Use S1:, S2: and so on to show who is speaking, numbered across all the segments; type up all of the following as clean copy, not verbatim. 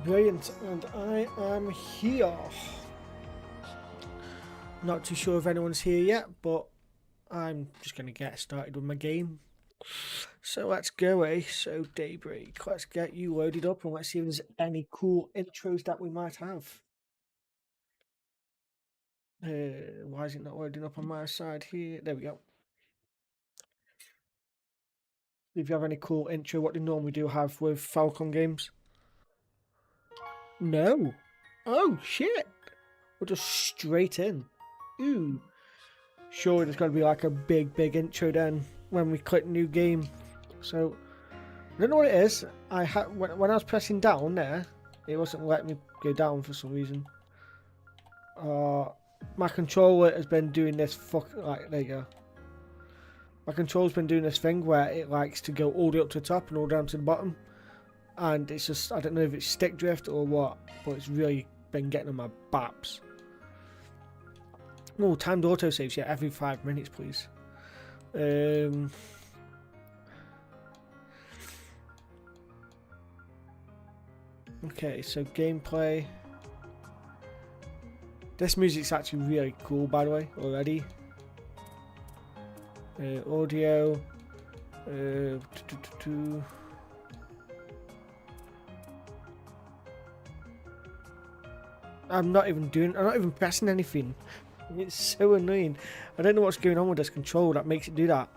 S1: Brilliant, and I am here. Not too sure if anyone's here yet, but I'm just going to get started with my game. So let's go, eh? So Daybreak, let's get you loaded up and let's see if there's any cool intros that we might have. Why is it not loading up on my side here? There we go. If you have any cool intro, what they normally do have with Falcon games? No. Oh, shit. We're just straight in. Ooh. Surely there's got to be like a big intro then when we click new game. So, I don't know what it is. When I was pressing down there, it wasn't letting me go down for some reason. My controller has been doing this there you go. My controller's been doing this thing where it likes to go all the way up to the top and all down to the bottom. And it's just, I don't know if it's stick drift or what, but it's really been getting on my baps. Oh, timed autosaves, yeah, every 5 minutes, please. Okay, so gameplay. This music's actually really cool, by the way, already. Audio. I'm not even pressing anything. It's so annoying. I don't know what's going on with this control that makes it do that.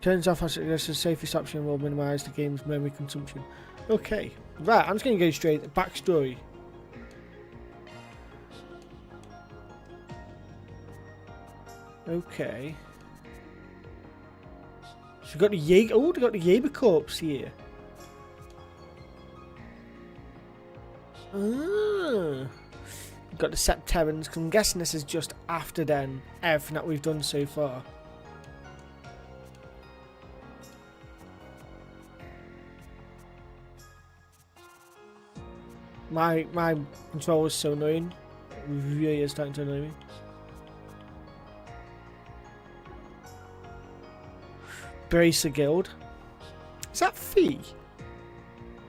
S1: Turns off as the safest option will minimise the game's memory consumption. Okay, right, I'm just going to go straight to backstory. Okay. So we've got the Jaeger. Oh, we've got the Jaeger corpse here. Ah. We've got the Septerans, because I'm guessing this is just after then everything that we've done so far. My controller is so annoying. It really is starting to annoy me. Bracer Guild. Is that Fee?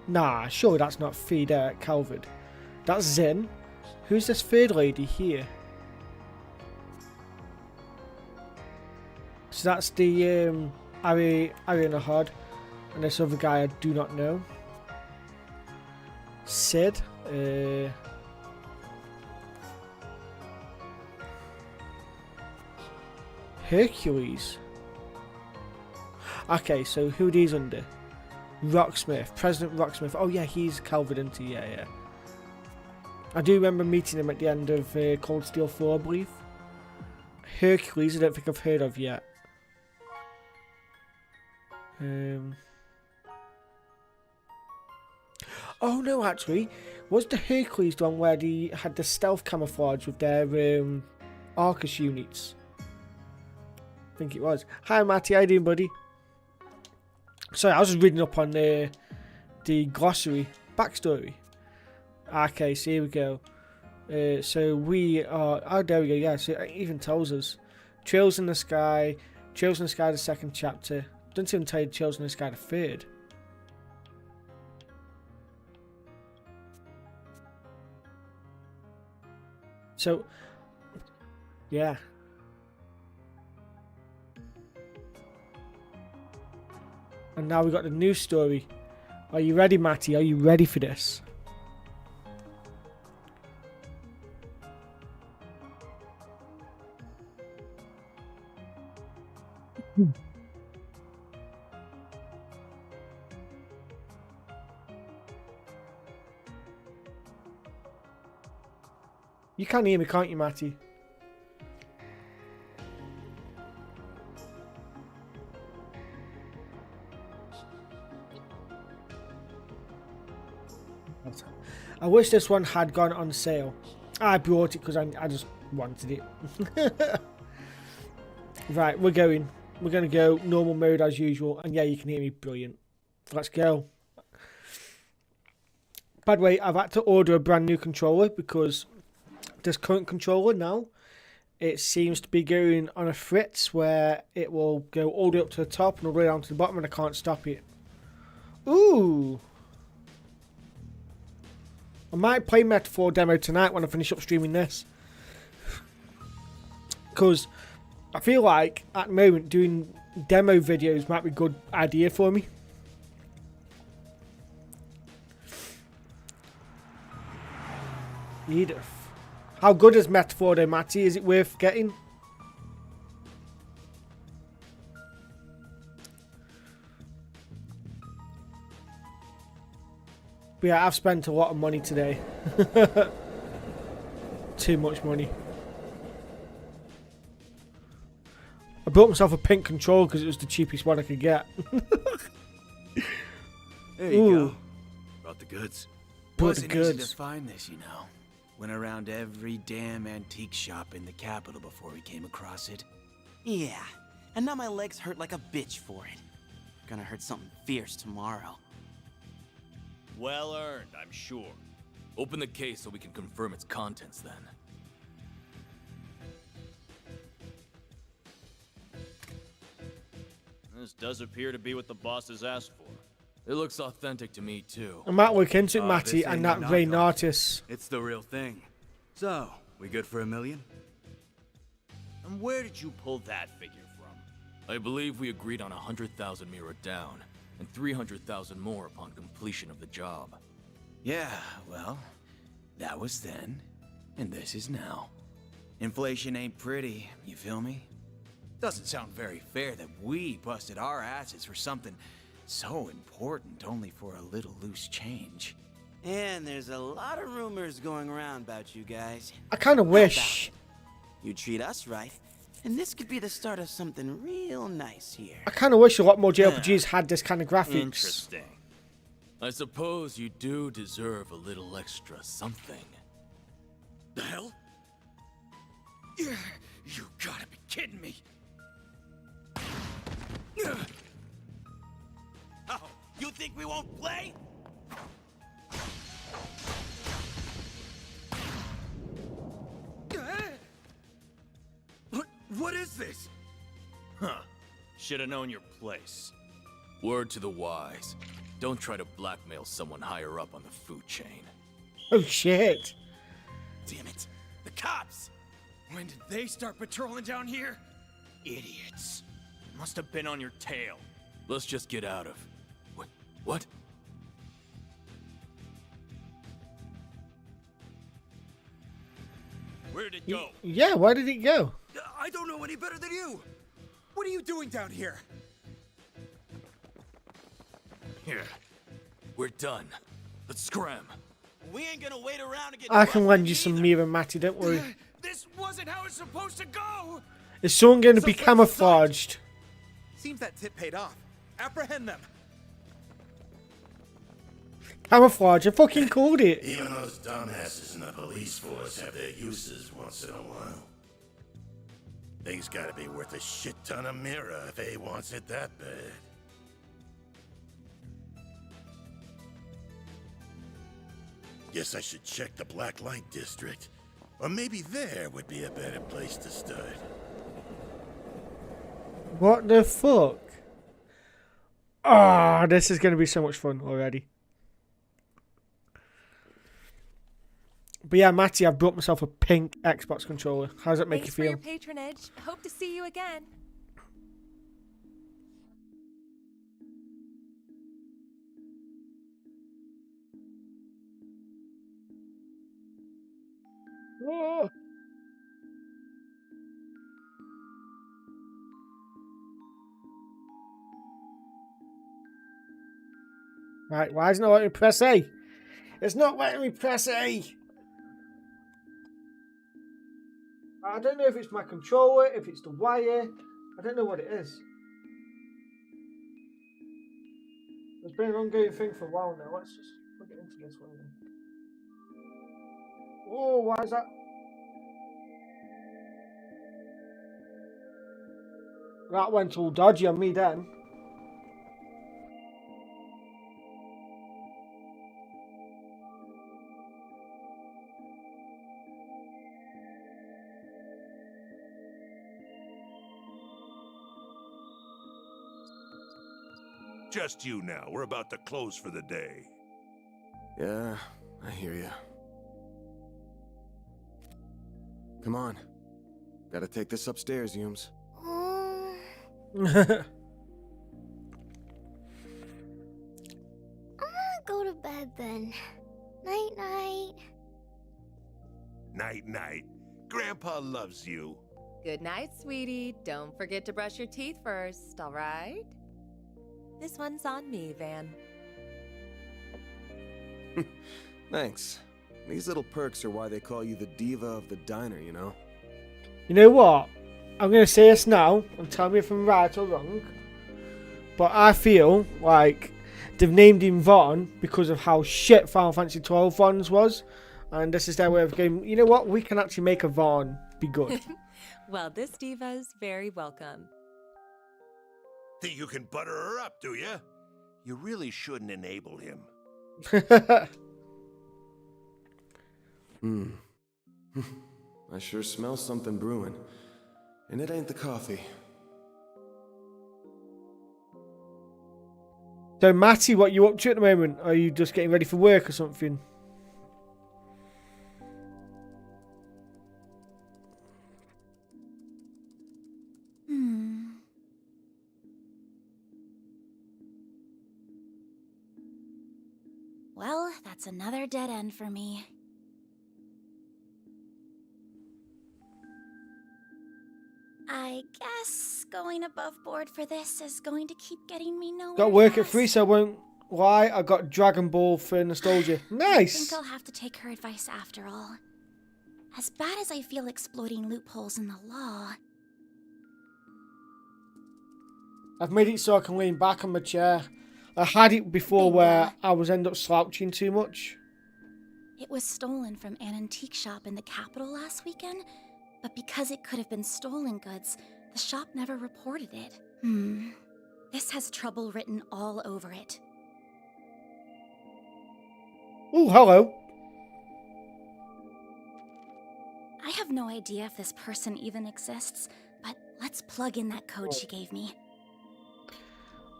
S1: Nah, sure that's not Fee there at Calvard. That's Zen. Who's this third lady here? So that's the Ariana Hod. And this other guy I do not know. Sid. Hercules. Okay, so who are these under? Rocksmith, President Rocksmith. Oh yeah, he's Calvard into, yeah. I do remember meeting him at the end of Cold Steel 4, I believe. Hercules, I don't think I've heard of yet. Oh no, actually, was the Hercules one where they had the stealth camouflage with their Arcus units? I think it was. Hi Matty, how you doing, buddy? Sorry, I was just reading up on the glossary backstory. Okay, so here we go. So we are. Oh, there we go. Yeah, so it even tells us Trails in the Sky. Trails in the Sky, the second chapter. Doesn't even tell you Trails in the Sky, the third. So, yeah. And now we've got the new story. Are you ready, Matty? Are you ready for this? You can hear me, can't you, Matty? I wish this one had gone on sale. I brought it because I just wanted it. Right, we're going. We're going to go normal mode as usual. And yeah, you can hear me brilliant. Let's go. By the way, I've had to order a brand new controller because this current controller now, it seems to be going on a fritz where it will go all the way up to the top and all the way down to the bottom and I can't stop it. Ooh. I might play Metaphor demo tonight when I finish up streaming this. Because I feel like at the moment doing demo videos might be a good idea for me. Edith. How good is Metaphor though, Matty? Is it worth getting? But yeah, I've spent a lot of money today. Too much money. I bought myself a pink controller because it was the cheapest one I could get.
S2: There you go. Brought the goods.
S3: Wasn't easy to find this, you know. Went around every damn antique shop in the capital before we came across it.
S4: Yeah, and now my legs hurt like a bitch for it. Gonna hurt something fierce tomorrow.
S5: Well earned, I'm sure. Open the case so we can confirm its contents then.
S2: This does appear to be what the boss has asked for.
S5: It looks authentic to me too.
S1: I might look into it, Matty,
S3: this
S1: and
S3: ain't
S1: that
S3: no
S1: Ray
S3: knockoff.
S1: Nartis.
S3: It's the real thing. So, we good for $1 million?
S2: And where did you pull that figure from?
S5: I believe we agreed on 100,000 Mira down, and 300,000 more upon completion of the job.
S3: Yeah, well, that was then, and this is now. Inflation ain't pretty, you feel me? Doesn't sound very fair that we busted our asses for something so important only for a little loose change.
S4: And there's a lot of rumors going around about you guys.
S1: I kind of wish.
S4: You treat us right, and this could be the start of something real nice here.
S1: I kind of wish a lot more JRPGs had this kind of graphics.
S2: Interesting.
S5: I suppose you do deserve a little extra something.
S3: The hell? You gotta be kidding me.
S4: Oh, you think we won't play?
S3: What is this?
S2: Huh. Should have known your place.
S5: Word to the wise. Don't try to blackmail someone higher up on the food chain.
S1: Oh shit.
S3: Damn it. The cops! When did they start patrolling down here?
S2: Idiots. Must have been on your tail.
S5: Let's just get out of... What?
S2: Where did it go?
S1: Yeah, where did it go?
S3: I don't know any better than you! What are you doing down here?
S5: Here. We're done. Let's scram.
S4: We ain't gonna wait around to get
S1: I can lend you
S4: busted
S1: some
S4: either.
S1: Mira, Matty, don't worry.
S3: This wasn't how it's supposed to go!
S1: Is someone going to be camouflaged?
S3: Seems that tip paid off. Apprehend them!
S1: Camouflage, I fucking called it.
S6: Even those dumbasses in the police force have their uses once in a while. Things gotta be worth a shit ton of Mira if A wants it that bad. Guess I should check the Black Light District. Or maybe there would be a better place to start.
S1: What the fuck? Ah, this is going to be so much fun already. But yeah, Matty, I've brought myself a pink Xbox controller. How does that make
S7: Thanks
S1: you
S7: for your
S1: feel?
S7: patronage. Hope to see you again.
S1: Oh. Right, why isn't it letting me press A? It's not letting me press A! I don't know if it's my controller, if it's the wire. I don't know what it is. It's been an ongoing thing for a while now. Let's just plug it into this one then. Oh, why is that? That went all dodgy on me then.
S6: Just you now. We're about to close for the day.
S8: Yeah, I hear you. Come on. Gotta take this upstairs, Yums.
S9: I'm gonna go to bed then. Night night.
S6: Night night. Grandpa loves you.
S7: Good night, sweetie. Don't forget to brush your teeth first, all right? This one's on me, Van.
S8: Thanks. These little perks are why they call you the diva of the diner, you know?
S1: You know what? I'm going to say this now and tell me if I'm right or wrong. But I feel like they've named him Vaughn because of how shit Final Fantasy 12 Vaughn's was. And this is their way of going, you know what? We can actually make a Vaughn be good.
S7: Well, this diva's very welcome.
S6: Think you can butter her up, do you? You really shouldn't enable him.
S8: I sure smell something brewing. And it ain't the coffee.
S1: So, Matty, what you up to at the moment? Are you just getting ready for work or something?
S9: Well, that's another dead end for me. I guess going above board for this is going to keep getting me nowhere.
S1: Got work at
S9: fast.
S1: 3, so I won't lie. I got Dragon Ball for nostalgia.
S9: I
S1: Nice!
S9: think I'll have to take her advice after all. As bad as I feel exploiting loopholes in the law,
S1: I've made it so I can lean back on my chair. I had it before where I was end up slouching too much.
S9: it was stolen from an antique shop in the capital last weekend, but because it could have been stolen goods, the shop never reported it. This has trouble written all over it.
S1: Oh, hello.
S9: I have no idea if this person even exists, but let's plug in that code she gave me.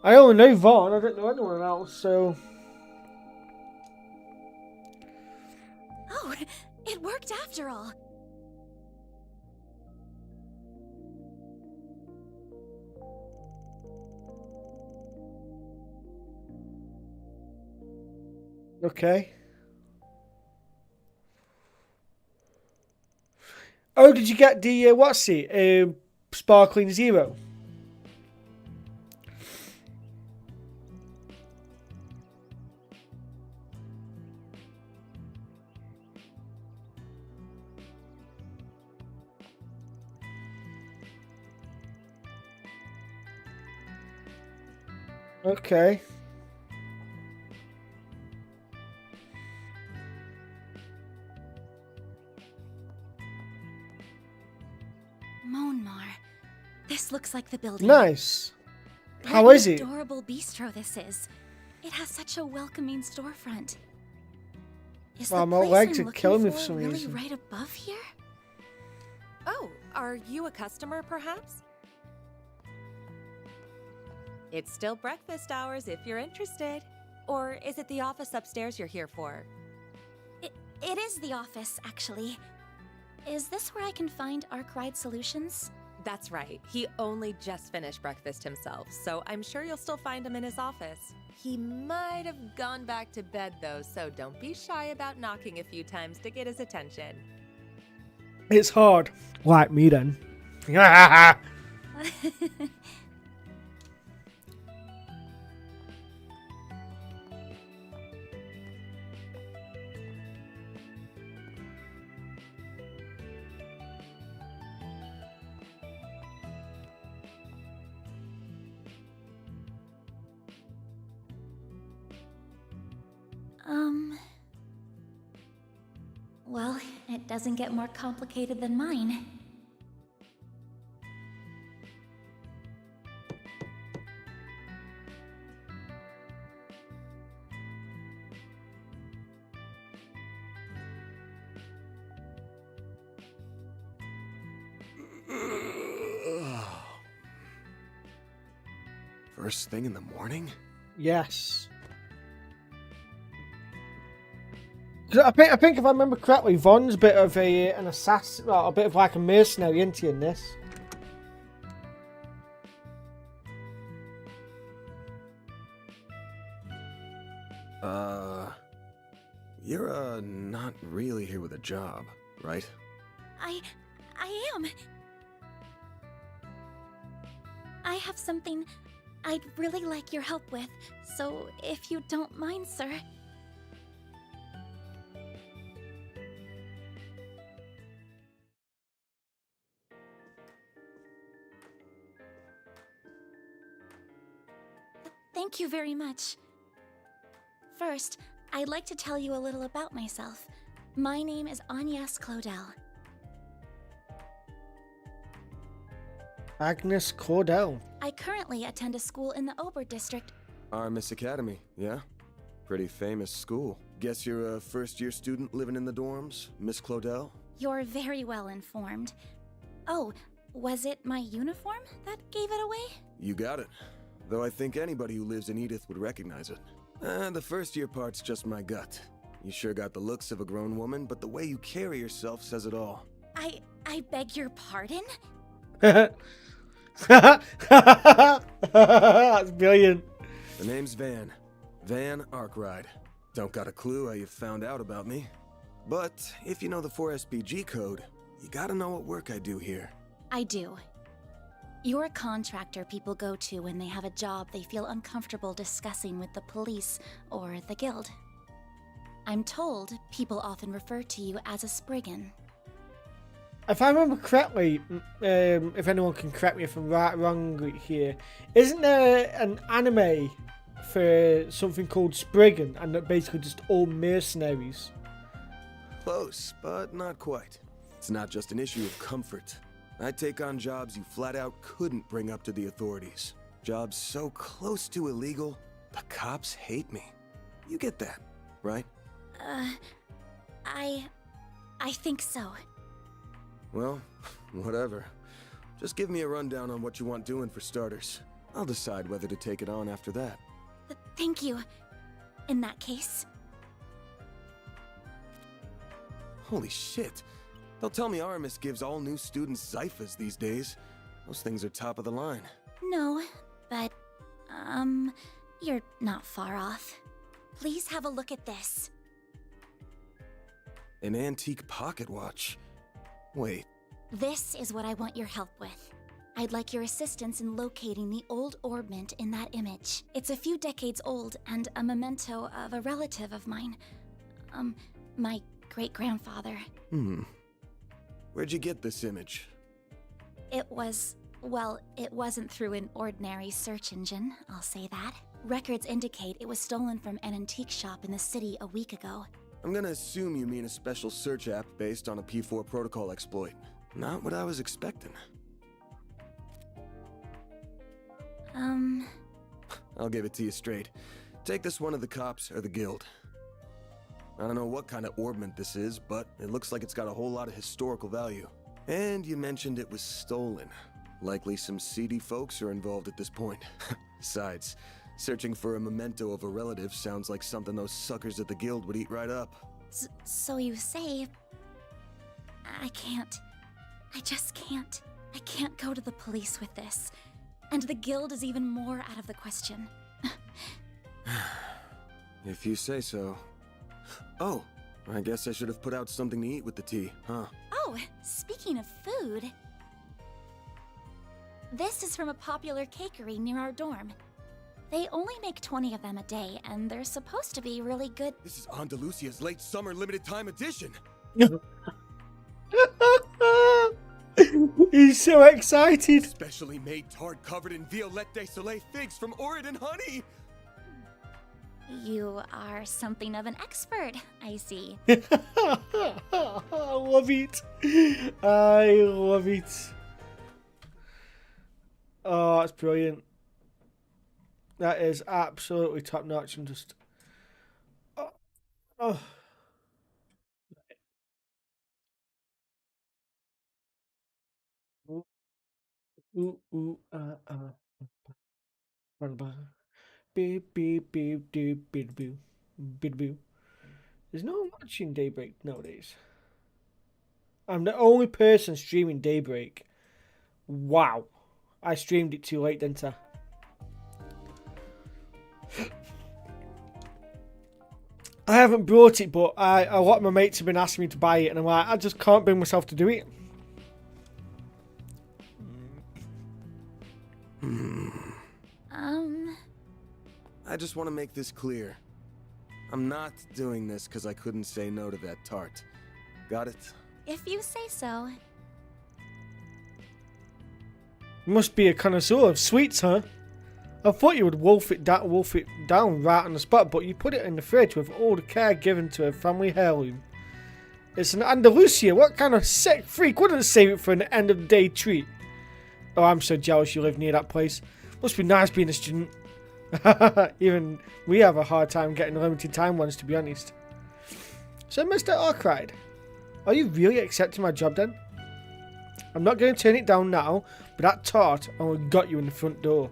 S1: I only know Vaughn, I don't know anyone else, so...
S9: Oh, it worked after all.
S1: Okay. Oh, did you get the, what's it? Sparkling Zero? Okay.
S9: Monmar. This looks like the building.
S1: Nice.
S9: What
S1: How
S9: an
S1: is it?
S9: Adorable bistro this is. It has such a welcoming storefront. Is
S1: Well,
S9: the
S1: my
S9: place
S1: legs
S9: I'm
S1: are killing me
S9: looking
S1: for some
S9: really
S1: reason.
S9: right above here?
S7: Oh, are you a customer, perhaps? It's still breakfast hours if you're interested. Or is it the office upstairs you're here for?
S9: It is the office, actually. Is this where I can find Arkwright Solutions?
S7: That's right. He only just finished breakfast himself, so I'm sure you'll still find him in his office. He might have gone back to bed, though, so don't be shy about knocking a few times to get his attention.
S1: It's hard. Like me then.
S9: Well, it doesn't get more complicated than mine.
S8: First thing in the morning?
S1: Yes. 'Cause I think if I remember correctly, Von's a bit of an assassin, well, a bit of like a mercenary, isn't he, in this?
S8: You're, not really here with a job, right?
S9: I am. I have something I'd really like your help with, so if you don't mind, sir. Thank you very much. First, I'd like to tell you a little about myself. My name is Agnes Claudel.
S1: Agnes Cordell.
S9: I currently attend a school in the Ober district.
S8: Aramis Academy, yeah? Pretty famous school. Guess you're a first-year student living in the dorms, Miss Claudel?
S9: You're very well informed. Oh, was it my uniform that gave it away?
S8: You got it. Though I think anybody who lives in Edith would recognize it. The first-year part's just my gut. You sure got the looks of a grown woman, but the way you carry yourself says it all.
S9: I beg your pardon?
S1: That's brilliant.
S8: The name's Van. Van Arkwright. Don't got a clue how you found out about me. But if you know the 4SPG code, you gotta know what work I do here.
S9: I do. You're a contractor people go to when they have a job they feel uncomfortable discussing with the police or the guild. I'm told people often refer to you as a Spriggan.
S1: If I remember correctly, if anyone can correct me if I'm right or wrong here, isn't there an anime for something called Spriggan, and they're basically just all mercenaries?
S8: Close, but not quite. It's not just an issue of comfort. I take on jobs you flat out couldn't bring up to the authorities. Jobs so close to illegal, the cops hate me. You get that, right?
S9: I think so.
S8: Well, whatever. Just give me a rundown on what you want doing for starters. I'll decide whether to take it on after that.
S9: Thank you. In that case.
S8: Holy shit. They'll tell me Aramis gives all new students Zyphas these days. Those things are top of the line.
S9: No, but, you're not far off. Please have a look at this.
S8: An antique pocket watch. Wait.
S9: This is what I want your help with. I'd like your assistance in locating the old orb mint in that image. It's a few decades old and a memento of a relative of mine. My great-grandfather.
S8: Where'd you get this image?
S9: It wasn't through an ordinary search engine, I'll say that. Records indicate it was stolen from an antique shop in the city a week ago.
S8: I'm gonna assume you mean a special search app based on a P4 protocol exploit. Not what I was expecting. I'll give it to you straight. Take this one to the cops or the guild. I don't know what kind of orbment this is, but it looks like it's got a whole lot of historical value. And you mentioned it was stolen. Likely some seedy folks are involved at this point. Besides, searching for a memento of a relative sounds like something those suckers at the guild would eat right up.
S9: So you say... I can't. I just can't. I can't go to the police with this. And the guild is even more out of the question.
S8: If you say so. Oh, I guess I should have put out something to eat with the tea, huh?
S9: Oh, speaking of food... This is from a popular cakery near our dorm. They only make 20 of them a day, and they're supposed to be really good.
S8: This is Andalusia's late summer limited time edition.
S1: He's so excited.
S8: Specially made tart covered in Violette de Soleil figs from Oregon honey.
S9: You are something of an expert, I see.
S1: I love it. I love it. Oh, that's brilliant. That is absolutely top notch and just... Oh. Ooh, ooh, Beep, beep, beep, beep, beep, beep, beep, beep. There's no one watching Daybreak nowadays. I'm the only person streaming Daybreak. Wow. I streamed it too late, didn't I? I haven't brought it, but a lot of my mates have been asking me to buy it, and I'm like, I just can't bring myself to do it.
S8: I just want to make this clear. I'm not doing this because I couldn't say no to that tart. Got it?
S9: If you say so.
S1: You must be a connoisseur of sweets, huh? I thought you would wolf it down right on the spot, but you put it in the fridge with all the care given to a family heirloom. It's an Andalusia. What kind of sick freak wouldn't save it for an end of the day treat? Oh, I'm so jealous you live near that place. Must be nice being a student. Even we have a hard time getting limited time ones, to be honest. So, Mr. Arkwright, are you really accepting my job then? I'm not going to turn it down now, but that tart only got you in the front door.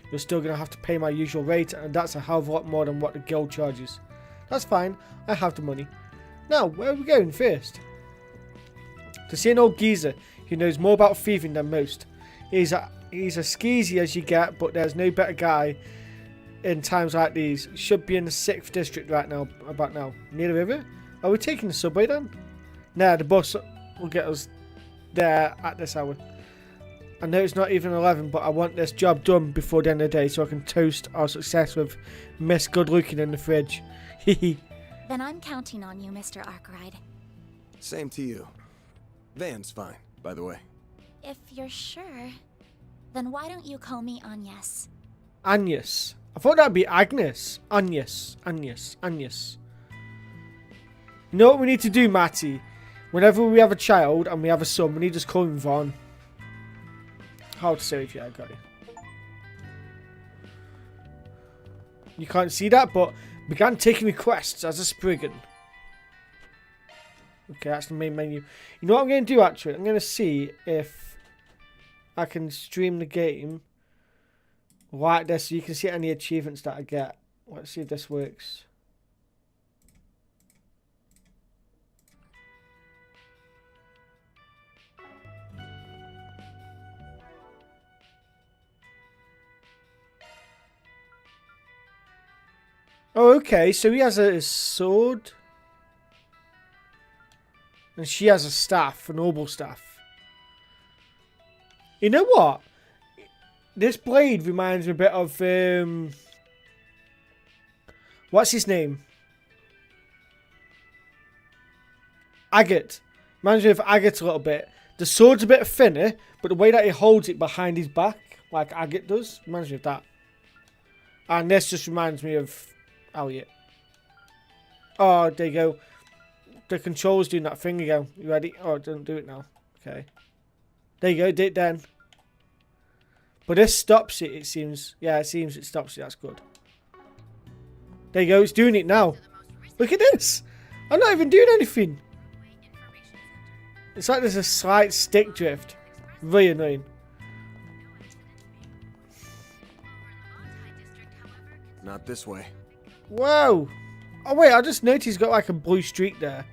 S1: You're still going to have to pay my usual rate, and that's a hell of a lot more than what the guild charges. That's fine, I have the money. Now, where are we going first? To see an old geezer who knows more about thieving than most. He's as skeezy as you get, but there's no better guy in times like these. Should be in the 6th district right now, about now. Near the river? Are we taking the subway then? Nah, the bus will get us there at this hour. I know it's not even 11, but I want this job done before the end of the day so I can toast our success with Miss Good Looking in the fridge. Hehe.
S9: Then I'm counting on you, Mr. Arkwright.
S8: Same to you. Van's fine, by the way.
S9: If you're sure, then why don't you call me Agnes?
S1: Agnes. I thought that'd be Agnes. Agnes. Agnes. Agnes. You know what we need to do, Matty? Whenever we have a child and we have a son, we need to just call him Vaughn. How to say it? Yeah, I got it. You can't see that, but began taking requests as a Spriggan. Okay, that's the main menu. You know what I'm going to do, actually? I'm going to see if I can stream the game like this so you can see any achievements that I get. Let's see if this works. Oh, okay, so he has a sword. And she has a staff, a noble staff. You know what? This blade reminds me a bit of, what's his name? Agate. Reminds me of Agate a little bit. The sword's a bit thinner, but the way that he holds it behind his back, like Agate does, reminds me of that. And this just reminds me of Elliot. Oh, there you go. The control's doing that thing again. You ready? Oh, it doesn't do it now. Okay. There you go. Did it then. But this stops it, it seems. Yeah, it seems it stops it. That's good. There you go. It's doing it now. Look at this. I'm not even doing anything. It's like there's a slight stick drift. Really annoying.
S8: Not this way.
S1: Whoa. Oh, wait. I just noticed he's got like a blue streak there.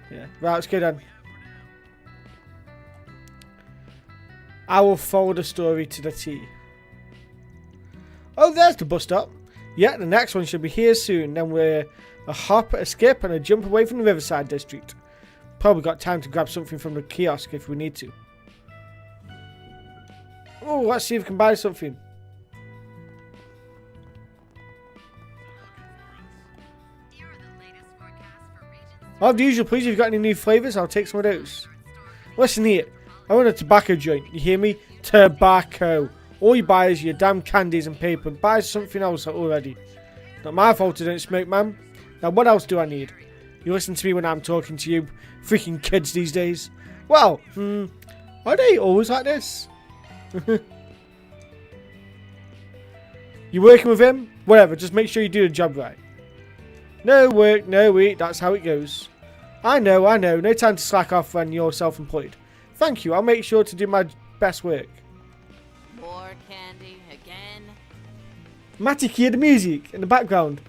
S1: Yeah. Right, let's go then. I will follow the story to the T. Oh, there's the bus stop. Yeah, the next one should be here soon. Then we're a hop, a skip, and a jump away from the Riverside District. Probably got time to grab something from the kiosk if we need to. Oh, let's see if we can buy something. I'll do usual, please. If you've got any new flavours, I'll take some of those. Listen here. I want a tobacco joint. You hear me? Tobacco. All you buy is your damn candies and paper. Buy something else already. Not my fault I don't smoke, man. Now, what else do I need? You listen to me when I'm talking to you. Freaking kids these days. Well, are they always like this? You working with him? Whatever, just make sure you do the job right. No work, no eat, that's how it goes. I know. No time to slack off when you're self-employed. Thank you, I'll make sure to do my best work.
S10: More candy again?
S1: Matty, can you hear the music in the background?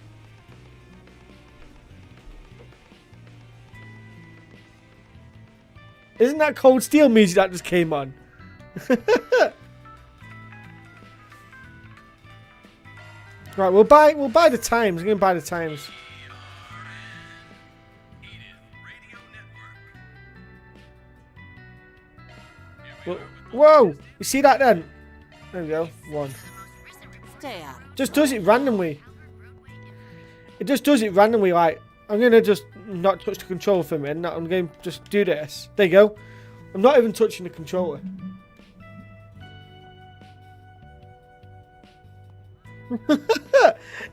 S1: Isn't that Cold Steel music that just came on? Right, we'll buy the Times. We're gonna buy the Times. Whoa! You see that then? There we go. 1.
S4: Stay out.
S1: Just does it randomly. It just does it randomly. Like, I'm gonna just not touch the controller for a minute. I'm going to just do this. There you go. I'm not even touching the controller.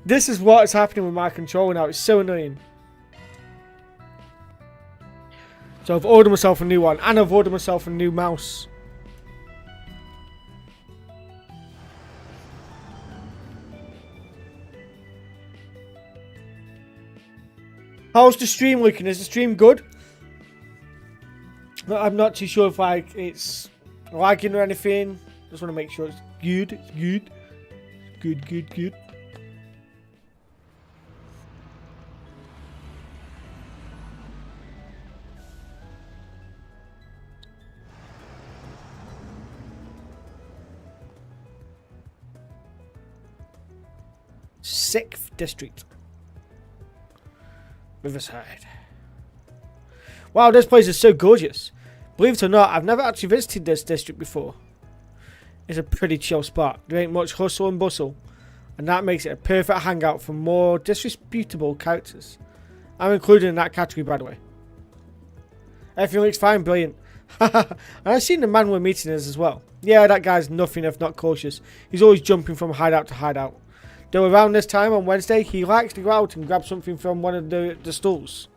S1: This is what is happening with my controller now. It's so annoying. So I've ordered myself a new one, and I've ordered myself a new mouse. How's the stream looking? Is the stream good? I'm not too sure if like it's lagging or anything. Just want to make sure it's good. It's good. Good. Sixth District. Riverside. Wow, this place is so gorgeous. Believe it or not, I've never actually visited this district before. It's a pretty chill spot. There ain't much hustle and bustle, and that makes it a perfect hangout for more disreputable characters. I'm included in that category, by the way. Everything looks fine, brilliant. And I've seen the man we're meeting as well. Yeah, that guy's nothing if not cautious. He's always jumping from hideout to hideout. Though around this time on Wednesday, he likes to go out and grab something from one of the stalls.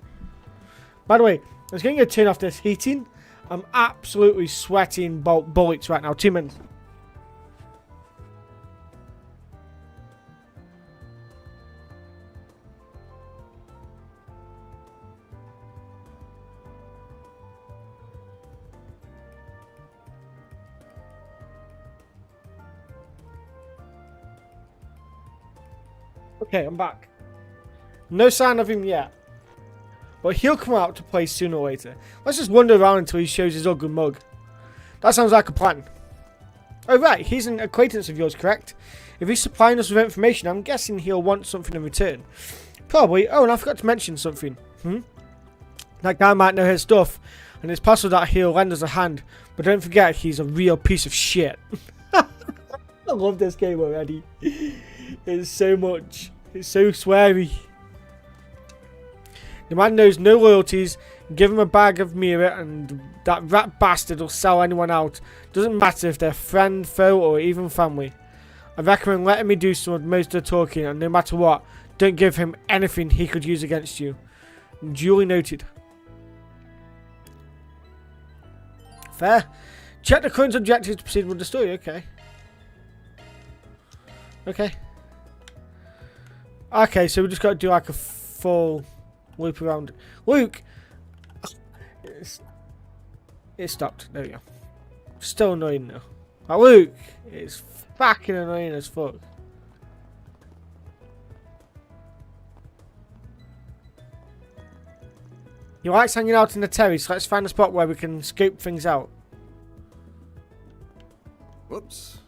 S1: By the way, I was going to turn off this heating. I'm absolutely sweating bullets right now. 2 minutes. Okay, I'm back. No sign of him yet. But he'll come out to play sooner or later. Let's just wander around until he shows his ugly mug. That sounds like a plan. Oh right, he's an acquaintance of yours, correct? If he's supplying us with information, I'm guessing he'll want something in return. Probably. Oh, and I forgot to mention something. That guy might know his stuff, and it's possible that he'll lend us a hand. But don't forget, he's a real piece of shit. I love this game already. It's so much. It's so sweary. The man knows no loyalties. Give him a bag of Mira and that rat bastard will sell anyone out. Doesn't matter if they're friend, foe or even family. I recommend letting me do some of most of the talking, and no matter what, don't give him anything he could use against you. Duly noted. Fair. Check the current objectives to proceed with the story. Okay, so we just got to do like a full loop around. Luke! It stopped. There we go. Still annoying though. Like, Luke! It's fucking annoying as fuck. He likes hanging out in the terrace, so let's find a spot where we can scope things out.
S8: Whoops.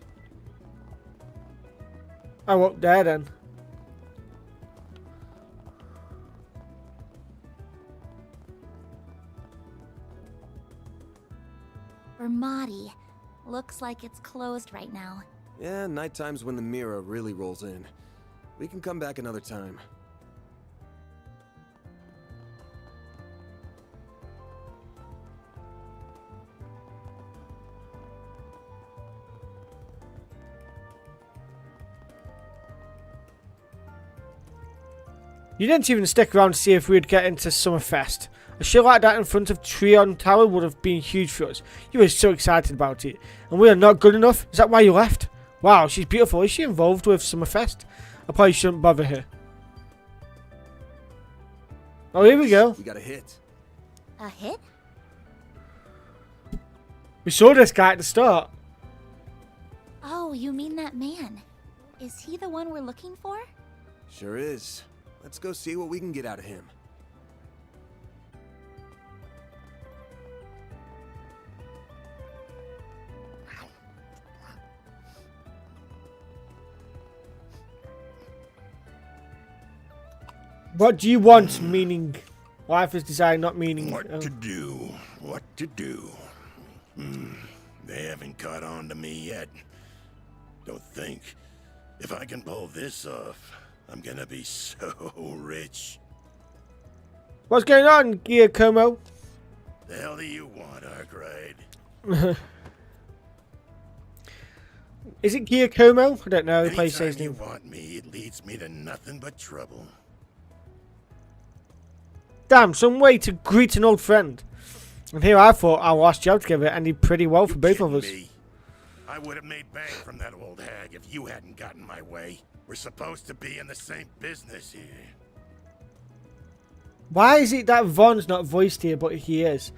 S1: Oh, up there then.
S9: Ramadi. Looks like it's closed right now.
S8: Yeah, nighttime's when the mirror really rolls in. We can come back another time.
S1: You didn't even stick around to see if we'd get into Summerfest. A show like that in front of Trion Tower would have been huge for us. You were so excited about it. And we are not good enough? Is that why you left? Wow, she's beautiful. Is she involved with Summerfest? I probably shouldn't bother her. Oh, here we go.
S8: We got a hit.
S9: A hit?
S1: We saw this guy at the start.
S9: Oh, you mean that man. Is he the one we're looking for?
S8: Sure is. Let's go see what we can get out of him.
S1: What do you want? Meaning, life is design, not meaning.
S6: What to do? What to do? They haven't caught on to me yet. Don't think. If I can pull this off, I'm gonna be so rich.
S1: What's going on, Giacomo?
S6: The hell do you want, Arkwright?
S1: Is it Giacomo? I don't know. He plays his
S6: Anytime you
S1: name.
S6: want me, it leads me to nothing but trouble.
S1: Damn, some way to greet an old friend. And here I thought our last job together ended pretty well for both of us.
S6: Me? I would have made bank from that old hag if you hadn't gotten my way. We're supposed to be in the same business here.
S1: Why is it that Von's not voiced here, but he is?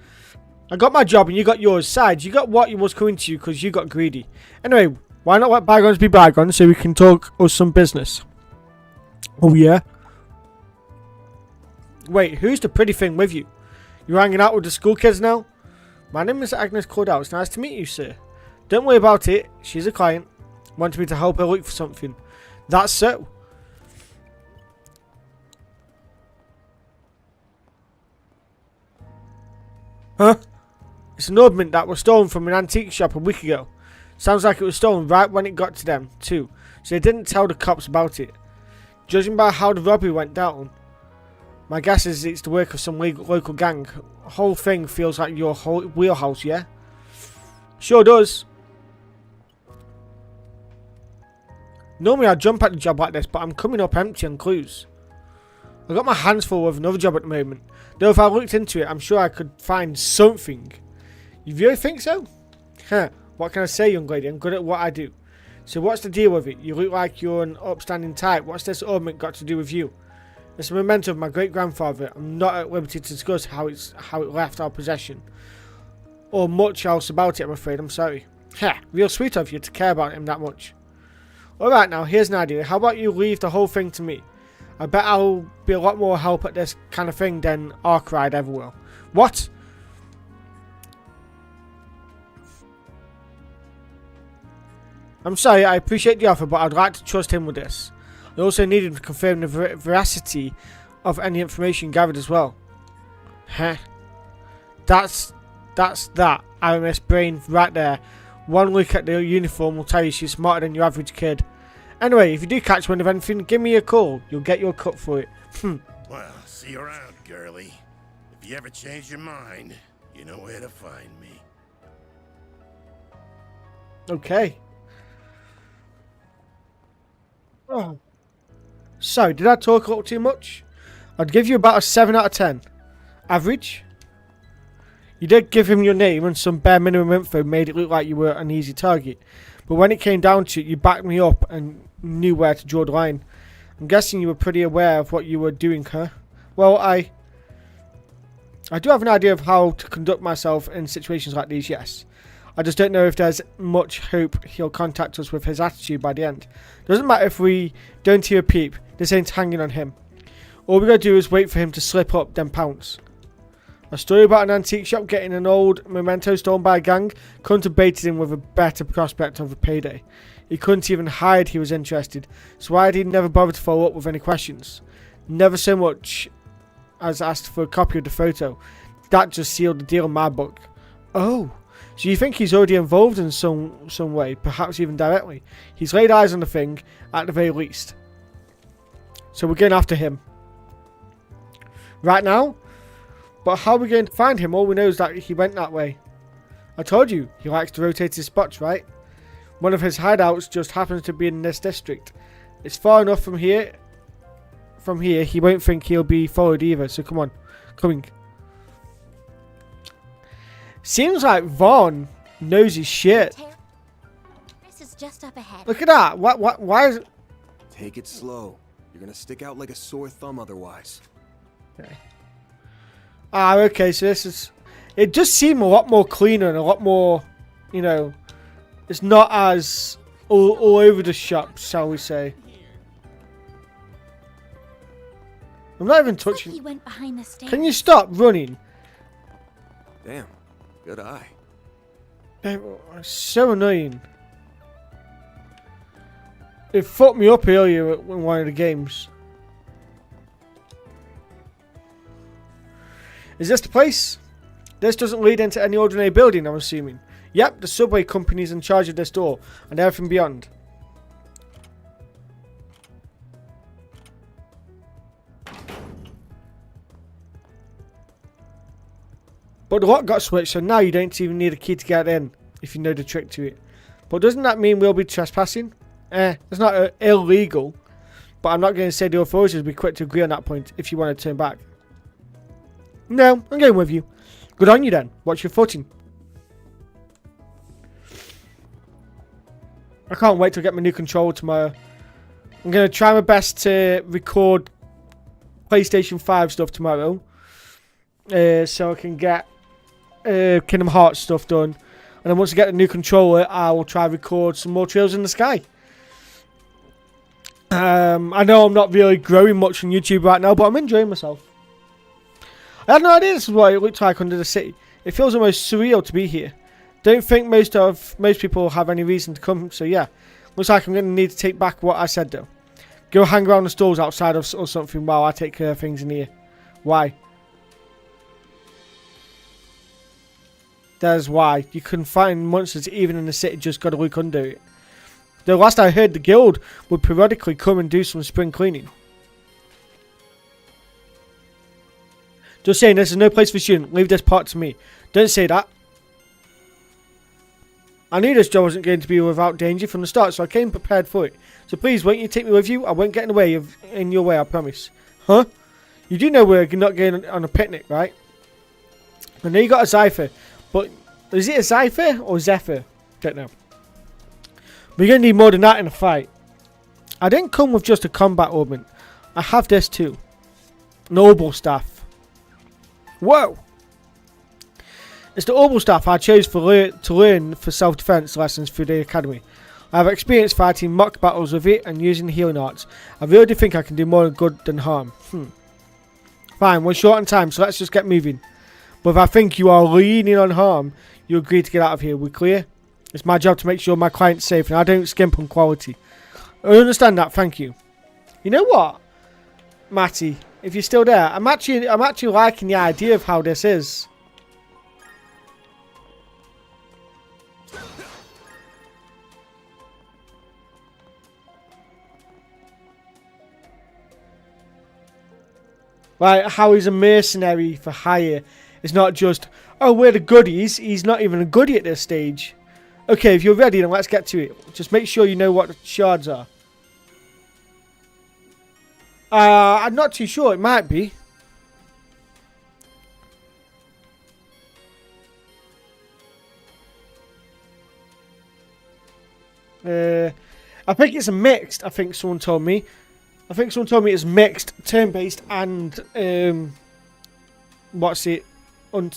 S1: I got my job and you got yours. Sides, you got what was coming to you because you got greedy. Anyway, why not let bygones be bygones so we can talk us some business? Oh yeah? Wait, who's the pretty thing with you? You're hanging out with the school kids now? My name is Agnes Cordell. It's nice to meet you, sir. Don't worry about it. She's a client. Wants me to help her look for something. That's so. Huh? It's an ornament that was stolen from an antique shop a week ago. Sounds like it was stolen right when it got to them, too. So they didn't tell the cops about it. Judging by how the robbery went down, my guess is it's the work of some local gang. The whole thing feels like your whole wheelhouse, yeah? Sure does. Normally I'd jump at the job like this, but I'm coming up empty on clues. I've got my hands full with another job at the moment. Though if I looked into it, I'm sure I could find something. You really think so? Huh. What can I say, young lady? I'm good at what I do. So what's the deal with it? You look like you're an upstanding type. What's this ornament got to do with you? It's a memento of my great-grandfather. I'm not at liberty to discuss how it left our possession. Or much else about it, I'm afraid. I'm sorry. Ha! Real sweet of you to care about him that much. Alright now, here's an idea. How about you leave the whole thing to me? I bet I'll be a lot more help at this kind of thing than Arkwright ever will. What? I'm sorry, I appreciate the offer, but I'd like to trust him with this. I also need him to confirm the veracity of any information gathered as well. Huh? That's that. RMS brain right there. One look at the uniform will tell you she's smarter than your average kid. Anyway, if you do catch wind of anything, give me a call. You'll get your cut for it.
S6: Well, see you around, girlie. If you ever change your mind, you know where to find me.
S1: Okay. Oh. So, did I talk a little too much? I'd give you about a 7 out of 10. Average? You did give him your name and some bare minimum info made it look like you were an easy target. But when it came down to it, you backed me up and knew where to draw the line. I'm guessing you were pretty aware of what you were doing, huh? Well, I do have an idea of how to conduct myself in situations like these, yes. I just don't know if there's much hope he'll contact us with his attitude by the end. Doesn't matter if we don't hear a peep. This ain't hanging on him. All we gotta do is wait for him to slip up, then pounce. A story about an antique shop getting an old memento stolen by a gang couldn't have baited him with a better prospect of a payday. He couldn't even hide he was interested, so why did he never bother to follow up with any questions? Never so much as asked for a copy of the photo. That just sealed the deal in my book. Oh, so you think he's already involved in some way, perhaps even directly? He's laid eyes on the thing, at the very least. So we're going after him. Right now? But how are we going to find him? All we know is that he went that way. I told you, he likes to rotate his spots, right? One of his hideouts just happens to be in this district. It's far enough from here. From here, he won't think he'll be followed either, so come on. Coming. Seems like Vaughn knows his shit.
S9: This is just up ahead.
S1: Look at that. Why is it?
S8: Take it slow. You're gonna stick out like a sore thumb otherwise.
S1: Okay. Ah, okay, so this is... It does seem a lot more cleaner and a lot more, you know... It's not as all over the shop, shall we say. I'm not even
S9: Looks like
S1: touching.
S9: he went behind the stairs.
S1: Can you stop running?
S8: Damn, good eye.
S1: It's so annoying. It fucked me up earlier in one of the games. Is this the place? This doesn't lead into any ordinary building, I'm assuming. Yep, the subway company's in charge of this door and everything beyond. But the lock got switched, so now you don't even need a key to get in, if you know the trick to it. But doesn't that mean we'll be trespassing? It's not illegal. But I'm not going to say the authorities will be quick to agree on that point if you want to turn back. No, I'm going with you. Good on you then. Watch your footing. I can't wait to get my new controller tomorrow. I'm going to try my best to record PlayStation 5 stuff tomorrow. So I can get Kingdom Hearts stuff done. And then once I get the new controller, I will try to record some more Trails in the Sky. I know I'm not really growing much on YouTube right now, but I'm enjoying myself. I had no idea this is what it looked like under the city. It feels almost surreal to be here. Don't think most people have any reason to come, so yeah. Looks like I'm going to need to take back what I said though. Go hang around the stalls outside or something while I take care of things in here. Why? That's why. You can find monsters even in the city, just gotta look under it. The last I heard, the guild would periodically come and do some spring cleaning. Just saying, this is no place for students. Leave this part to me. Don't say that. I knew this job wasn't going to be without danger from the start, so I came prepared for it. So please, won't you take me with you? I won't get in your way, I promise. Huh? You do know we're not going on a picnic, right? I know you got a Zypher, but is it a Zypher or Zephyr? Don't know. We're going to need more than that in a fight. I didn't come with just a combat ornament. I have this too. Noble staff. Whoa! It's the Orbital staff I chose to learn for self-defense lessons through the academy. I have experience fighting mock battles with it and using healing arts. I really do think I can do more good than harm. Fine, we're short on time, so let's just get moving. But if I think you are leaning on harm, you agree to get out of here. We clear? It's my job to make sure my client's safe, and I don't skimp on quality. I understand that, thank you. You know what, Matty? If you're still there, I'm actually liking the idea of how this is. Right, how he's a mercenary for hire. It's not just, oh, we're the goodies. He's not even a goodie at this stage. Okay, if you're ready, then let's get to it. Just make sure you know what the shards are. I'm not too sure. It might be. I think it's a mixed. I think someone told me. It's mixed, turn-based, and what's it?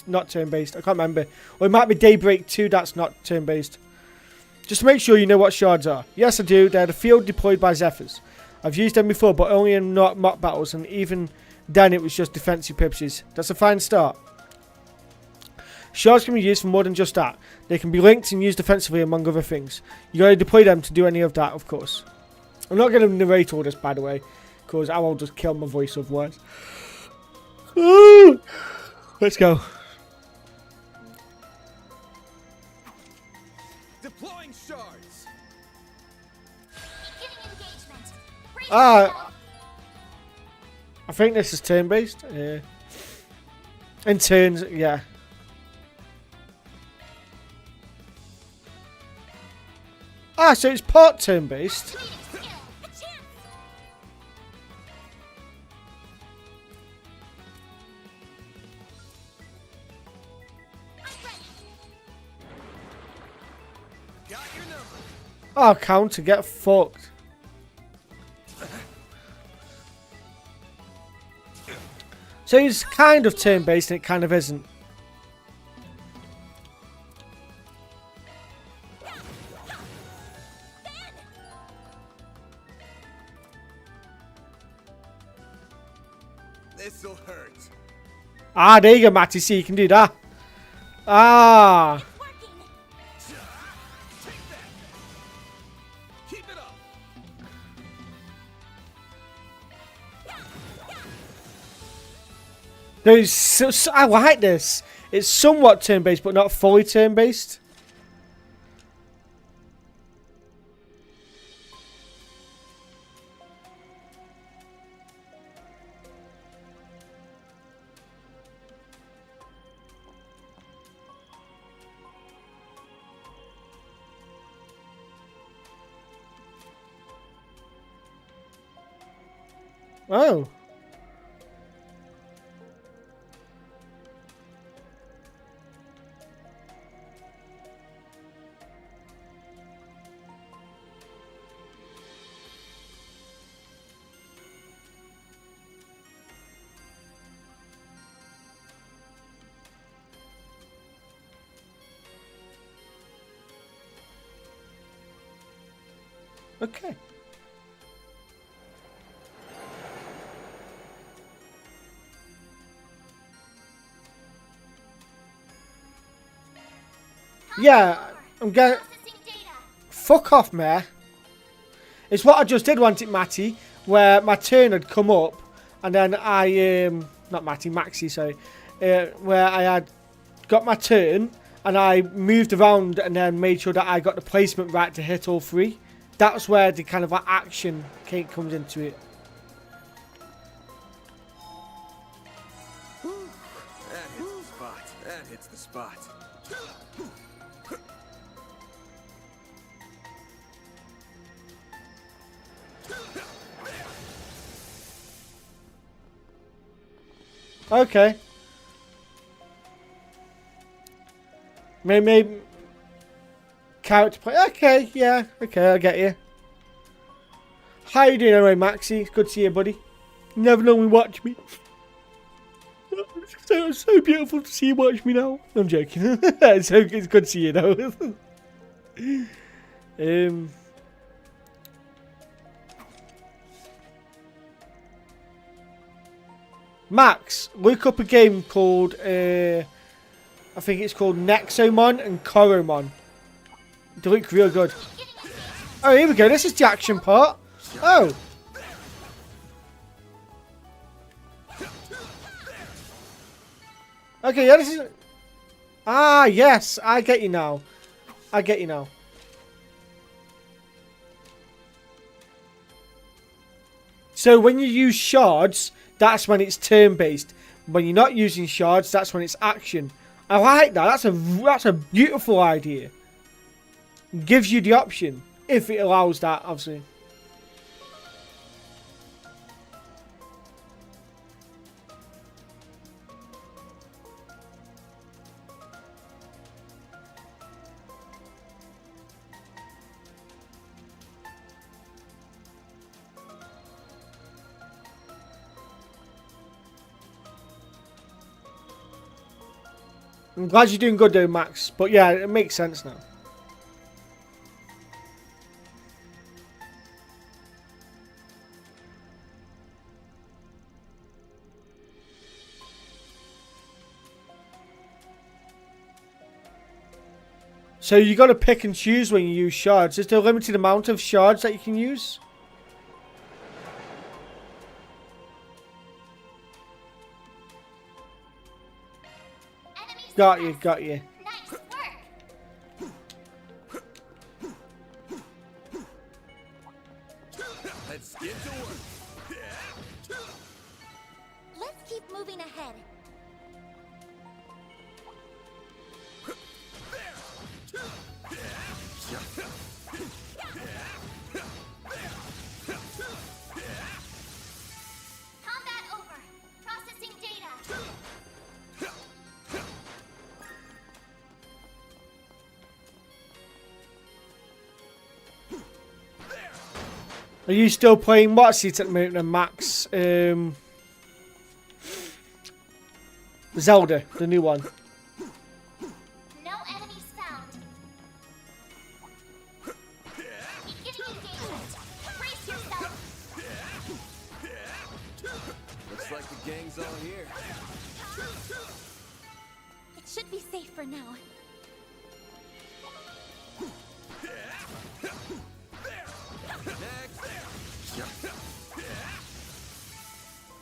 S1: Not turn-based. I can't remember. Or it might be Daybreak 2. That's not turn-based. Just to make sure you know what shards are. Yes, I do. They're the field deployed by Zephyrs. I've used them before, but only in mock battles, and even then it was just defensive purposes. That's a fine start. Shards can be used for more than just that. They can be linked and used defensively, among other things. You gotta deploy them to do any of that, of course. I'm not going to narrate all this, by the way, because I will just kill my voice otherwise. Let's go.
S3: Deploying shards.
S1: I think this is turn-based. In turns, yeah. So it's part turn-based. Oh, counter, get fucked. So it's kind of turn-based and it kind of isn't.
S8: This'll hurt.
S1: Ah, there you go, Matty. See, you can do that. Ah.
S8: Keep it up.
S1: I like this. It's somewhat turn-based, but not fully turn-based. Oh. Okay. Yeah, I'm going. Fuck off, Mare. It's what I just did, wasn't it, Matty? Where my turn had come up, and then not Matty, Maxi, sorry. Where I had got my turn, and I moved around, and then made sure that I got the placement right to hit all three. That's where the kind of action comes into it.
S8: That hits the spot. That hits the spot.
S1: Okay. Maybe character play. Okay, yeah. Okay, I get you. How you doing anyway, Maxi? It's good to see you, buddy. You never normally watch me. It's so beautiful to see you watch me now. I'm joking. It's good to see you though. Max, look up a game called, I think it's called Nexomon and Koromon. They look real good. Oh, here we go. This is the action part. Oh. Okay, yeah, this is... Ah, yes. I get you now. I get you now. So when you use shards, that's when it's turn-based. When you're not using shards, that's when it's action. I like that. That's a beautiful idea. Gives you the option, if it allows that, obviously. I'm glad you're doing good though, Max. But yeah, it makes sense now. So you got to pick and choose when you use shards. Is there a limited amount of shards that you can use? Got you, got you.
S9: Nice work.
S8: Let's get to work.
S9: Let's keep moving ahead. Combat over. Processing data.
S1: Are you still playing what's it at the moment, Max? Zelda, the new one.
S9: No enemies found. Beginning engagement. Brace yourself.
S8: Looks like the gang's all here.
S9: It should be safe for now.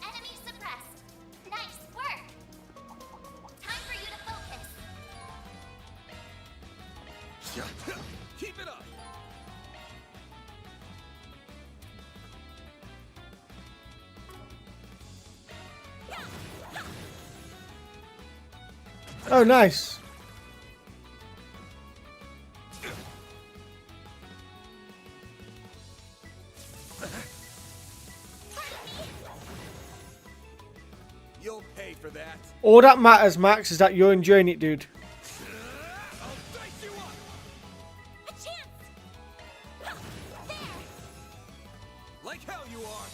S9: Enemy suppressed. Nice work. Time for you to focus.
S8: Keep it up.
S1: Oh, nice.
S8: You'll pay for that.
S1: All that matters, Max, is that you're enjoying it, dude.
S8: I'll dice you up.
S9: A chance. There.
S8: Like hell you are.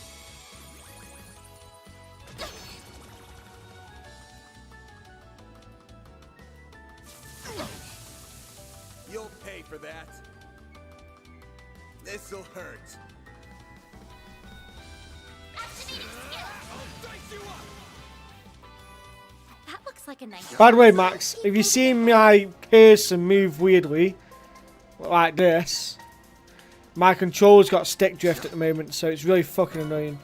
S8: You'll pay for that. This'll hurt.
S9: Activating skill.
S8: I'll dice you up.
S9: That looks like a nice.
S1: By the way, Max, if you see my person move weirdly, like this, my controller's got stick drift at the moment, so it's really fucking annoying.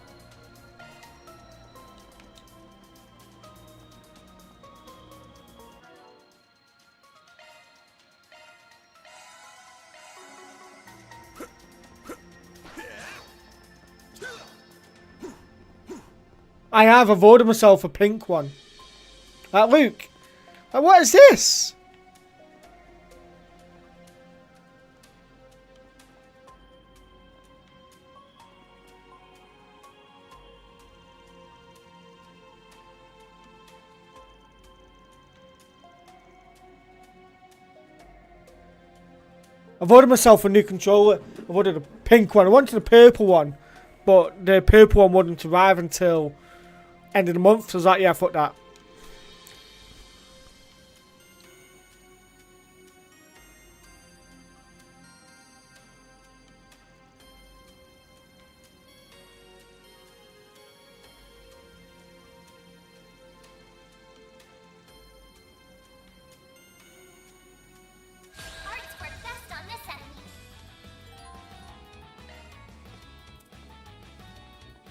S1: I have avoided myself a pink one. Like, Luke. Like, what is this? I've ordered myself a new controller. I've ordered a pink one. I wanted a purple one, but the purple one wouldn't arrive until end of the month. So I was like, yeah, fuck that.
S9: Arts work best on this enemy.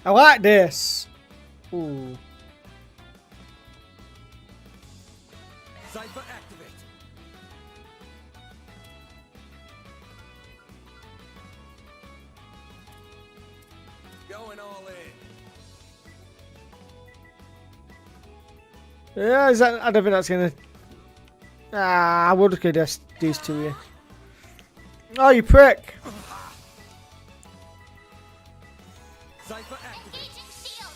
S1: I like this. Ooh.
S8: Cypher activate. Going all in.
S1: Yeah, is that? I don't think that's gonna. Ah, we'll just go these two here. Oh, you prick!
S8: Cypher activate.
S9: Engaging shield.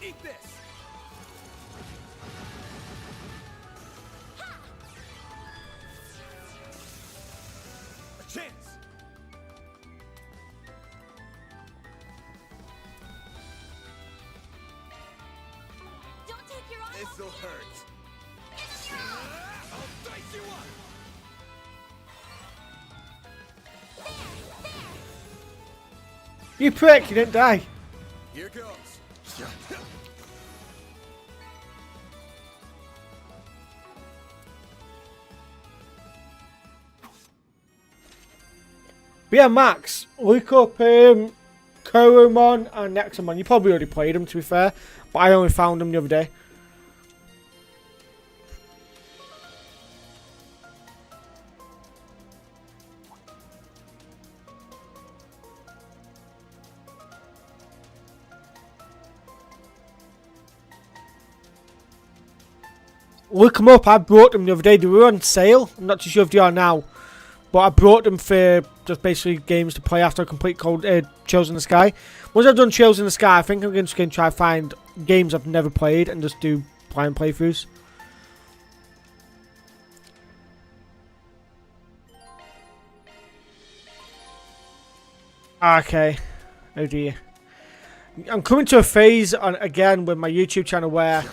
S8: Eat this. A chance.
S9: Don't take your eye off
S8: This'll
S9: the
S8: hurt. I'll dice you up.
S1: You prick! You didn't die.
S8: Here goes.
S1: But yeah, Max, look up Koromon and Nexomon. You probably already played them, to be fair, but I only found them the other day. Look them up. I brought them the other day. They were on sale. I'm not too sure if they are now. But I brought them for just basically games to play after I complete Trails in the Sky. Once I've done Trails in the Sky, I think I'm just going to try to find games I've never played and just do blind playthroughs. Okay. Oh dear. I'm coming to a phase again with my YouTube channel where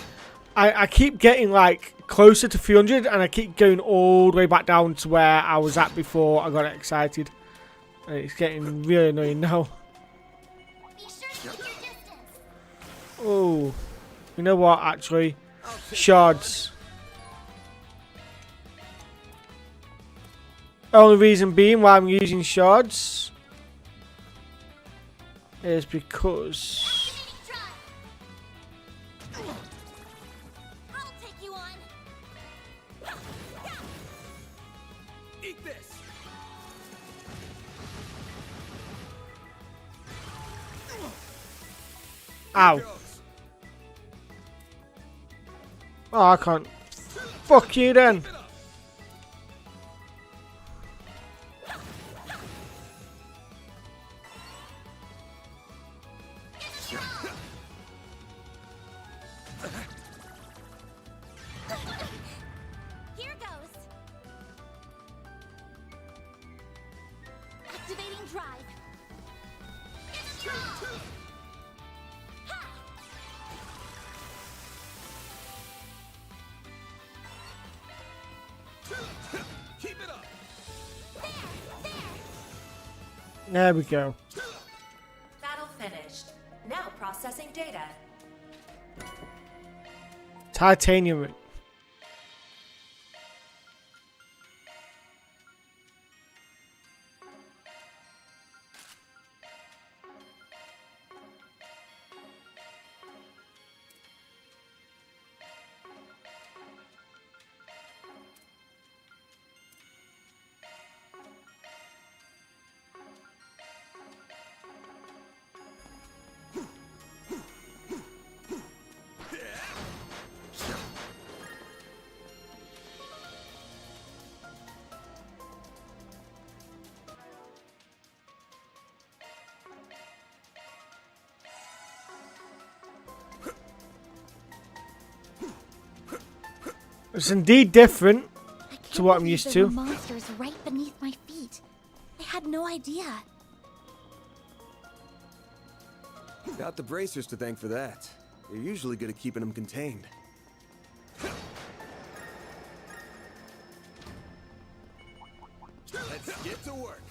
S1: I keep getting like closer to 300 and I keep going all the way back down to where I was at before I got excited. And it's getting really annoying now.
S9: Be sure to keep your
S1: Oh, you know what? Actually, shards. Only reason being why I'm using shards is because
S9: I'll take you on.
S3: Eat this!
S1: ow. Oh, I can't. Fuck you then.
S9: Here goes. Activating drive.
S3: Keep it up!
S1: There we go.
S7: Battle finished. Now processing data.
S1: Titanium ring. It's indeed different to what I'm used
S9: There were
S1: to.
S9: monsters right beneath my feet. I had no idea.
S8: Got the bracers to thank for that. They're usually good at keeping them contained.
S3: Let's get to work.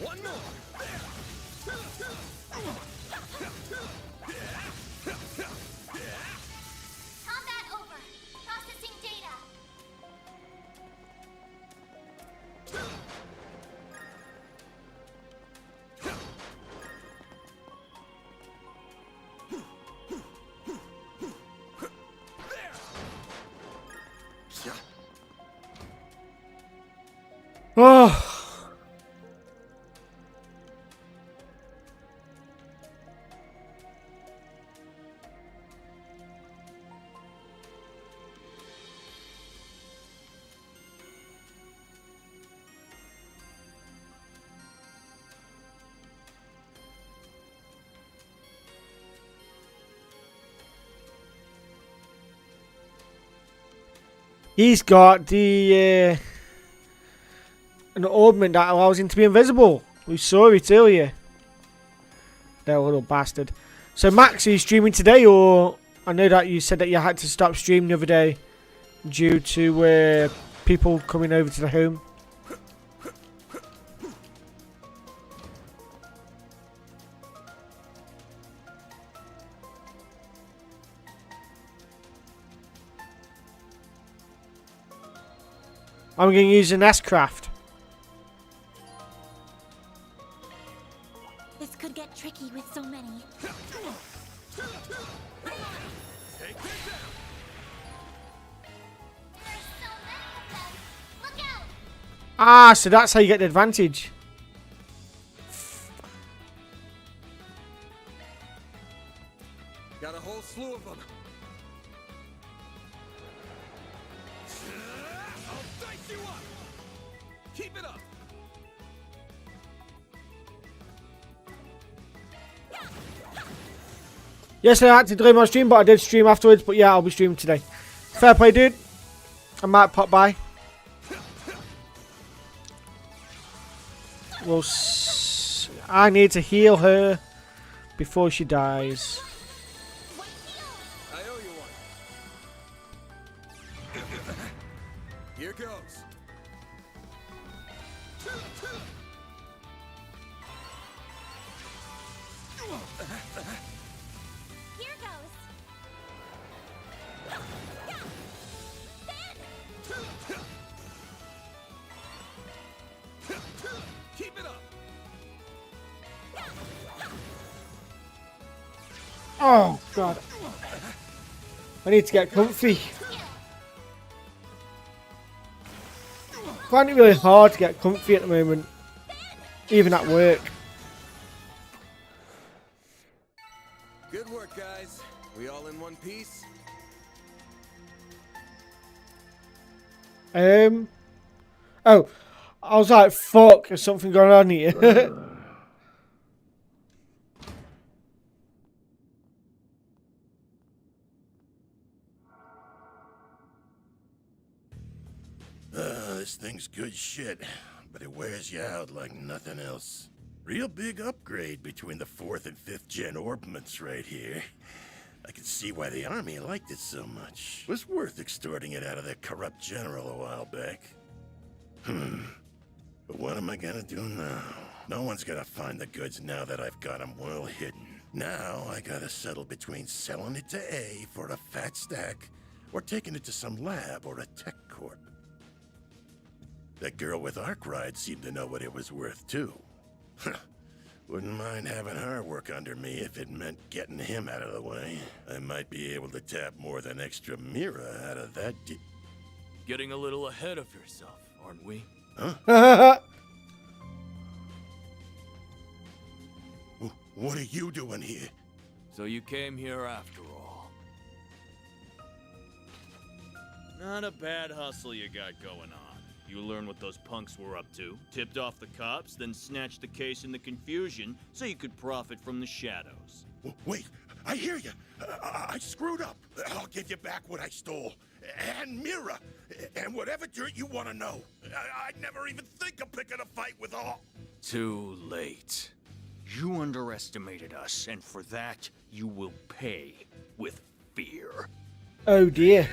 S3: One more.
S9: Combat over. Processing data.
S1: Oh. He's got the an ornament that allows him to be invisible. We saw it earlier. That little bastard. So Max, are you streaming today, or I know that you said that you had to stop streaming the other day due to people coming over to the home. I'm going to use an S-Craft.
S9: This could get tricky with so many.
S3: Take this down.
S9: There's so many of them. Look out!
S1: Ah, so that's how you get the advantage.
S8: Got a whole slew of them.
S3: I'll dice you up. Keep it up.
S1: Yesterday I had to delay my stream, but I did stream afterwards. But yeah, I'll be streaming today. Fair play, dude. I might pop by. I need to heal her before she dies.
S8: I owe you one. Here goes.
S9: Here goes.
S3: Keep it up.
S1: Oh, God. I need to get comfy. I find it really hard to get comfy at the moment. Even at work.
S8: Good work, guys. We all in one piece?
S1: Oh, I was like, fuck, there's something going on here.
S6: This thing's good shit, but it wears you out like nothing else. Real big upgrade between the 4th and 5th gen orbments right here. I can see why the army liked it so much. Was worth extorting it out of that corrupt general a while back. But what am I gonna do now? No one's gonna find the goods now that I've got them well hidden. Now I gotta settle between selling it to A for a fat stack, or taking it to some lab or a tech corp. That girl with Arkwright seemed to know what it was worth too. Wouldn't mind having her work under me if it meant getting him out of the way. I might be able to tap more than extra Mira out of that
S5: Getting a little ahead of yourself, aren't we?
S6: Huh? What are you doing here?
S5: So you came here after all.
S2: Not a bad hustle you got going on. You learn what those punks were up to, tipped off the cops, then snatched the case in the confusion so you could profit from the shadows.
S6: Wait, I hear you. I screwed up. I'll give you back what I stole. And Mira. And whatever dirt you want to know. I'd never even think of picking a fight with all.
S2: Too late. You underestimated us, and for that, you will pay with fear.
S1: Oh, dear.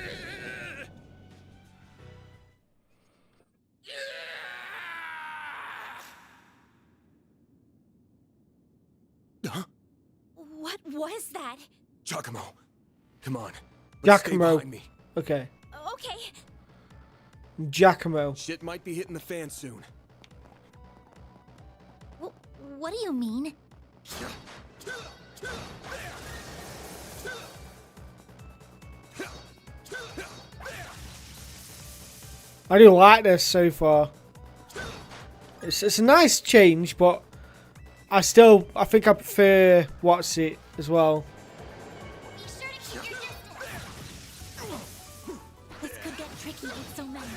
S8: Huh?
S9: What was that?
S8: Giacomo, come on. Let's stay
S1: Giacomo.
S8: behind me.
S1: Okay.
S9: Okay.
S1: Giacomo.
S8: Shit might be hitting the fan soon.
S9: What do you mean?
S1: I do like this so far. It's a nice change, but I think I prefer What's It as well.
S9: Be sure to keep your distance. This could get tricky with so many.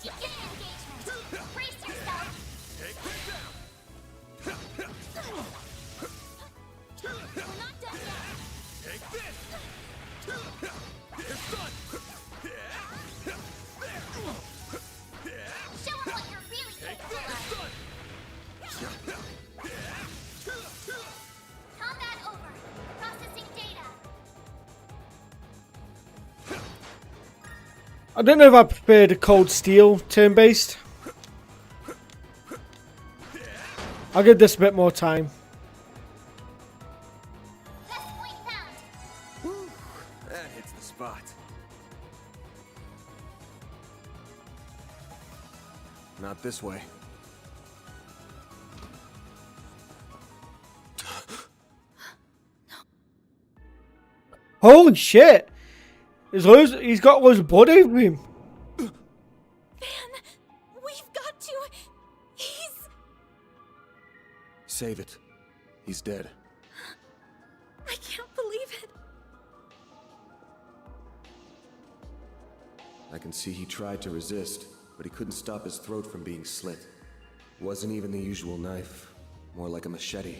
S9: Get engagement. Brace yourself. We're not done yet. Show 'em what you're really capable of. Combat over. Processing data.
S1: I don't know if I prefer the Cold Steel turn-based. I'll give this a bit more time.
S9: Best point found.
S8: That hits the spot. Not this way.
S1: Holy shit! He's got loads of blood over him.
S9: Van, we've got to. He's.
S8: Save it. He's dead.
S9: I can't believe it.
S8: I can see he tried to resist, but he couldn't stop his throat from being slit. Wasn't even the usual knife, more like a machete.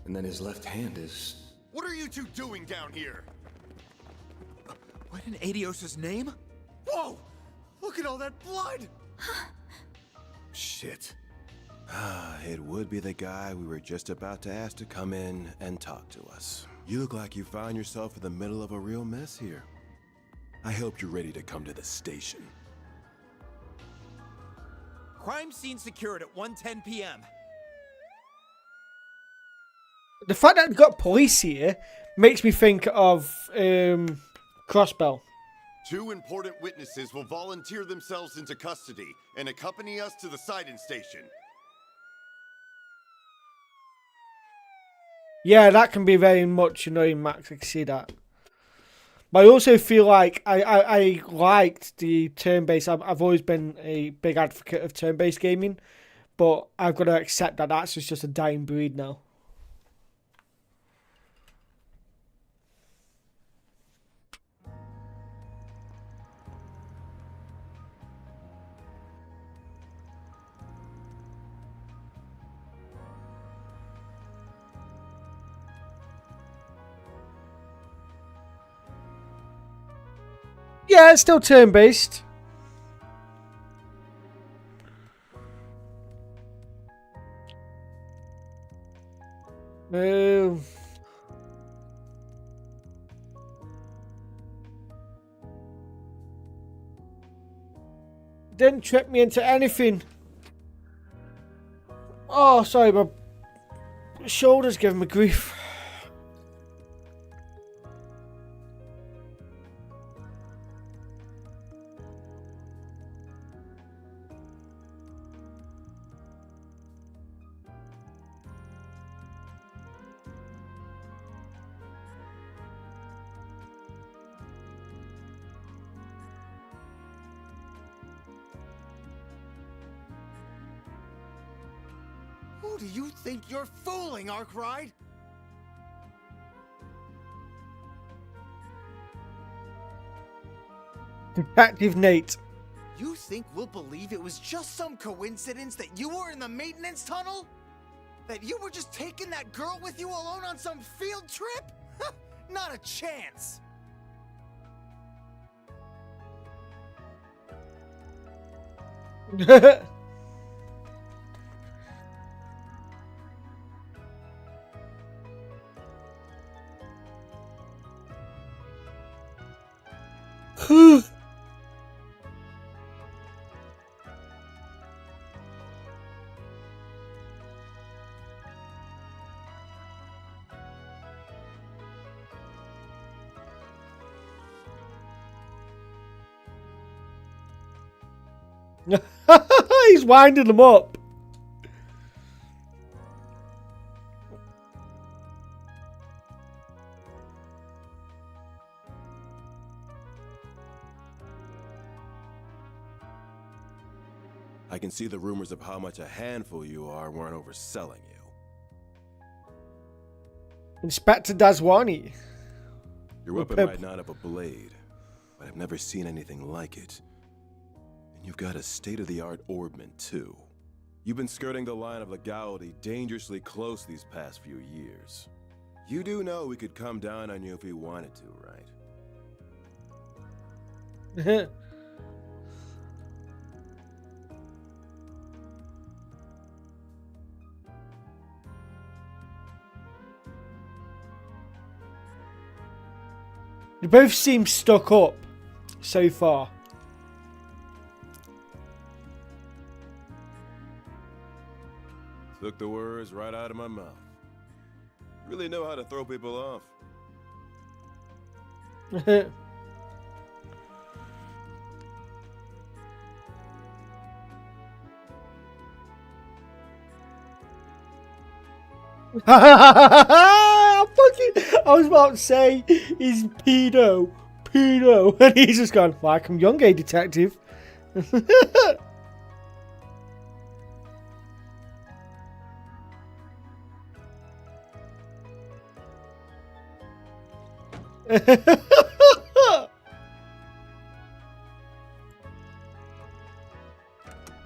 S8: And then his left hand is...
S10: What are you two doing down here? What in Adios's name? Whoa! Look at all that blood!
S11: Shit. It would be the guy we were just about to ask to come in and talk to us. You look like you found yourself in the middle of a real mess here. I hope you're ready to come to the station.
S10: Crime scene secured at 1:10 p.m.
S1: The fact that they've got police here makes me think of Crossbell.
S10: 2 important witnesses will volunteer themselves into custody and accompany us to the Sidon station.
S1: Yeah, that can be very much annoying, Max. I can see that. But I also feel like I liked the turn-based. I've always been a big advocate of turn-based gaming, but I've got to accept that that's just a dying breed now. Yeah, it's still turn-based. Didn't trip me into anything. Oh, sorry, my shoulder's giving me grief.
S10: Who do you think you're fooling, Arkwright?
S1: Detective Nate.
S10: You think we'll believe it was just some coincidence that you were in the maintenance tunnel? That you were just taking that girl with you alone on some field trip? Not a chance!
S1: He's winding them up.
S11: I can see the rumors of how much a handful you are weren't overselling you.
S1: Inspector Daswani.
S11: Your weapon might not have a blade, but I've never seen anything like it. And you've got a state-of-the-art orbment, too. You've been skirting the line of legality dangerously close these past few years. You do know we could come down on you if we wanted to, right?
S1: They both seem stuck up so far.
S11: Took the words right out of my mouth. You really know how to throw people off.
S1: I was about to say he's pedo, and he's just gone, like, I'm young, detective.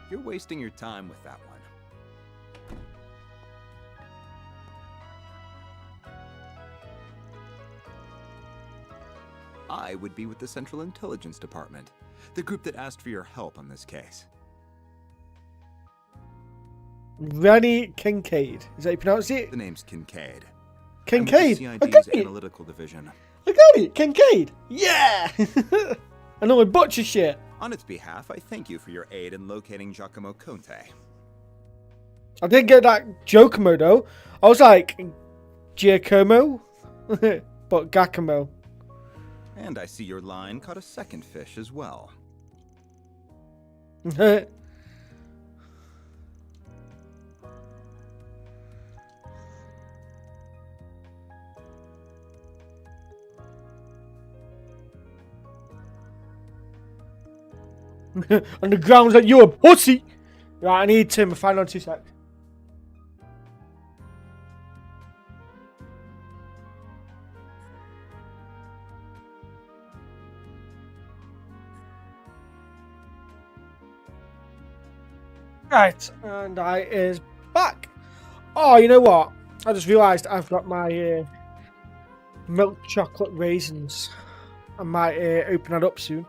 S12: You're wasting your time with that one. I would be with the Central Intelligence Department, the group that asked for your help on this case.
S1: Rennie Kincaid. Is that how you pronounce it?
S12: The name's Kincaid.
S1: Kincaid.
S12: I'm
S1: I
S12: with
S1: got
S12: the CID's
S1: it.
S12: analytical division.
S1: I got it. Kincaid. Yeah. I know my butcher shit.
S12: On its behalf, I thank you for your aid in locating Giacomo Conte.
S1: I didn't get that Giacomo though. I was like, Giacomo, but Giacomo.
S12: And I see your line caught a second fish as well.
S1: On the grounds that you're a pussy. Right, I need Tim. Find on 2 secs. Right, and I is back. Oh, you know what? I just realised I've got my milk chocolate raisins. I might open that up soon.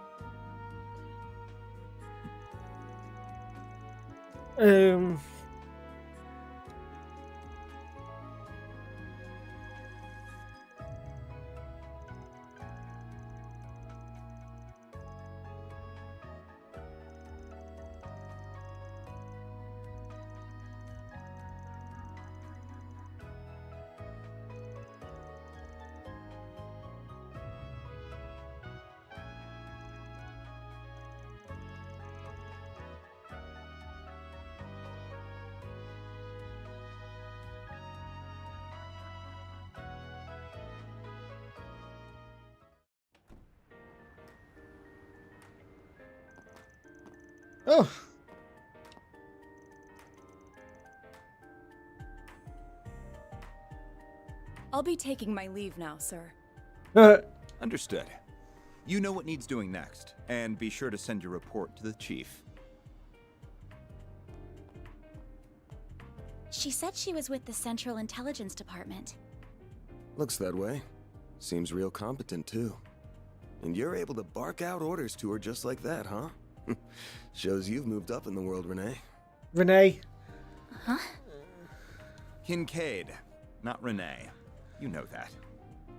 S1: Oh.
S13: I'll be taking my leave now, sir.
S12: Understood. You know what needs doing next, and be sure to send your report to the chief.
S9: She said she was with the Central Intelligence Department.
S8: Looks that way. Seems real competent, too. And you're able to bark out orders to her just like that, huh? Shows you've moved up in the world, Renee.
S1: Renee.
S9: Huh?
S12: Kincaid, not Renee. You know that.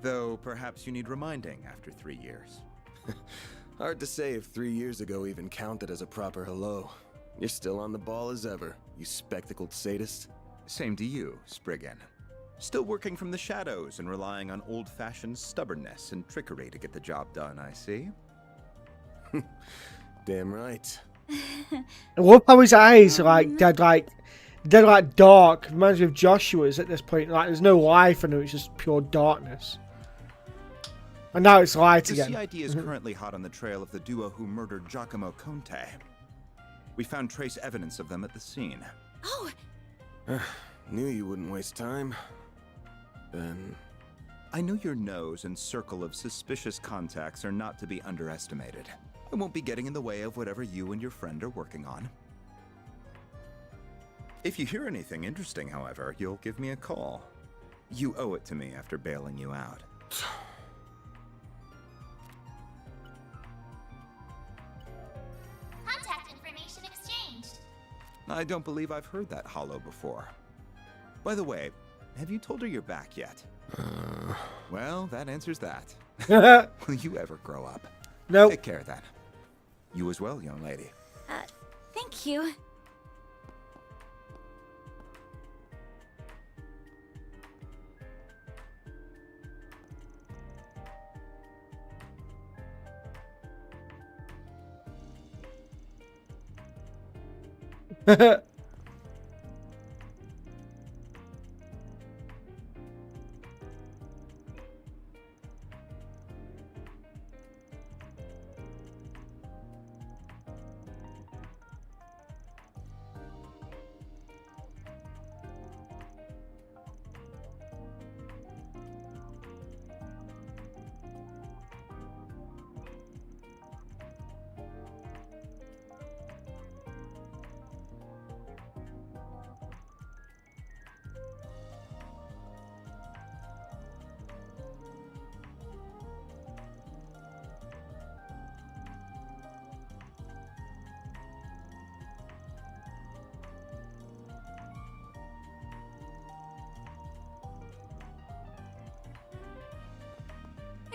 S12: Though perhaps you need reminding after 3 years.
S8: Hard to say if 3 years ago even counted as a proper hello. You're still on the ball as ever, you spectacled sadist.
S12: Same to you, Spriggan. Still working from the shadows and relying on old-fashioned stubbornness and trickery to get the job done, I see.
S8: Damn right.
S1: I love how his eyes are like dead dark. Reminds me of Joshua's at this point. Like there's no life in it, it's just pure darkness. And now it's light
S12: The
S8: Mm-hmm.
S12: CID
S1: again.
S12: is currently hot on the trail of the duo who murdered Giacomo Conte. We found trace evidence of them at the scene.
S9: Oh,
S8: Knew you wouldn't waste time. Then...
S12: I know your nose and circle of suspicious contacts are not to be underestimated. I won't be getting in the way of whatever you and your friend are working on. If you hear anything interesting, however, you'll give me a call. You owe it to me after bailing you out.
S14: Contact information exchanged.
S12: I don't believe I've heard that hollow before. By the way, have you told her you're back yet? Well, that answers that. Will you ever grow up?
S1: No.
S12: Take care then. You as well, young lady.
S9: thank you.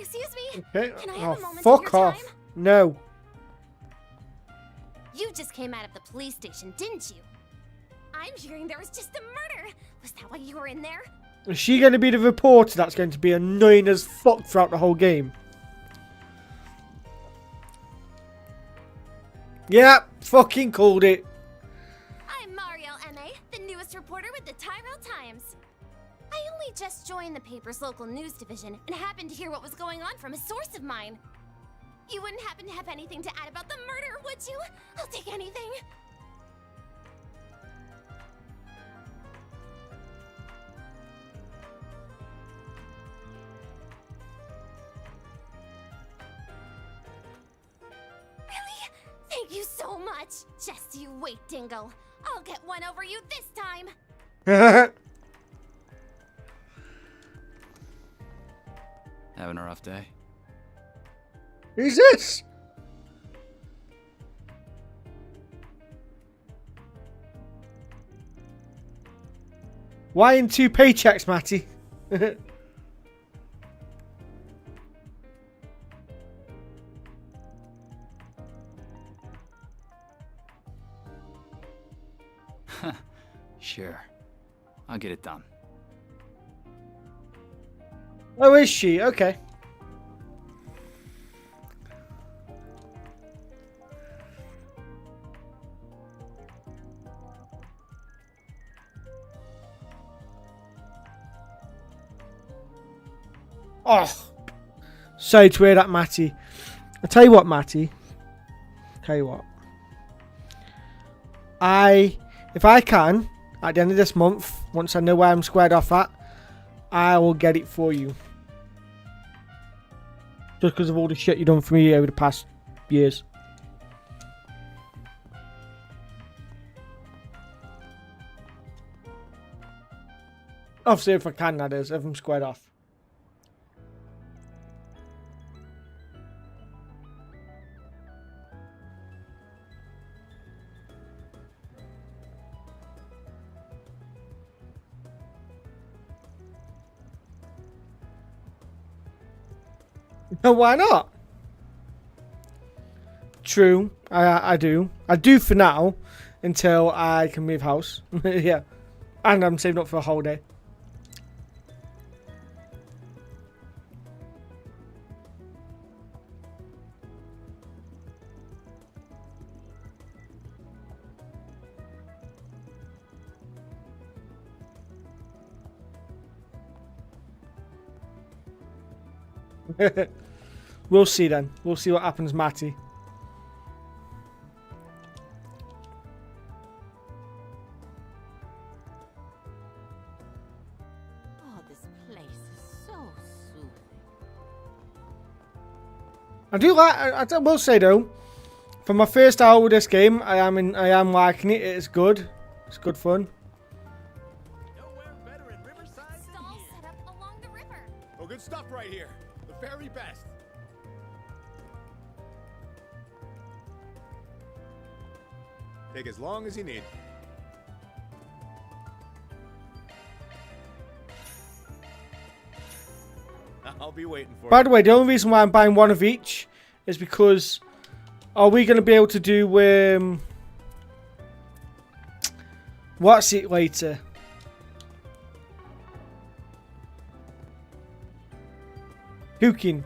S14: Excuse me?
S1: Okay.
S14: Can I have
S1: Oh,
S14: a moment
S1: fuck
S14: of your
S1: off.
S14: time?
S1: No.
S14: You just came out of the police station, didn't you? I'm hearing there was just a murder. Was that why you were in there?
S1: Is she going to be the reporter that's going to be annoying as fuck throughout the whole game? Yeah, fucking called it.
S14: I'm Marielle M.A., the newest reporter with the Tyrell Times. I only just joined the paper's local news division and happened to hear what was going on from a source of mine. You wouldn't happen to have anything to add about the murder, would you? I'll take anything. Really? Thank you so much. Just you wait, Dingle. I'll get one over you this time.
S5: Having a rough day?
S1: Who's this? Why in 2 paychecks, Matty?
S5: Sure. I'll get it done.
S1: Oh, is she? Okay. Oh, sorry to hear that, Matty. I'll tell you what, Matty. Tell you what. If I can, at the end of this month, once I know where I'm squared off at, I will get it for you. Just because of all the shit you've done for me over the past years. Obviously, if I can, that is. If I'm squared off. No, why not? True, I do. I do for now, until I can move house. Yeah, and I'm saving up for a holiday. We'll see then. We'll see what happens, Matty.
S15: Oh, this place is so soothing.
S1: I do like. I will say though, for my first hour with this game, I am liking it. It's good. It's good fun.
S14: Stall set up along the river.
S16: Oh, good stuff right here. The very best. Take as long as you need. I'll be waiting for
S1: By
S16: you.
S1: the way, the only reason why I'm buying one of each is because are we going to be able to do what's it later? Cooking.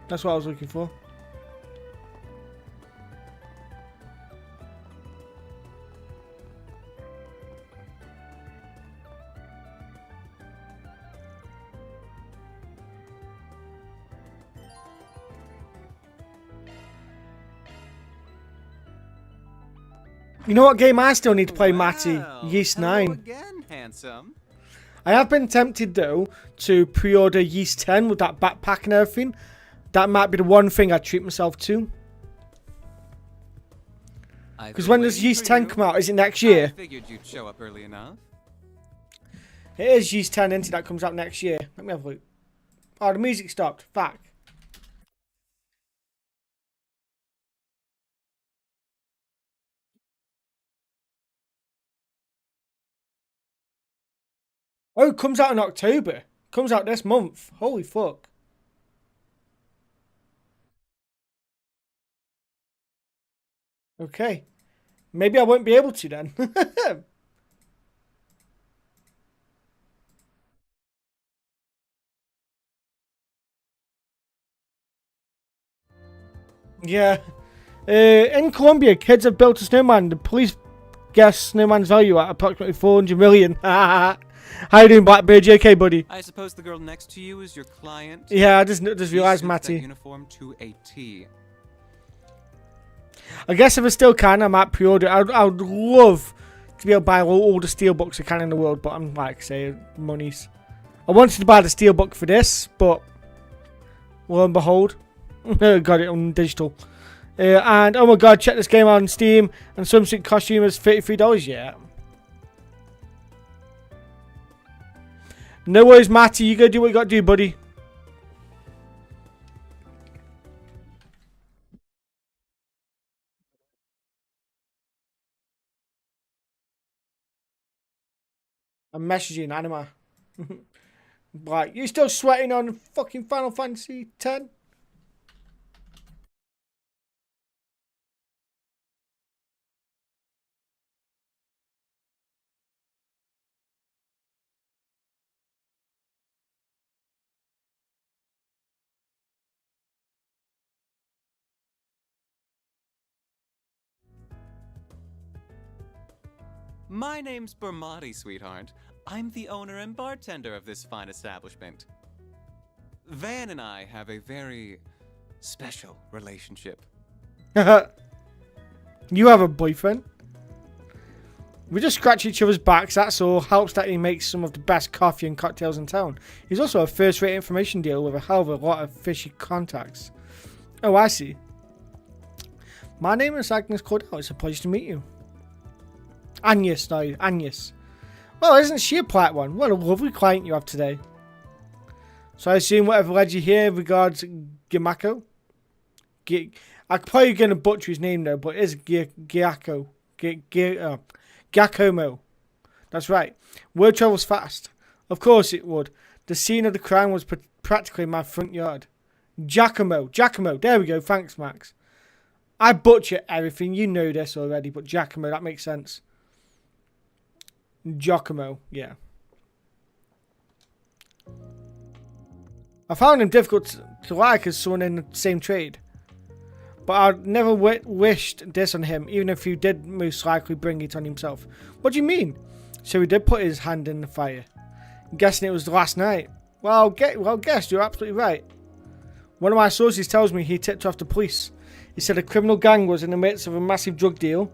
S1: That's what I was looking for. You know what game I still need to play, Matty? Yeast 9.
S10: Again, handsome.
S1: I have been tempted, though, to pre-order Yeast 10 with that backpack and everything. That might be the one thing I'd treat myself to. Because when does Yeast 10 come out? Is it next year?
S10: I figured you'd show up early enough.
S1: It is Yeast 10, isn't it? That comes out next year. Let me have a look. Oh, the music stopped. Fuck. Oh, it comes out in October. Comes out this month. Holy fuck. Okay. Maybe I won't be able to then. Yeah. In Colombia, kids have built a snowman. The police guess snowman's value at approximately 400 million. How you doing, Blackbeard? You okay, buddy?
S17: I suppose the girl next to you is your client?
S1: Yeah, I just realised,
S17: She suits
S1: Matty.
S17: that uniform to a T.
S1: I guess if I still can, I might pre-order. I would love to be able to buy all the steelbooks I can in the world, but I'm like, say, monies. I wanted to buy the steelbook for this, but lo and behold, got it on digital. And oh my god, check this game out on Steam, and swimsuit costume is $33. Yeah. No worries, Matty. You go do what you got to do, buddy. I'm messaging Anima. Like, you still sweating on fucking Final Fantasy X?
S17: My name's Bermati, sweetheart. I'm the owner and bartender of this fine establishment. Van and I have a very special relationship.
S1: You have a boyfriend? We just scratch each other's backs, that's all. Helps that he makes some of the best coffee and cocktails in town. He's also a first-rate information deal with a hell of a lot of fishy contacts. Oh, I see. My name is Agnes Cordell. It's a pleasure to meet you. Agnes, no, Agnes. Well, isn't she a polite one? What a lovely client you have today. So I assume whatever led you here regards Gimako? I'm probably going to butcher his name though, but it is Giacomo. Giacomo. That's right. Word travels fast. Of course it would. The scene of the crime was practically in my front yard. Giacomo. There we go. Thanks, Max. I butcher everything. You know this already, but Giacomo, that makes sense. Giacomo, yeah. I found him difficult to like as someone in the same trade. But I'd never wished this on him, even if he did most likely bring it on himself. What do you mean? So he did put his hand in the fire. I'm guessing it was last night. Well, guess, you're absolutely right. One of my sources tells me he tipped off the police. He said a criminal gang was in the midst of a massive drug deal.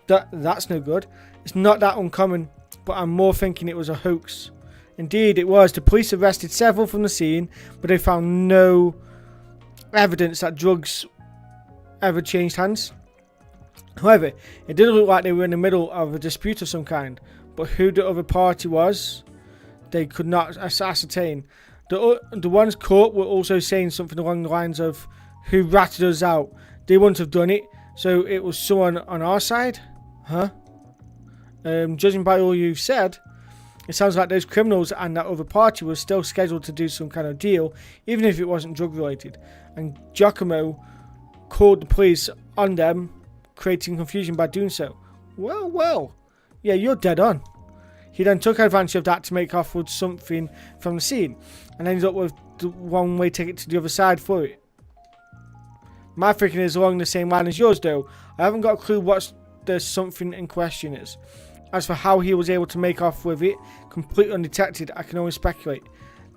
S1: That's no good. It's not that uncommon, but I'm more thinking it was a hoax. Indeed, it was. The police arrested several from the scene, but they found no evidence that drugs ever changed hands. However, it did look like they were in the middle of a dispute of some kind, but who the other party was, they could not ascertain. The ones caught were also saying something along the lines of, who ratted us out? They wouldn't have done it, so it was someone on our side? Huh? Judging by all you've said, it sounds like those criminals and that other party were still scheduled to do some kind of deal, even if it wasn't drug related. And Giacomo called the police on them, creating confusion by doing so. Well. Yeah, you're dead on. He then took advantage of that to make off with something from the scene, and ended up with the one-way ticket to the other side for it. My thinking is along the same line as yours, though. I haven't got a clue what the something in question is. As for how he was able to make off with it, completely undetected, I can only speculate.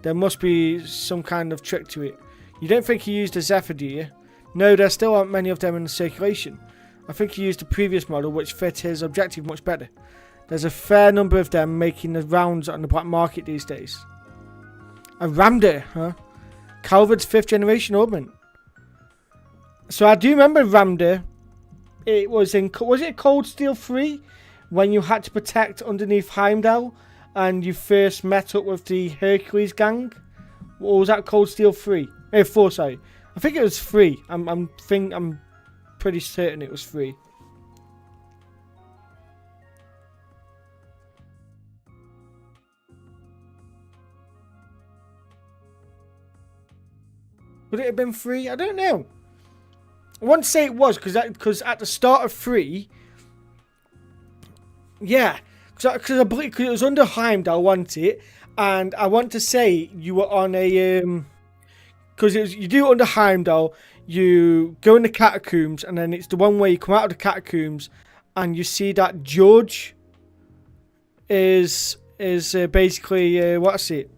S1: There must be some kind of trick to it. You don't think he used a Zephyr, do you? No, there still aren't many of them in circulation. I think he used the previous model, which fit his objective much better. There's a fair number of them making the rounds on the black market these days. A Ramda, huh? Calvard's 5th generation ornament. So I do remember Ramda. It was it Cold Steel 3? When you had to protect underneath Heimdall and you first met up with the Hercules gang? Or was that Cold Steel 3? 4, sorry. I think it was 3. I'm pretty certain it was 3. Would it have been 3? I don't know. I want to say it was because at the start of 3, yeah, because I believe it was under Heimdall, wasn't it? And I want to say you were on a because you do it under Heimdall. You go in the catacombs, and then it's the one where you come out of the catacombs, and you see that George is basically what's it?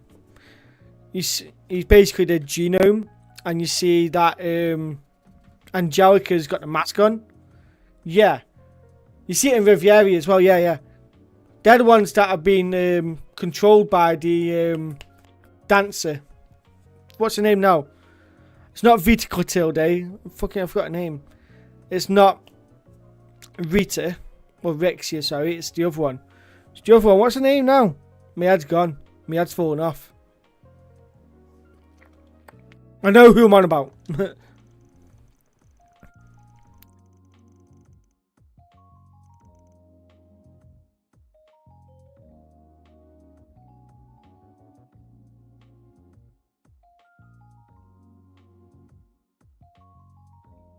S1: He's basically the genome, and you see that Angelica's got the mask on. Yeah, you see it in Riviera as well. Yeah. They're the ones that have been controlled by the dancer. What's her name now? It's not Vita Clotilde. I forgot her name. It's not Rita. Or Rexia, sorry. It's the other one. What's her name now? My head's gone. My head's fallen off. I know who I'm on about.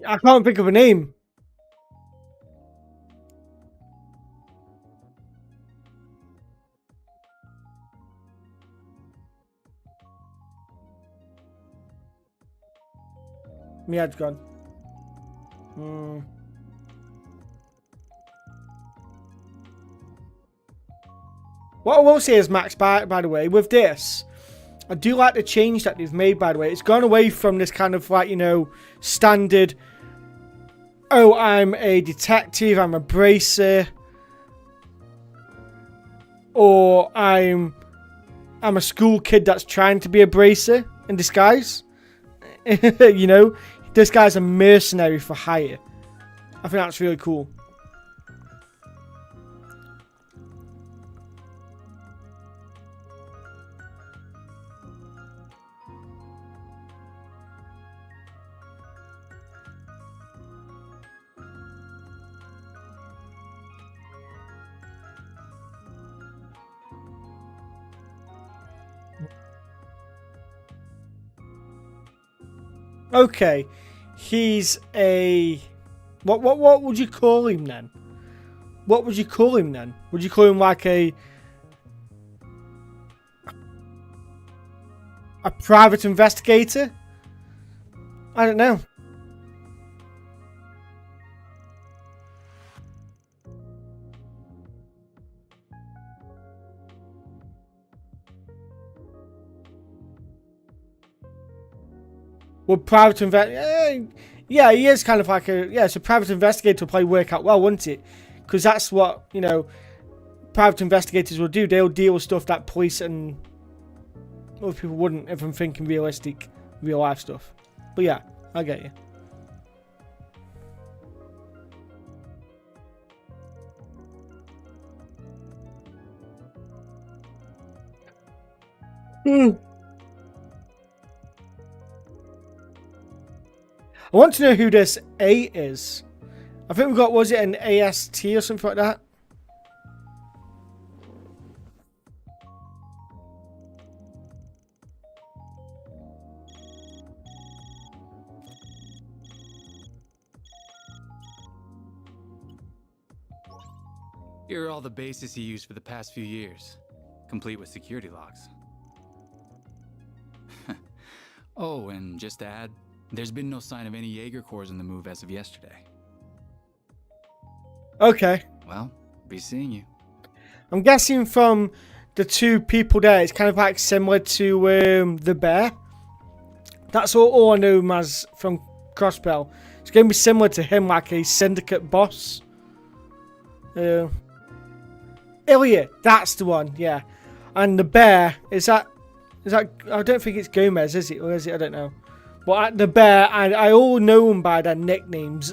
S1: I can't think of a name. My head's gone. What I will say is, Max, by the way, with this, I do like the change that they've made, by the way. It's gone away from this kind of, like, you know, standard, oh, I'm a detective, I'm a bracer, or I'm a school kid that's trying to be a bracer in disguise. You know, this guy's a mercenary for hire. I think that's really cool. Okay, he's a... What would you call him then? What would you call him then? Would you call him like a private investigator? I don't know. Well, private investigator... yeah, he is kind of like a... Yeah, so private investigator will probably work out well, wouldn't it? Because that's what, you know, private investigators will do. They'll deal with stuff that police and other people wouldn't if I'm thinking realistic, real life stuff. But yeah, I get you. I want to know who this A is. I think we got, was it an AST or something like that?
S18: Here are all the bases he used for the past few years, complete with security logs. Oh, and just to add, there's been no sign of any Jaeger Corps in the move as of yesterday.
S1: Okay.
S18: Well, be seeing you.
S1: I'm guessing from the two people there, it's kind of like similar to the bear. That's all I know him as from Crossbell. It's going to be similar to him, like a syndicate boss. Ilya, that's the one, yeah. And the bear, is that? I don't think it's Gomez, is it? Or is it? I don't know. But the bear, I all know them by their nicknames.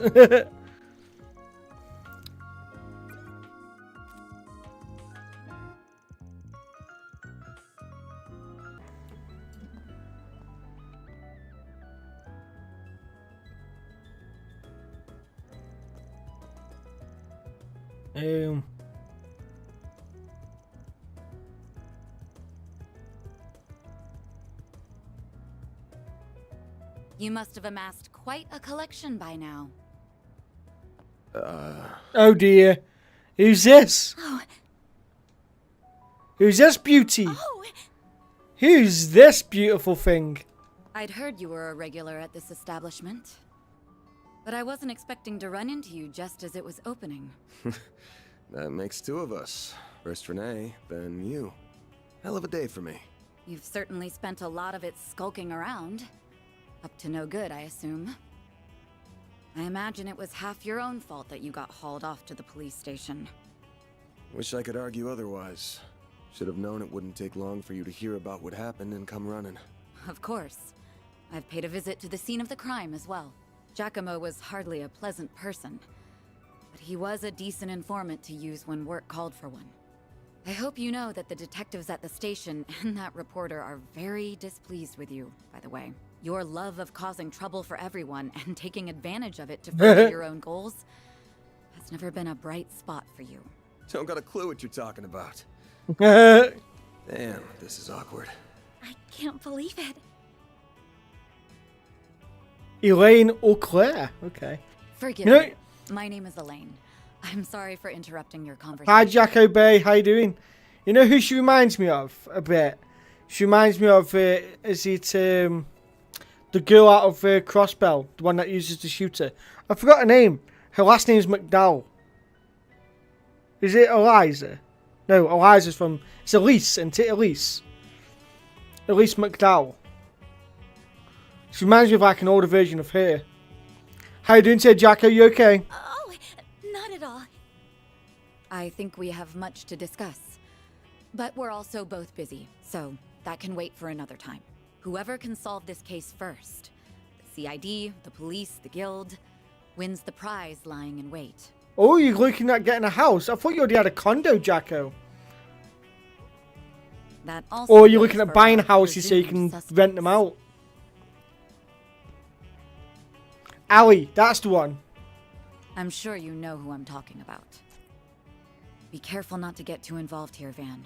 S13: You must have amassed quite a collection by now.
S1: Oh dear. Who's this?
S9: Oh.
S1: Who's this beauty?
S9: Oh.
S1: Who's this beautiful thing?
S13: I'd heard you were a regular at this establishment, but I wasn't expecting to run into you just as it was opening.
S8: That makes two of us. First Renee, then you. Hell of a day for me.
S13: You've certainly spent a lot of it skulking around. Up to no good, I assume. I imagine it was half your own fault that you got hauled off to the police station.
S8: Wish I could argue otherwise. Should have known it wouldn't take long for you to hear about what happened and come running.
S13: Of course. I've paid a visit to the scene of the crime as well. Giacomo was hardly a pleasant person, but he was a decent informant to use when work called for one. I hope you know that the detectives at the station and that reporter are very displeased with you, by the way. Your love of causing trouble for everyone and taking advantage of it to further your own goals has never been a bright spot for you.
S8: Don't got a clue what you're talking about. Damn, this is awkward.
S9: I can't believe it.
S1: Elaine Auclair. Okay.
S13: Forgive me. My name is Elaine. I'm sorry for interrupting your conversation.
S1: Hi, Jacko Bay. How you doing? You know who she reminds me of a bit? She reminds me of, is it the girl out of Crossbell, the one that uses the shooter? I forgot her name. Her last name's McDowell. Is it Eliza? No, Eliza's from... It's Elise, isn't it? Elise. Elise McDowell. She reminds me of like an older version of her. How you doing today, Jacko? You okay?
S9: Oh, not at all.
S13: I think we have much to discuss. But we're also both busy, so that can wait for another time. Whoever can solve this case first, the CID, the police, the guild, wins the prize lying in wait.
S1: Oh, you're looking at getting a house? I thought you already had a condo, Jacko.
S13: That also
S1: Or you're looking at buying houses so you can rent them out. Ali, that's the one.
S13: I'm sure you know who I'm talking about. Be careful not to get too involved here, Van.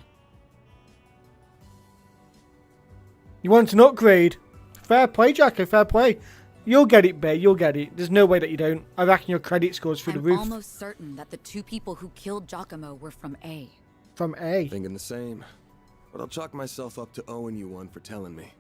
S1: You want an upgrade? Fair play, Jacko, fair play. You'll get it, babe, you'll get it. There's no way that you don't. I reckon your credit score's through the roof.
S13: I'm almost certain that the two people who killed Giacomo were from A.
S1: From A?
S8: Thinking the same. But I'll chalk myself up to owing you one for telling me.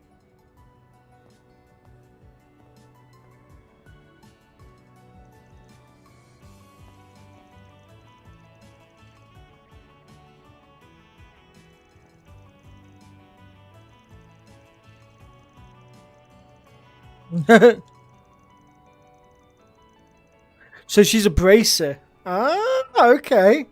S1: So she's a bracer. Ah, okay.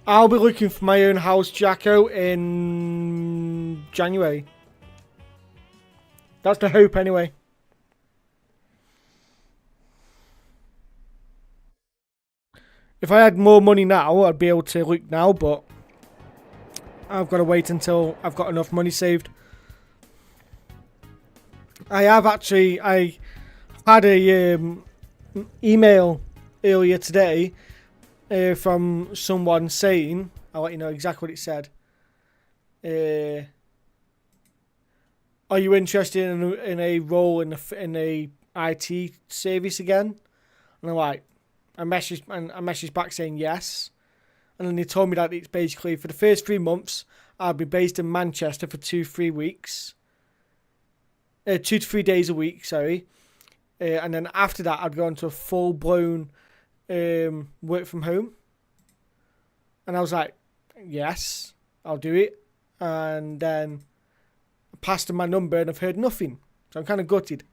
S1: I'll be looking for my own house, Jacko, in January. That's the hope, anyway. If I had more money now, I'd be able to look now, but I've got to wait until I've got enough money saved. I have actually, I had a email earlier today from someone saying, I'll let you know exactly what it said. Are you interested in a role in a IT service again? And I'm like, I messaged back saying yes. And then they told me that it's basically for the first 3 months, I'll be based in Manchester for 2-3 weeks. 2 to 3 days a week, sorry. And then after that, I'd go into a full-blown work from home. And I was like, yes, I'll do it. And then I passed them my number and I've heard nothing. So I'm kind of gutted.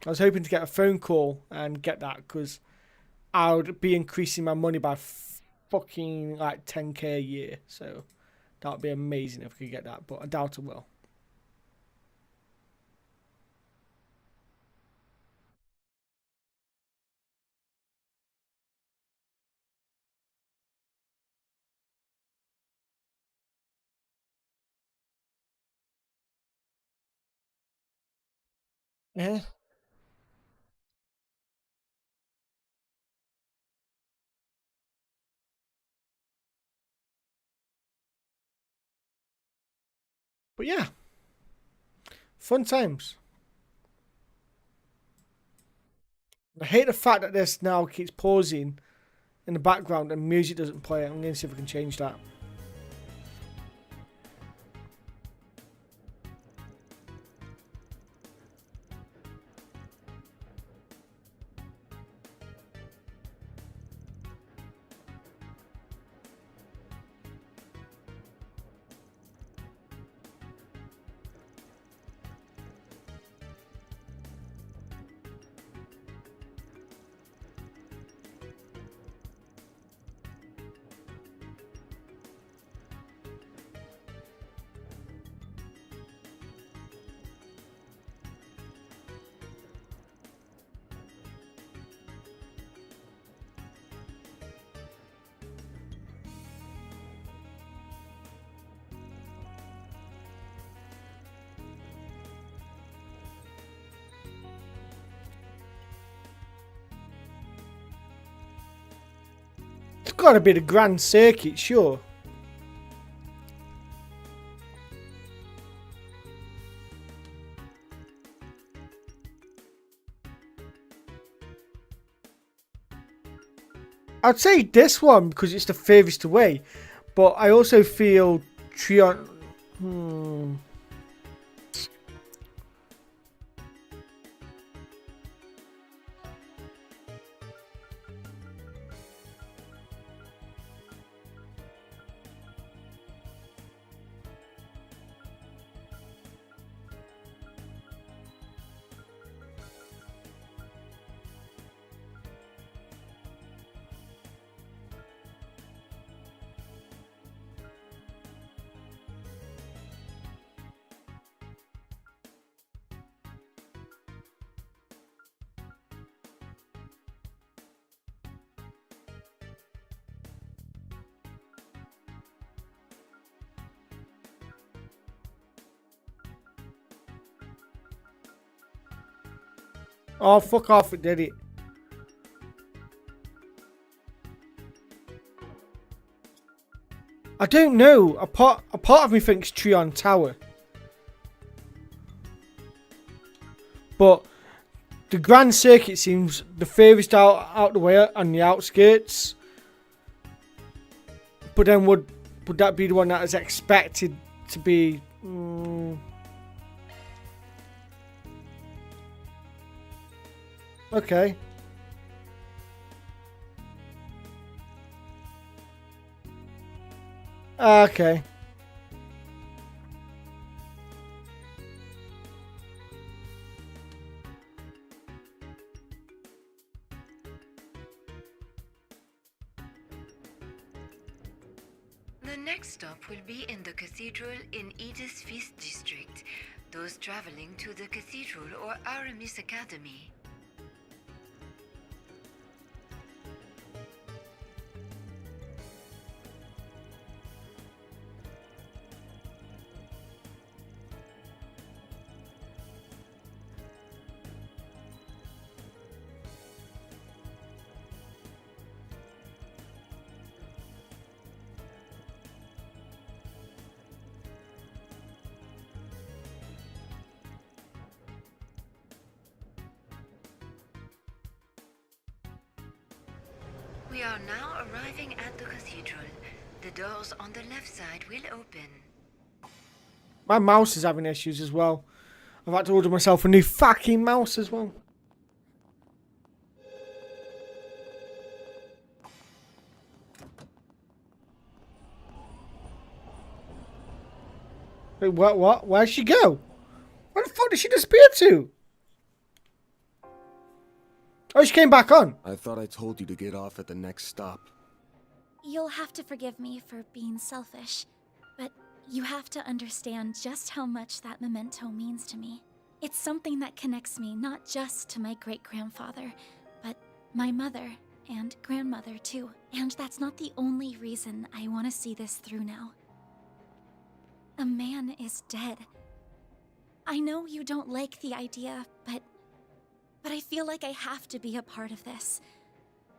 S1: I was hoping to get a phone call and get that because I would be increasing my money by fucking like 10k a year. So that would be amazing if I could get that, but I doubt I will. Yeah. But yeah, fun times. I hate the fact that this now keeps pausing in the background and music doesn't play. I'm going to see if I can change that. It's got to be the Grand Circuit, sure. I'd say this one because it's the furthest away, but I also feel Trion. Oh, fuck off, it did it. I don't know. A part of me thinks Trion Tower. But the Grand Circuit seems the furthest out the way on the outskirts. But then would that be the one that is expected to be... Okay. Okay.
S19: The next stop will be in the cathedral in Edith's Feast District. Those traveling to the cathedral or Aramis Academy. We are now arriving at the cathedral. The doors on the left side will open.
S1: My mouse is having issues as well. I've had to order myself a new fucking mouse as well. Wait, what? Where'd she go? Where the fuck did she disappear to? Oh, she came back on.
S8: I thought I told you to get off at the next stop.
S9: You'll have to forgive me for being selfish, but you have to understand just how much that memento means to me. It's something that connects me not just to my great-grandfather, but my mother and grandmother too. And that's not the only reason I want to see this through now. A man is dead. I know you don't like the idea, but I feel like I have to be a part of this.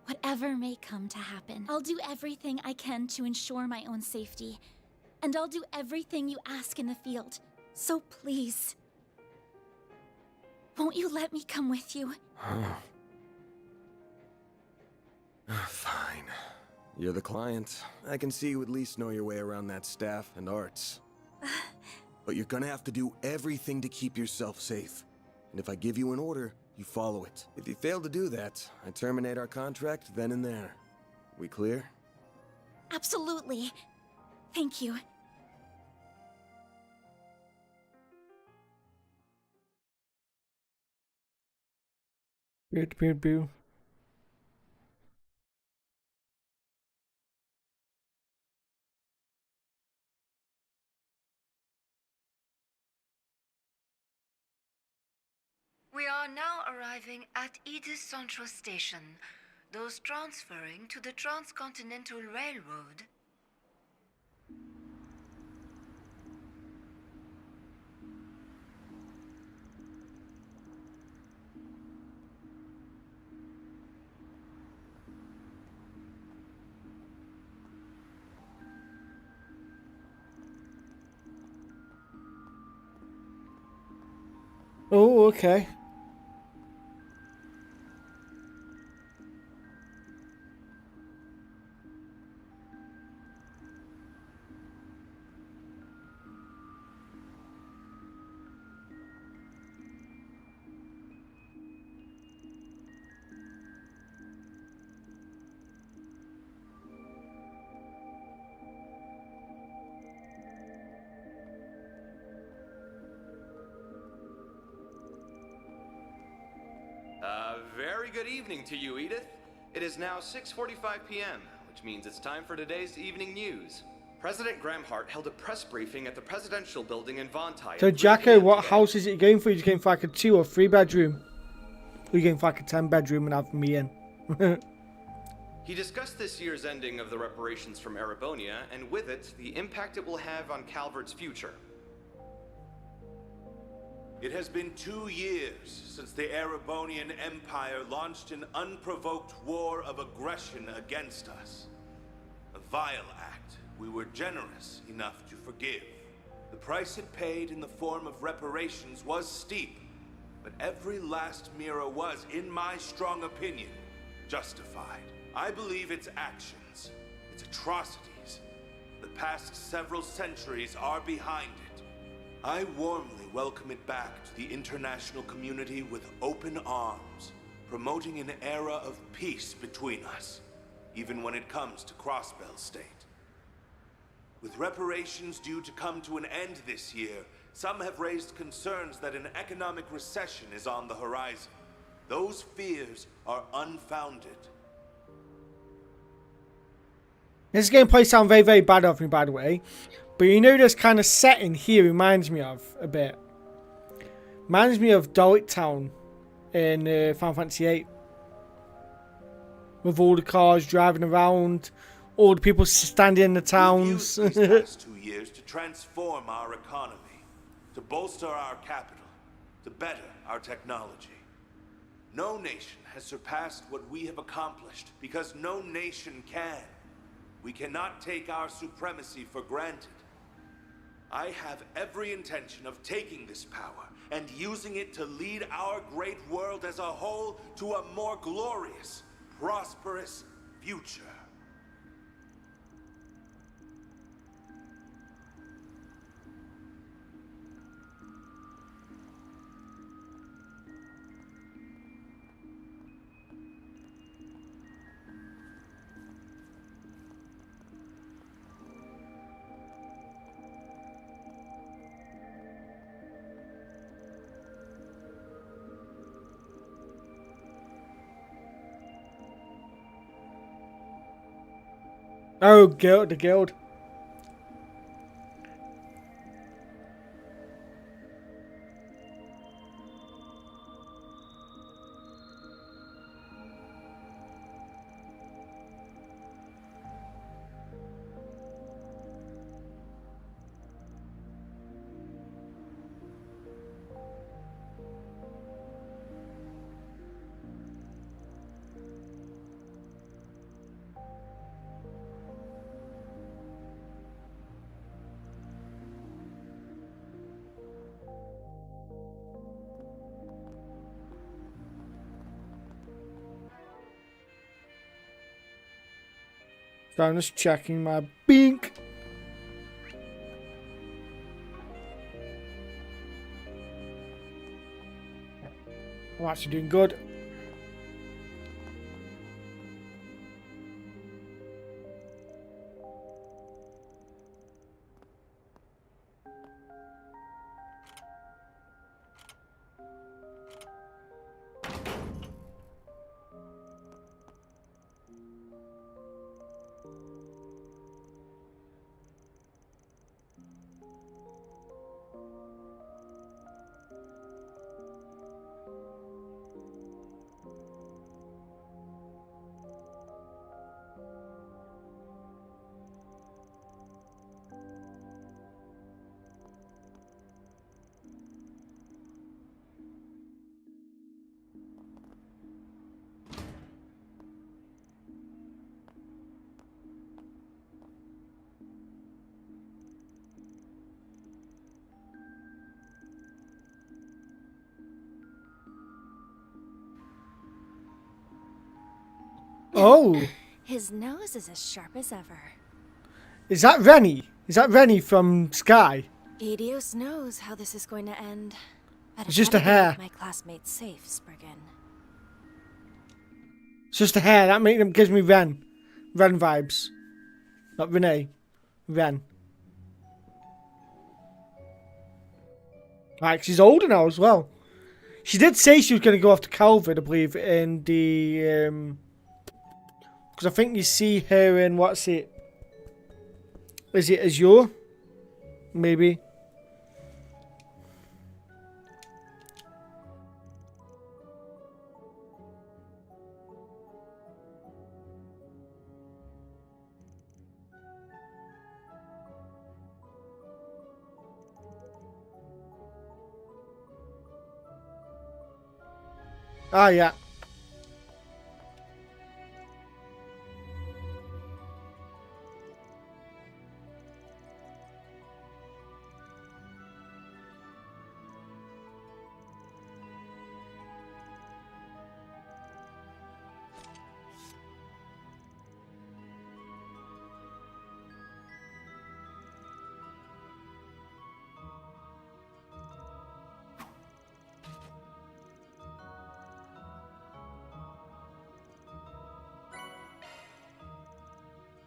S9: Whatever may come to happen, I'll do everything I can to ensure my own safety. And I'll do everything you ask in the field. So please, won't you let me come with you?
S8: Fine. You're the client. I can see you at least know your way around that staff and arts. But you're gonna have to do everything to keep yourself safe. And if I give you an order, you follow it. If you fail to do that, I terminate our contract then and there. We clear?
S9: Absolutely. Thank you.
S1: Boo.
S19: We are now arriving at Edith Central Station. Those transferring to the Transcontinental Railroad.
S1: Oh, okay.
S20: Very good evening to you, Edith. It is now 6:45 p.m., which means it's time for today's evening news. President Graham Hart held a press briefing at the presidential building in Vontai.
S1: So, Jacko, what house is it going for? Are you going for like a 2 or 3 bedroom? Or are you going for like a 10 bedroom and have me in?
S20: He discussed this year's ending of the reparations from Erebonia, and with it, the impact it will have on Calvard's future.
S21: It has been 2 years since the Erebonian Empire launched an unprovoked war of aggression against us. A vile act we were generous enough to forgive. The price it paid in the form of reparations was steep, but every last Mira was, in my strong opinion, justified. I believe its actions, its atrocities, the past several centuries are behind it. I warmly welcome it back to the international community with open arms, promoting an era of peace between us, even when it comes to Crossbell State. With reparations due to come to an end this year, some have raised concerns that an economic recession is on the horizon. Those fears are unfounded.
S1: This gameplay sounds very, very bad of me, by the way. But you know, this kind of setting here reminds me of a bit. Reminds me of Daybreak Town in Final Fantasy VIII. With all the cars driving around, all the people standing in the towns.
S21: We've used these past 2 years to transform our economy, to bolster our capital, to better our technology. No nation has surpassed what we have accomplished because no nation can. We cannot take our supremacy for granted. I have every intention of taking this power and using it to lead our great world as a whole to a more glorious, prosperous future.
S1: Oh, guild, the guild. So I'm just checking my bink. I'm actually doing good. Oh.
S4: His nose is as sharp as ever.
S1: Is that Rennie? Is that Rennie from Sky?
S4: Adios knows how this is going to end. But
S1: It's just a hair.
S4: My classmates safe, Spriggan.
S1: It's just a hair. That gives me Ren. Ren vibes. Not Renee. Ren. Like, she's older now as well. She did say she was going to go off to Calvard, I believe, in the... Because I think you see her in, what's it? Is it Azure? Maybe. Ah, yeah.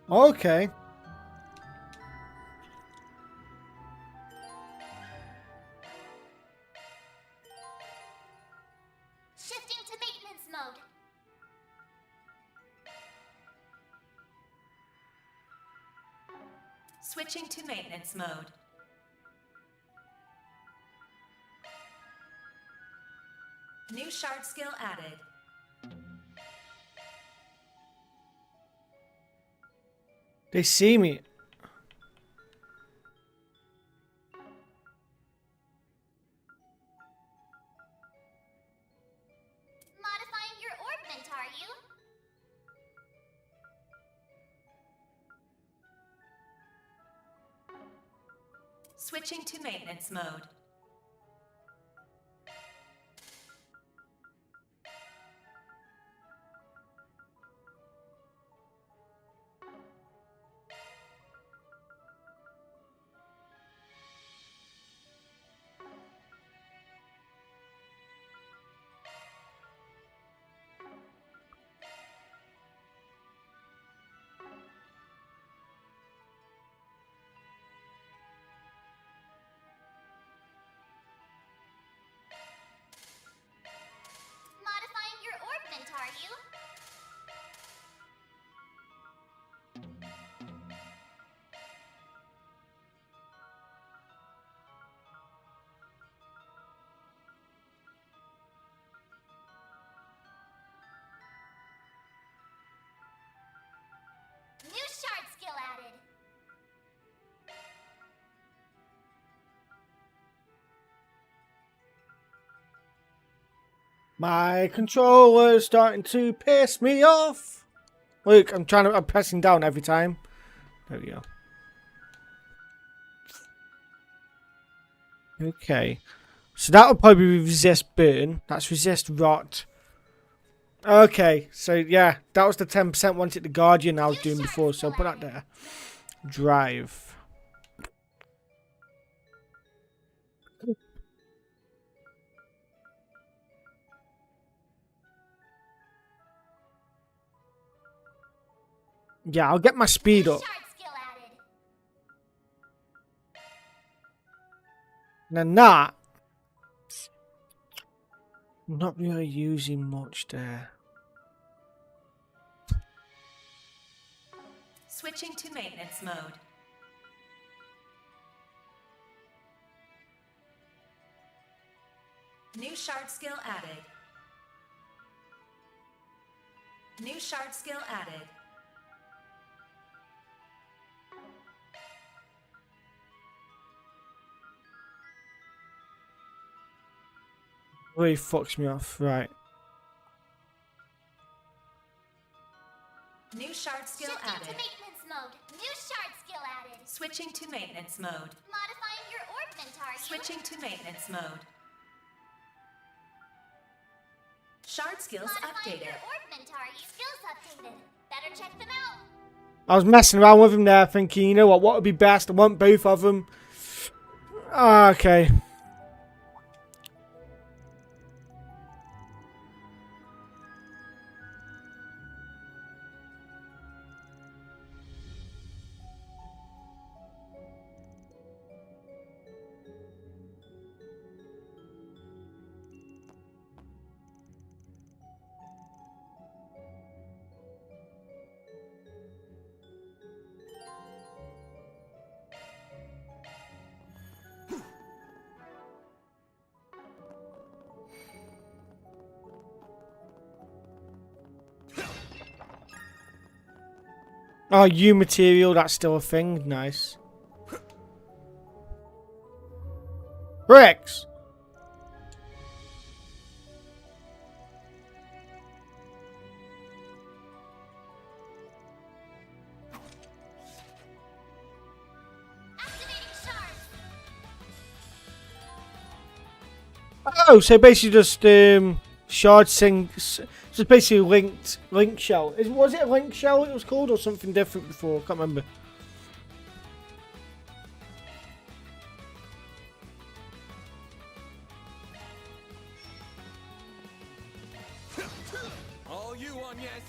S1: Okay.
S14: Shifting to maintenance mode.
S7: Switching to maintenance mode. New shard skill added.
S1: They see me.
S14: Modifying your orbment, are you?
S7: Switching to maintenance mode.
S14: Modifying your orbment, are you? New shard skill added.
S1: My controller's starting to piss me off. Look, I'm pressing down every time. There we go. Okay. So that would probably be resist burn. That's resist rot. Okay, so yeah, that was the 10% wanted the Guardian I was doing before, so I'll put that there. Drive. Yeah, I'll get my speed up. And then that, I'm not really using much there.
S7: Switching to maintenance mode. New shard skill added. New shard skill added.
S1: Really fucks me off, right.
S7: New shard skill
S14: Shifting
S7: added.
S14: to maintenance mode. New shard skill added.
S7: Switching to maintenance mode.
S14: Modifying your orbment, are you?
S7: Switching to maintenance mode. Shard skills
S14: Modifying
S7: updated.
S14: your orbment, are you? Skills updated. Better check them out.
S1: I was messing around with him there, thinking, you know what would be best? I want both of them. Okay. Oh, U material, that's still a thing. Nice. Bricks! Oh, so basically just shard sync, just basically link shell. Was it a link shell it was called, or something different before? I can't remember.
S8: All you on, yes.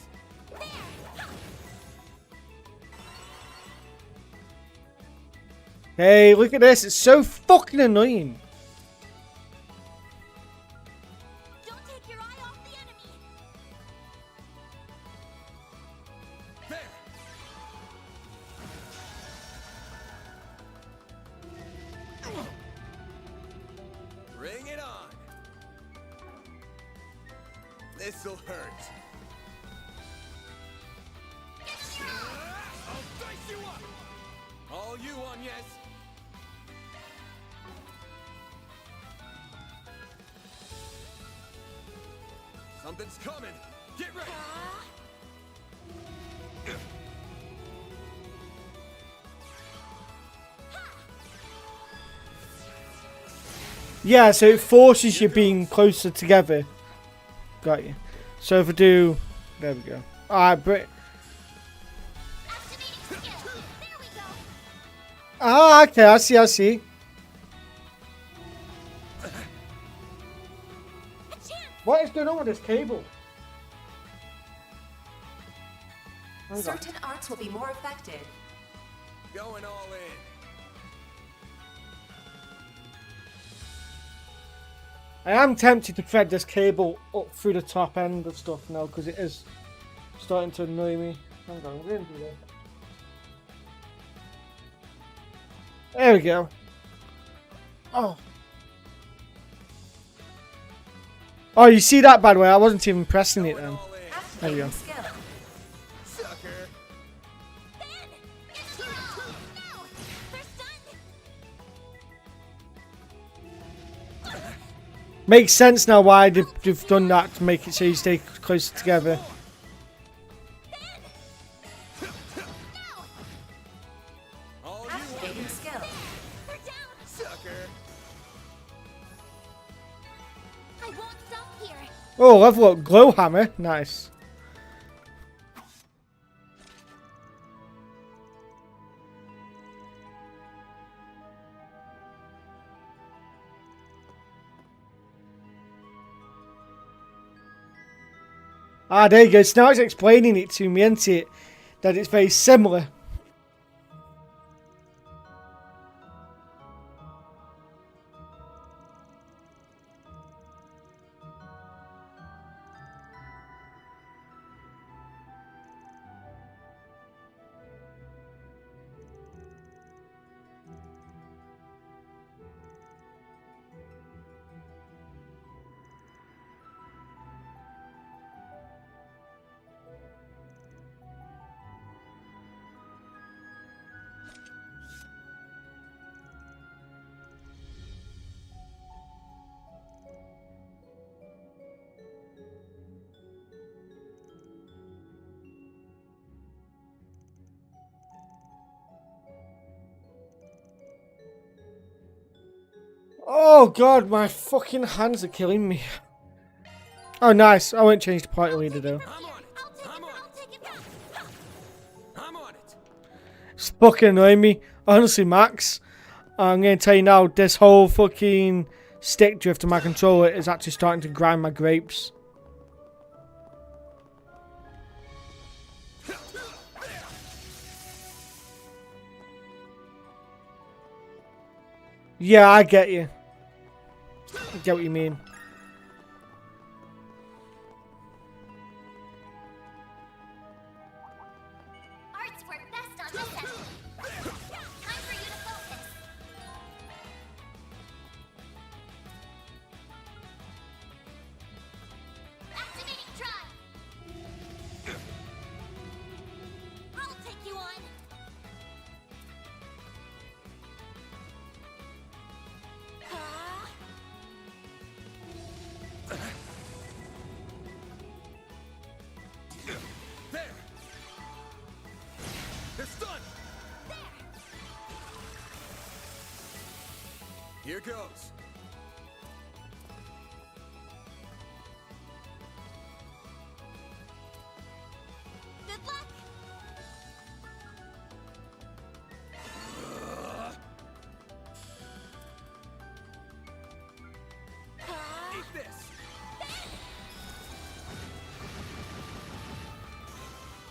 S1: Hey, look at this! It's so fucking annoying.
S8: Bring it on. This'll hurt. I'll dice you up. All you on, yes. Something's coming. Get ready.
S1: Yeah, so it forces you being closer together. Got you. So if I do, there we go. Alright, but ah, okay, I see. What is going on with this cable? Hang on.
S7: Certain arts will be more effective.
S8: Going all in.
S1: I am tempted to thread this cable up through the top end of stuff now because it is starting to annoy me. Hang on, I'm going to do that. There we go. Oh. Oh, you see that, by the way? I wasn't even pressing it then. There we go. Makes sense now why they've done that, to make it so you stay closer together.
S7: Activating skill.
S14: I won't stop here.
S1: Oh, level up glow hammer. Nice. Ah, there you go. So now it's explaining it to me, isn't it? That it's very similar. Oh god, my fucking hands are killing me. Oh nice, I won't change the party leader though. It's fucking annoying me. Honestly, Max, I'm gonna tell you now, this whole fucking stick drift of my controller is actually starting to grind my grapes. Yeah, I get you. I get what you mean.
S14: Arts work best on this end. Time for you to focus. Activating drive. I'll take you on.
S8: Here goes.
S14: Good luck.
S8: Eat this.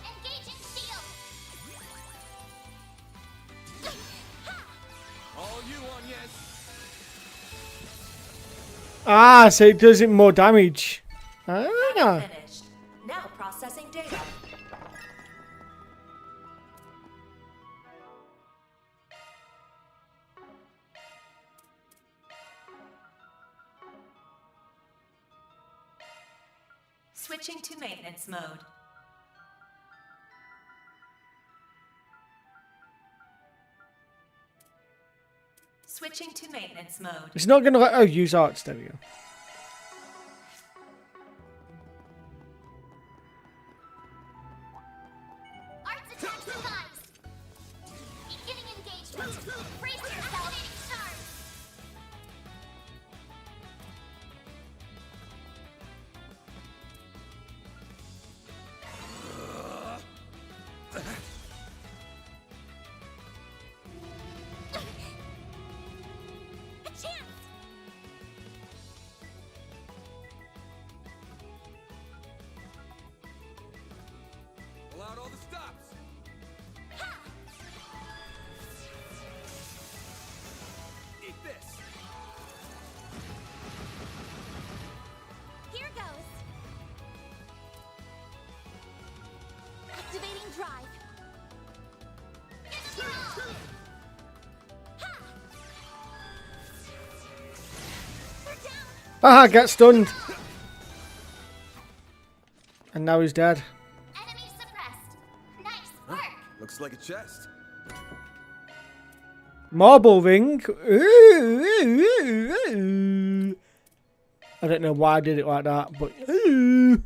S14: Engaging shield.
S8: All you on, yes.
S1: Ah, so it does it more damage. Ah.
S7: Finished. Now processing data. Switching to maintenance mode. Switching to maintenance mode.
S1: It's not gonna let oh use arts, there we go.
S14: Arts attack devised. Beginning engagement. Brace yourself. Charge. A chance.
S8: Pull out all the stops. Eat this.
S14: Here goes. Activating drive. Give it your all. Ha! They're down.
S1: Haha, get stunned. And now he's dead.
S14: Enemy suppressed. Nice work.
S8: Looks like a chest.
S1: Marble ring. Ooh, ooh, ooh. I don't know why I did it like that, but ooh.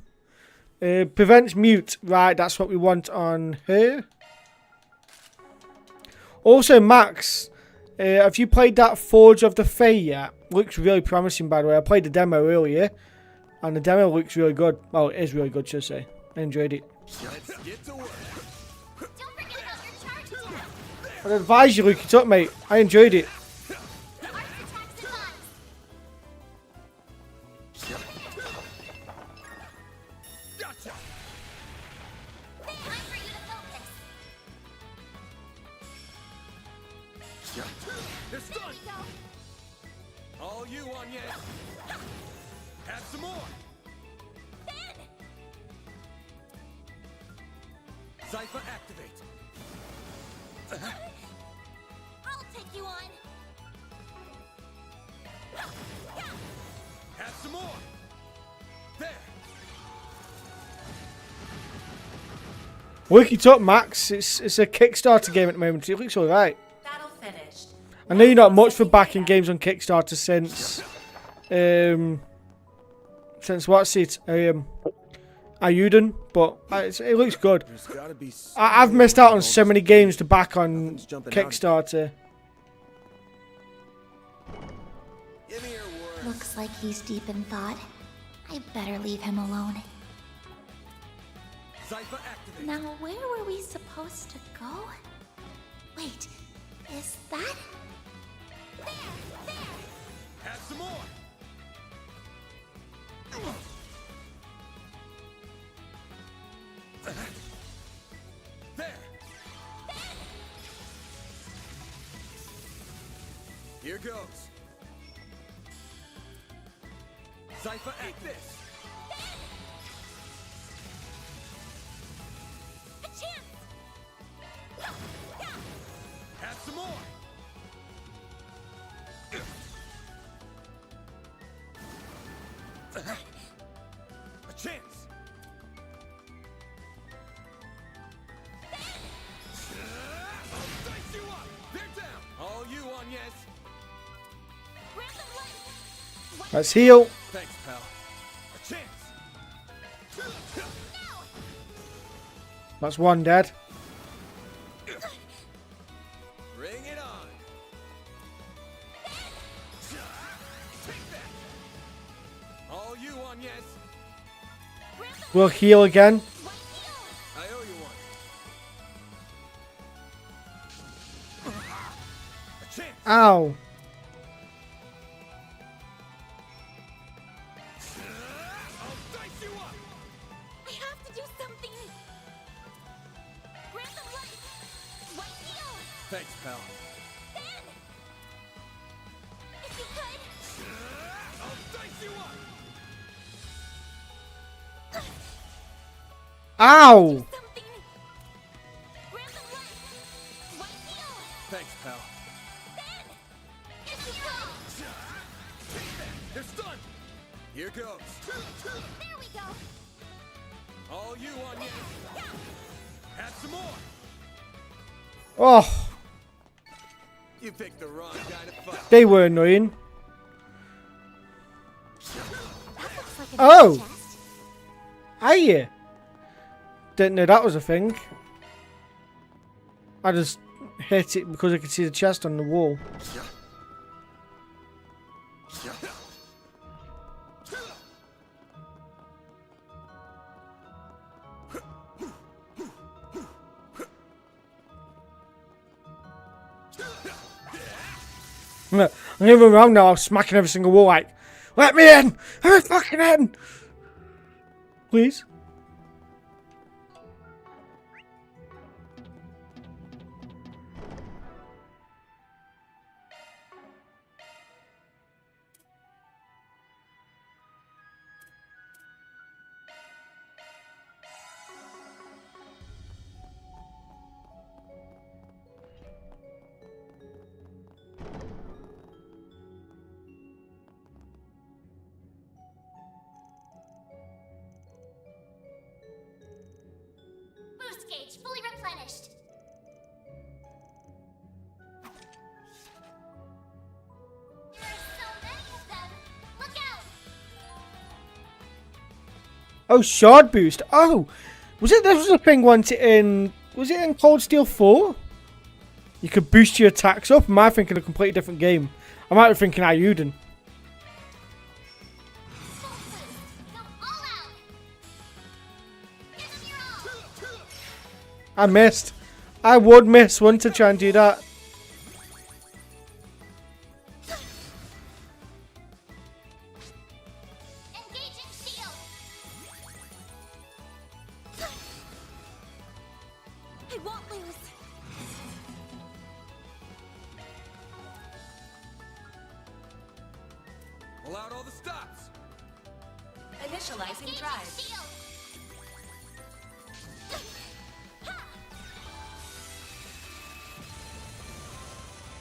S1: Prevents mute. Right, that's what we want on her. Also, Max, have you played that Forge of the Fae yet? Looks really promising, by the way. I played the demo earlier. And the demo looks really good. Well, it is really good, should I say. I enjoyed it.
S8: Let's get to work.
S14: Don't forget about your charge attack.
S1: I'd advise you look it up, mate. I enjoyed it.
S8: It's done. All you on yet? Have some more. Zypher activate.
S14: I'll take you on.
S8: Have some more. There.
S1: Look it up, Max. It's a Kickstarter game at the moment. It looks alright.
S7: Battle finished.
S1: I know you're not much for backing games on Kickstarter since what's it? Ayuden, but it looks good. I've missed out on so many games to back on Kickstarter.
S9: Looks like he's deep in thought. I better leave him alone. Now, where were we supposed to go? Wait, is that?
S8: Have some more. There. Here goes. Zypher, act this.
S14: A chance.
S8: Have some more. A chance. I'll dice you up. They're down. All you on, yes.
S1: Let's heal.
S8: Thanks, pal. A chance.
S1: That's one dead.
S8: Bring it on. Take that. All you on, yes.
S1: We'll heal again.
S8: I owe you one. A chance.
S1: Ow.
S8: I'll dice you up.
S14: I have to do something. Random light. White heal.
S8: Thanks, pal.
S14: Ben! If you could.
S8: I'll dice you up.
S1: Ow.
S14: Something. Random light. White heal.
S8: Thanks, pal.
S14: Ben! If you could.
S8: Take that. They're stunned. Here goes.
S14: There we go.
S8: All you on yet. Have some more.
S1: Oh,
S8: You picked the wrong guy to fight.
S1: they were annoying.
S14: That looks like an
S1: Oh.
S14: chest.
S1: Hiya. Didn't know that was a thing. I just hit it because I could see the chest on the wall. I'm gonna run around now, smacking every single wall like, let me in! Let me fucking in! Please?
S14: Boost gauge fully replenished. There are so many of them. Look out!
S1: Oh, shard boost. Oh, was it? This was a thing once in. Was it in Cold Steel 4? You could boost your attacks up. Am I thinking a completely different game? I might be thinking Ayuden. I missed. I would miss one to try and do that.
S14: I won't lose.
S8: Pull out all the stops.
S7: Initializing drive.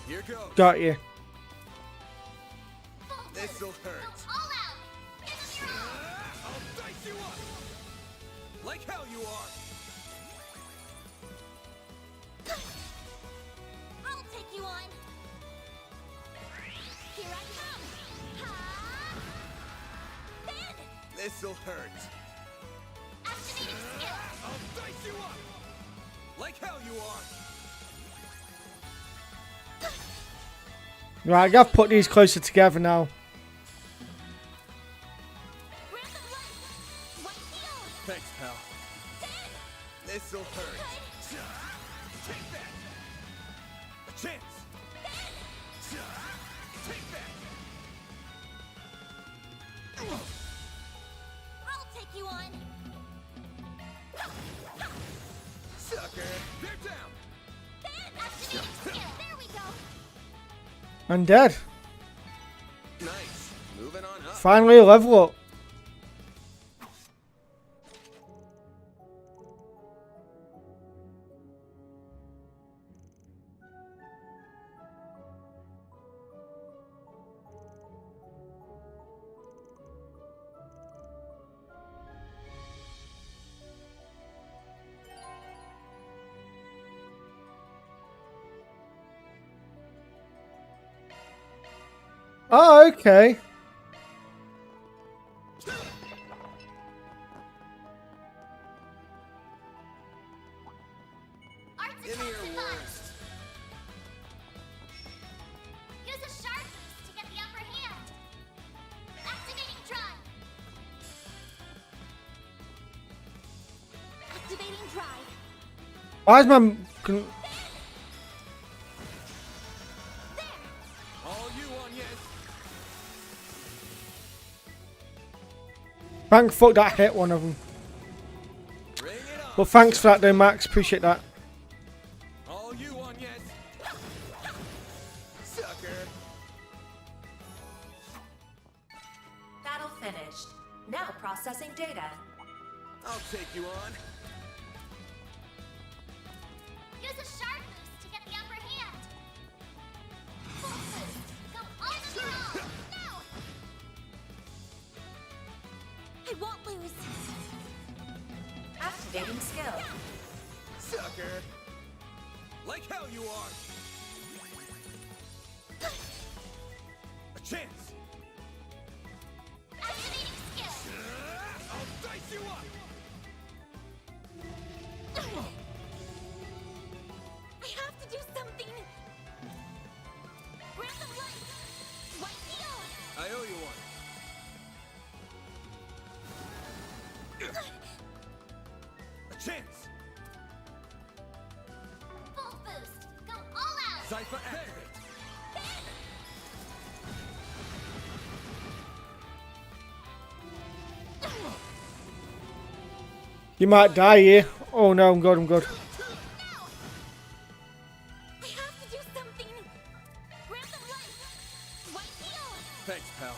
S8: Here goes.
S1: Got you.
S8: This'll hurt. I'll dice you up. Like hell you are.
S14: I'll take you on. Here I come. Ha! Then
S8: This'll hurt.
S14: activating skill.
S8: I'll dice you up. Like hell you are.
S1: Right, I gotta put these closer together now.
S8: Thanks, pal. This'll hurt. Take that. A chance. Take that.
S14: I'll take you on.
S8: Sucker. They're down.
S14: Then activating skill. There we go.
S1: I'm dead.
S8: Nice. Moving on up.
S1: Finally a level up. Oh, okay.
S8: Give me your worst.
S14: Use a sharp boost to get the upper hand. Activating drive. Activating drive.
S1: Why is my...
S8: All you on, yes.
S1: Thank fuck that hit one of them. But thanks for that though, Max. Appreciate that.
S8: All you on, yes. Sucker.
S7: Battle finished. Now processing data.
S8: I'll take you on.
S14: Use a sharp boost to get the upper hand. Full boost. Go all the way. No. I won't lose.
S7: Activating skill.
S8: Sucker. Like hell you are. A chance.
S14: Activating skill.
S8: I'll dice you up.
S14: I have to do something. Grab the light. White heal.
S8: I owe you one. A chance.
S14: Full boost. Go all out.
S8: Cypher activate.
S1: You might die here. Oh no, I'm good, I'm good.
S14: I have to do something. Grab the light. White heal.
S8: Thanks, pal.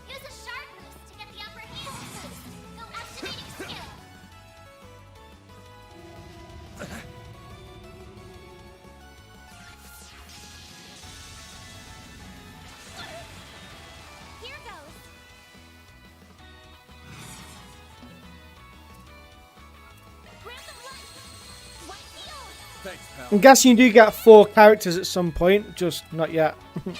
S14: Use a sharp boost to get the upper hand. Go activating skill. Here goes. Grab the light. White heal.
S8: Thanks, pal.
S1: I'm guessing you do get 4 characters at some point, just not yet.
S14: Here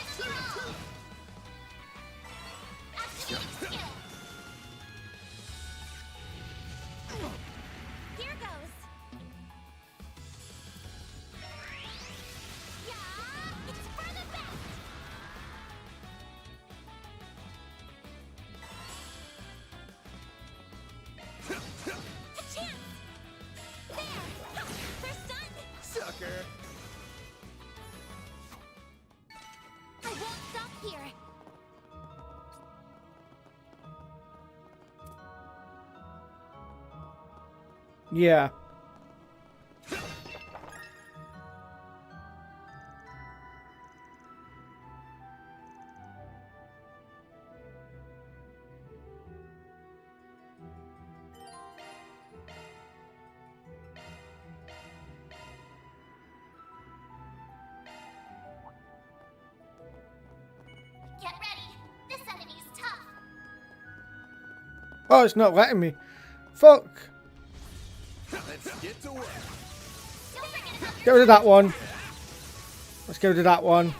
S14: goes. Yeah, it's for the best.
S1: Yeah.
S14: Get ready. This enemy's tough.
S1: Oh, it's not letting me. Fuck.
S8: Let's get to work.
S1: Get rid of that one. Let's get rid of that one.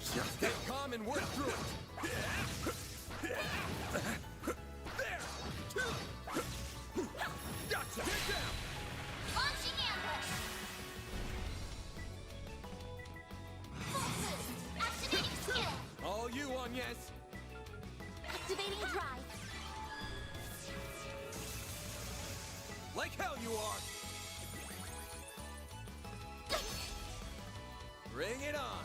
S8: Stay calm and work through it.
S14: Launching ambush. Full boost. Activating skill.
S8: All you on, yes.
S14: Activating drive.
S8: Like hell you are. Bring it on.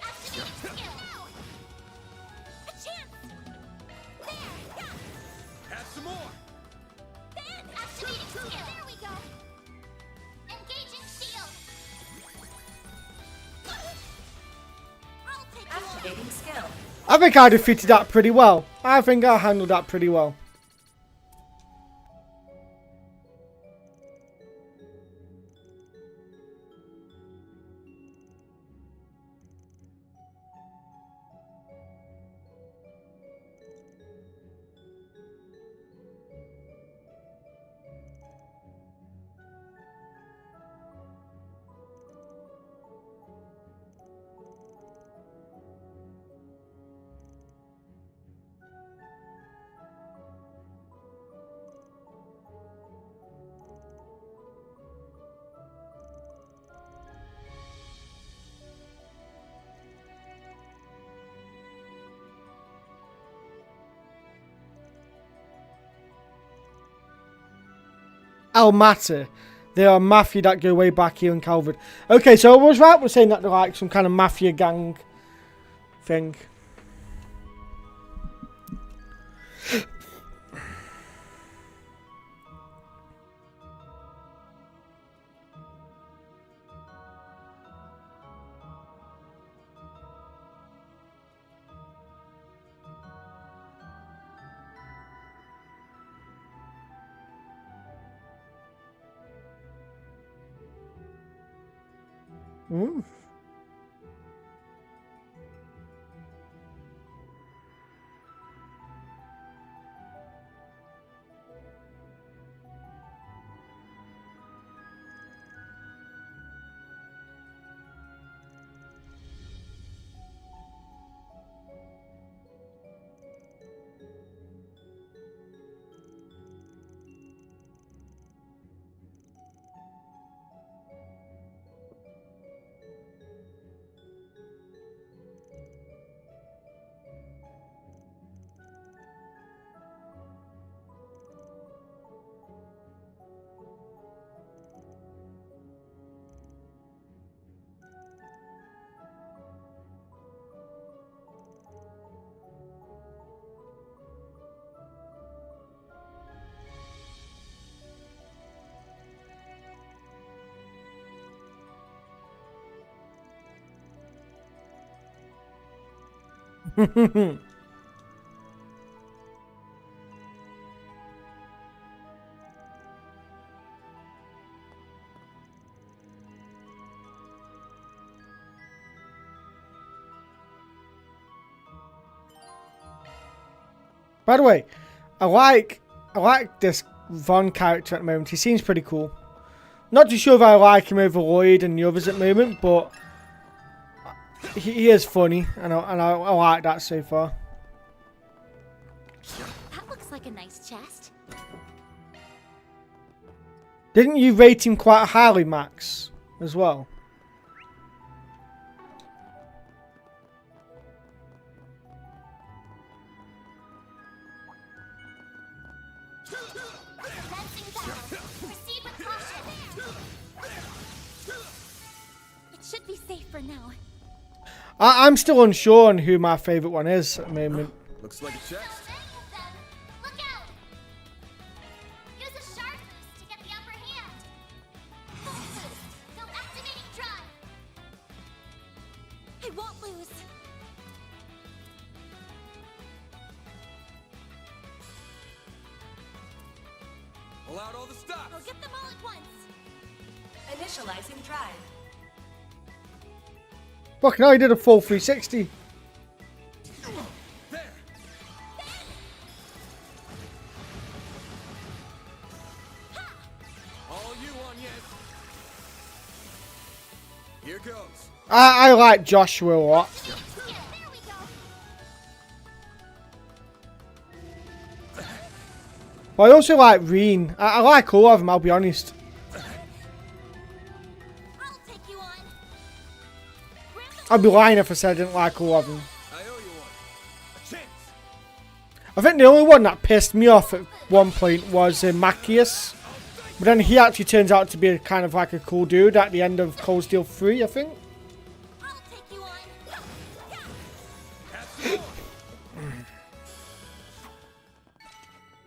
S14: Activating skill. A chance. There. Yeah.
S8: Have some more.
S14: Then activating skill. There we go. Engaging shield. I'll take
S7: Activating skill.
S1: I think I defeated that pretty well. I think I handled that pretty well. El Matter. They are mafia that go way back here in Calvard. Okay, so I was right with saying that they're like some kind of mafia gang thing. Mm. By the way, I like this Von character at the moment. He seems pretty cool. Not too sure if I like him over Lloyd and the others at the moment, but he is funny, and I like that so far.
S9: That looks like a nice chest.
S1: Didn't you rate him quite highly, Max, as well?
S9: It should be safe for now.
S1: I'm still unsure on who my favourite one is at the moment.
S8: Looks like a chest.
S14: So many of them. Look out! Use a sharp boost to get the upper hand. Full boost. Go activating drive.
S9: I won't lose.
S8: Pull out all the stops.
S9: I'll get them all at once.
S7: Initializing drive.
S1: Fucking hell, he did a full 360.
S8: There. All you on, yes. Here goes.
S1: I like Joshua a lot. But I also like Reen. I like all of them, I'll be honest. I'd be lying if I said I didn't like all of them. I think the only one that pissed me off at one point was Macchius. But then he actually turns out to be kind of like a cool dude at the end of Cold Steel 3, I think.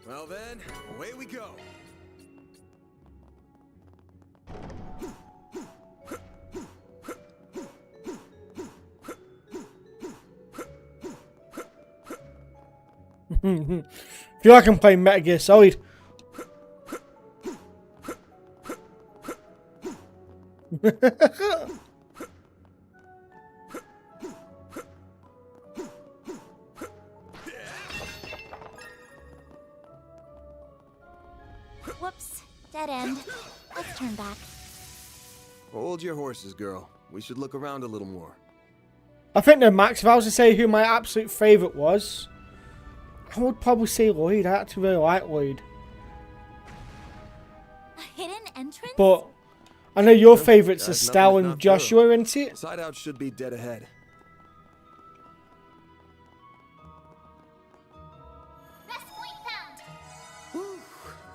S8: Well then, away we go.
S1: Feel like I'm playing Metal Gear Solid.
S9: Whoops. Dead end. Let's turn back.
S8: Hold your horses, girl. We should look around a little more.
S1: I think that Max, if I was to say who my absolute favourite was, I would probably say Lloyd. I actually really like Lloyd.
S9: A hidden entrance?
S1: But I know your favourites are
S8: Guys,
S1: Stell
S8: nothing's
S1: and
S8: not
S1: Joshua,
S8: through.
S1: isn't it?
S8: Side out should be dead ahead.
S14: Rest point found.
S8: Whew,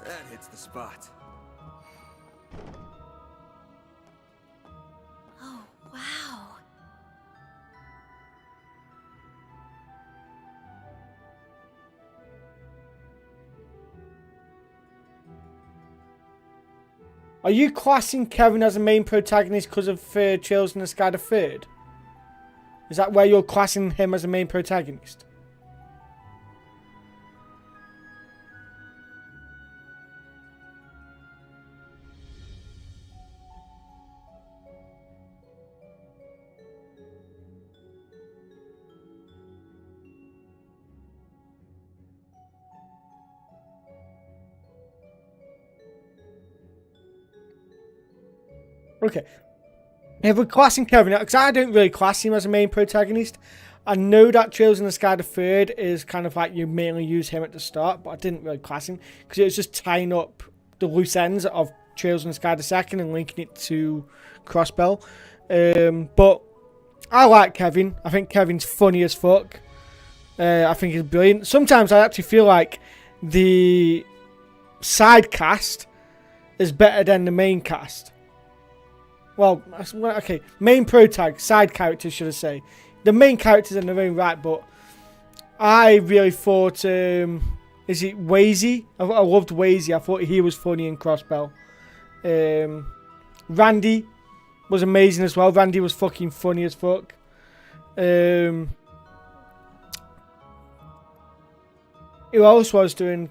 S8: that hits the spot.
S9: Oh, wow.
S1: Are you classing Kevin as a main protagonist because of Trails in the Sky the Third? Is that where you're classing him as a main protagonist? Okay. If we're classing Kevin, because I don't really class him as a main protagonist. I know that Trails in the Sky the Third is kind of like you mainly use him at the start, but I didn't really class him because it was just tying up the loose ends of Trails in the Sky the Second and linking it to Crossbell. But I like Kevin. I think Kevin's funny as fuck. I think he's brilliant. Sometimes I actually feel like the side cast is better than the main cast. Well, okay, main protag, side characters, should I say. The main characters in their own right, but I really thought, is it Wazy? I loved Wazy. I thought he was funny in Crossbell. Randy was amazing as well. Randy was fucking funny as fuck. Who else was doing?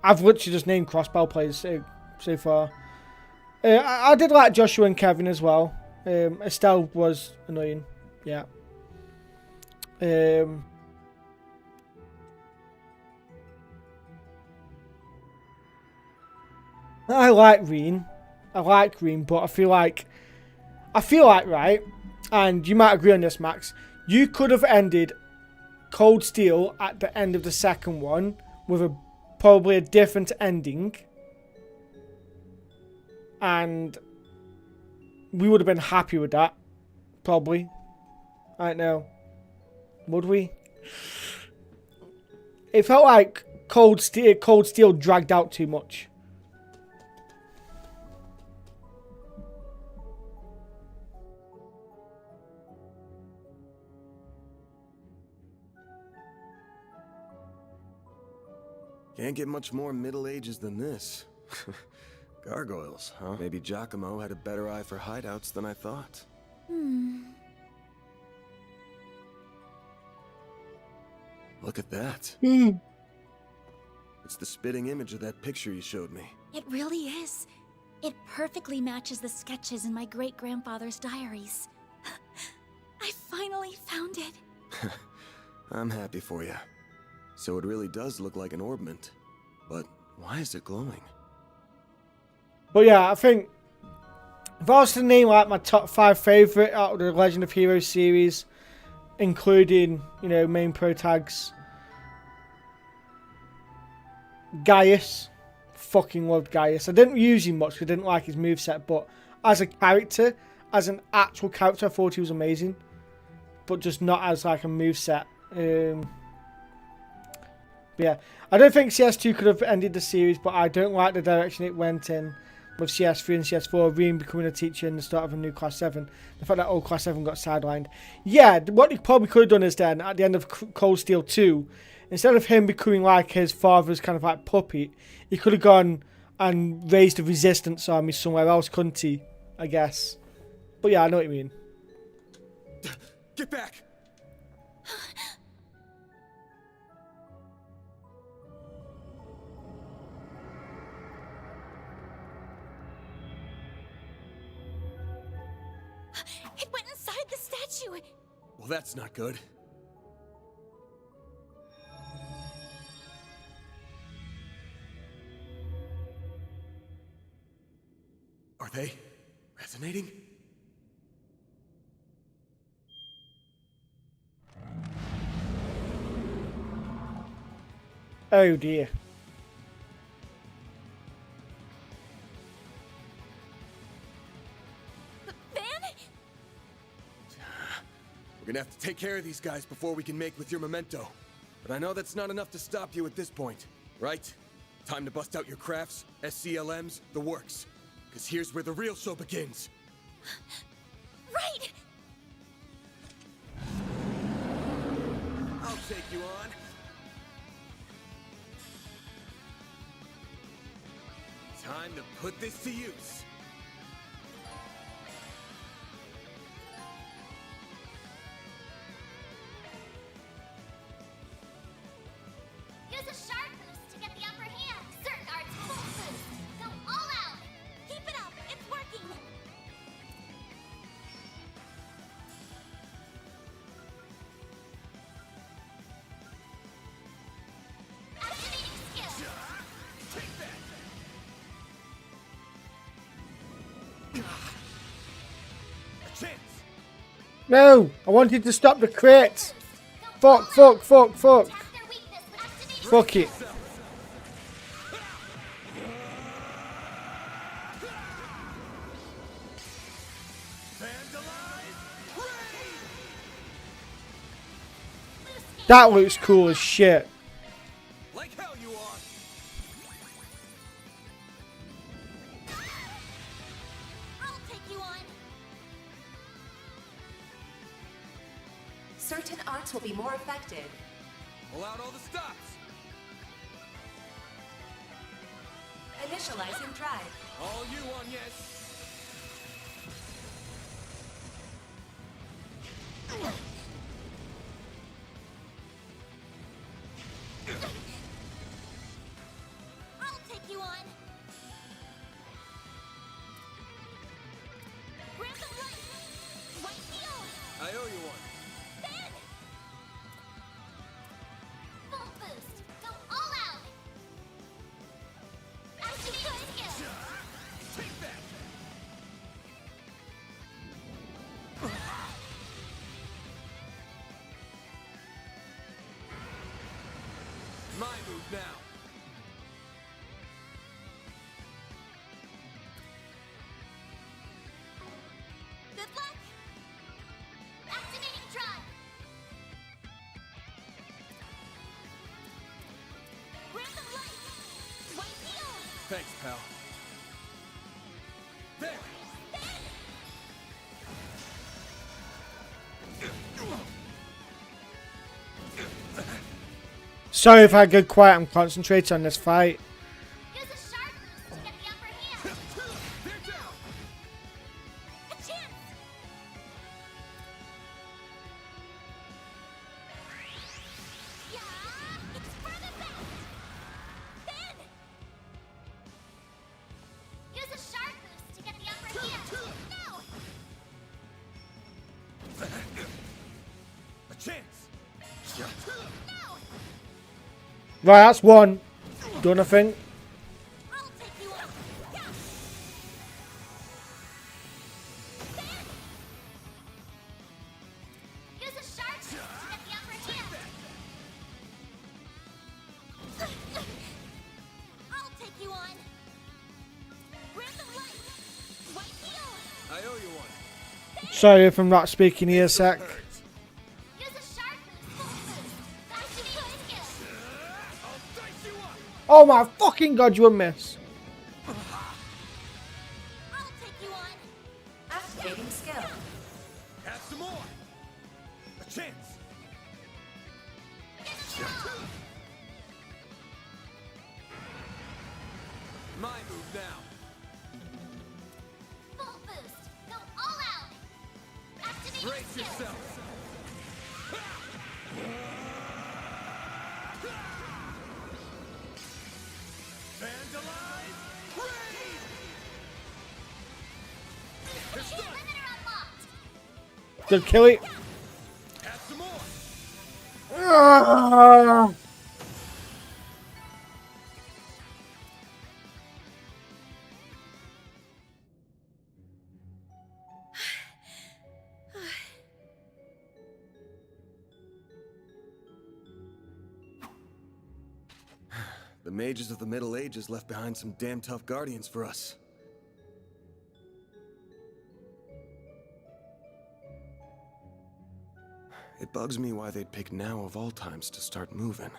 S1: I've literally just named Crossbell players so far. I did like Joshua and Kevin as well. Estelle was annoying. Yeah. I like Reen. But I feel like, right, and you might agree on this, Max, you could have ended Cold Steel at the end of the second one with probably a different ending. And we would have been happy with that. Probably. I don't know. Would we? It felt like Cold Steel dragged out too much.
S8: Can't get much more Middle Ages than this. Gargoyles, huh? Maybe Giacomo had a better eye for hideouts than I thought. Look at that. It's the spitting image of that picture you showed me.
S9: It really is. It perfectly matches the sketches in my great-grandfather's diaries. I finally found it.
S8: I'm happy for you. So it really does look like an orbment. But why is it glowing?
S1: But yeah, I think if I was to name like my top 5 favourite out of the Legend of Heroes series, including, you know, main pro tags, Gaius. Fucking loved Gaius. I didn't use him much, I didn't like his moveset, but as a character, as an actual character, I thought he was amazing. But just not as like a moveset. But yeah, I don't think CS2 could have ended the series, but I don't like the direction it went in with CS3 and CS4, Reem becoming a teacher and the start of a new Class 7. The fact that old Class 7 got sidelined. Yeah, what they probably could have done is then, at the end of Cold Steel 2, instead of him becoming like his father's kind of like puppet, he could have gone and raised a resistance army somewhere else, couldn't he? I guess. But yeah, I know what you mean.
S8: Get back!
S9: It went inside the statue.
S8: Well, that's not good. Are they resonating?
S1: Oh dear.
S8: We're gonna have to take care of these guys before we can make with your memento. But I know that's not enough to stop you at this point, right? Time to bust out your crafts, SCLMs, the works. Because here's where the real show begins.
S9: Right!
S8: I'll take you on. Time to put this to use.
S14: Use a sharp boost to get the upper hand. Certain arts full boost. Go all out. Keep it up. It's working. Activating skill.
S8: Take that. A chance.
S1: No! I wanted to stop the crit! Fuck, fuck, fuck, fuck! Fuck it. That looks cool as shit.
S8: Like hell you are.
S14: I'll take you on.
S7: Certain arts will be more effective.
S8: Pull out all the stops.
S7: Initializing drive.
S8: All you on, yes.
S14: I'll take you on. Random light. White field.
S8: I owe you one.
S14: Ben. Full boost. Go all out. Activating skill.
S8: Take that. My move now.
S14: Good luck. Activating drive. Random light. White field.
S8: Thanks, pal. There.
S1: Sorry if I get quiet, I'm concentrating on this fight.
S14: Use a sharp boost to get the upper hand. A chance. Yeah, it's for the best. Then use a sharp boost to get the upper hand. No.
S12: A chance.
S1: Right, that's one. Done, I think.
S14: Use a sharp boost to get the upper hand. I'll take you on. Random light. White heel.
S8: I owe you one.
S1: Sorry if I'm not speaking here, sec.
S14: Use a sharp boost. That's the skill.
S1: Oh my fucking god, you a miss.
S14: I'll take you on.
S19: Activating skill.
S12: Have some more. A chance. My move now.
S14: Full boost. Go all out. Activate
S12: Brace
S14: skill.
S12: yourself. Vandalize! Raid!
S14: Limiter unlocked.
S1: Good kill it.
S12: Have some more.
S1: Ah.
S8: The mages of the Middle Ages left behind some damn tough guardians for us. It bugs me why they'd pick now of all times to start moving.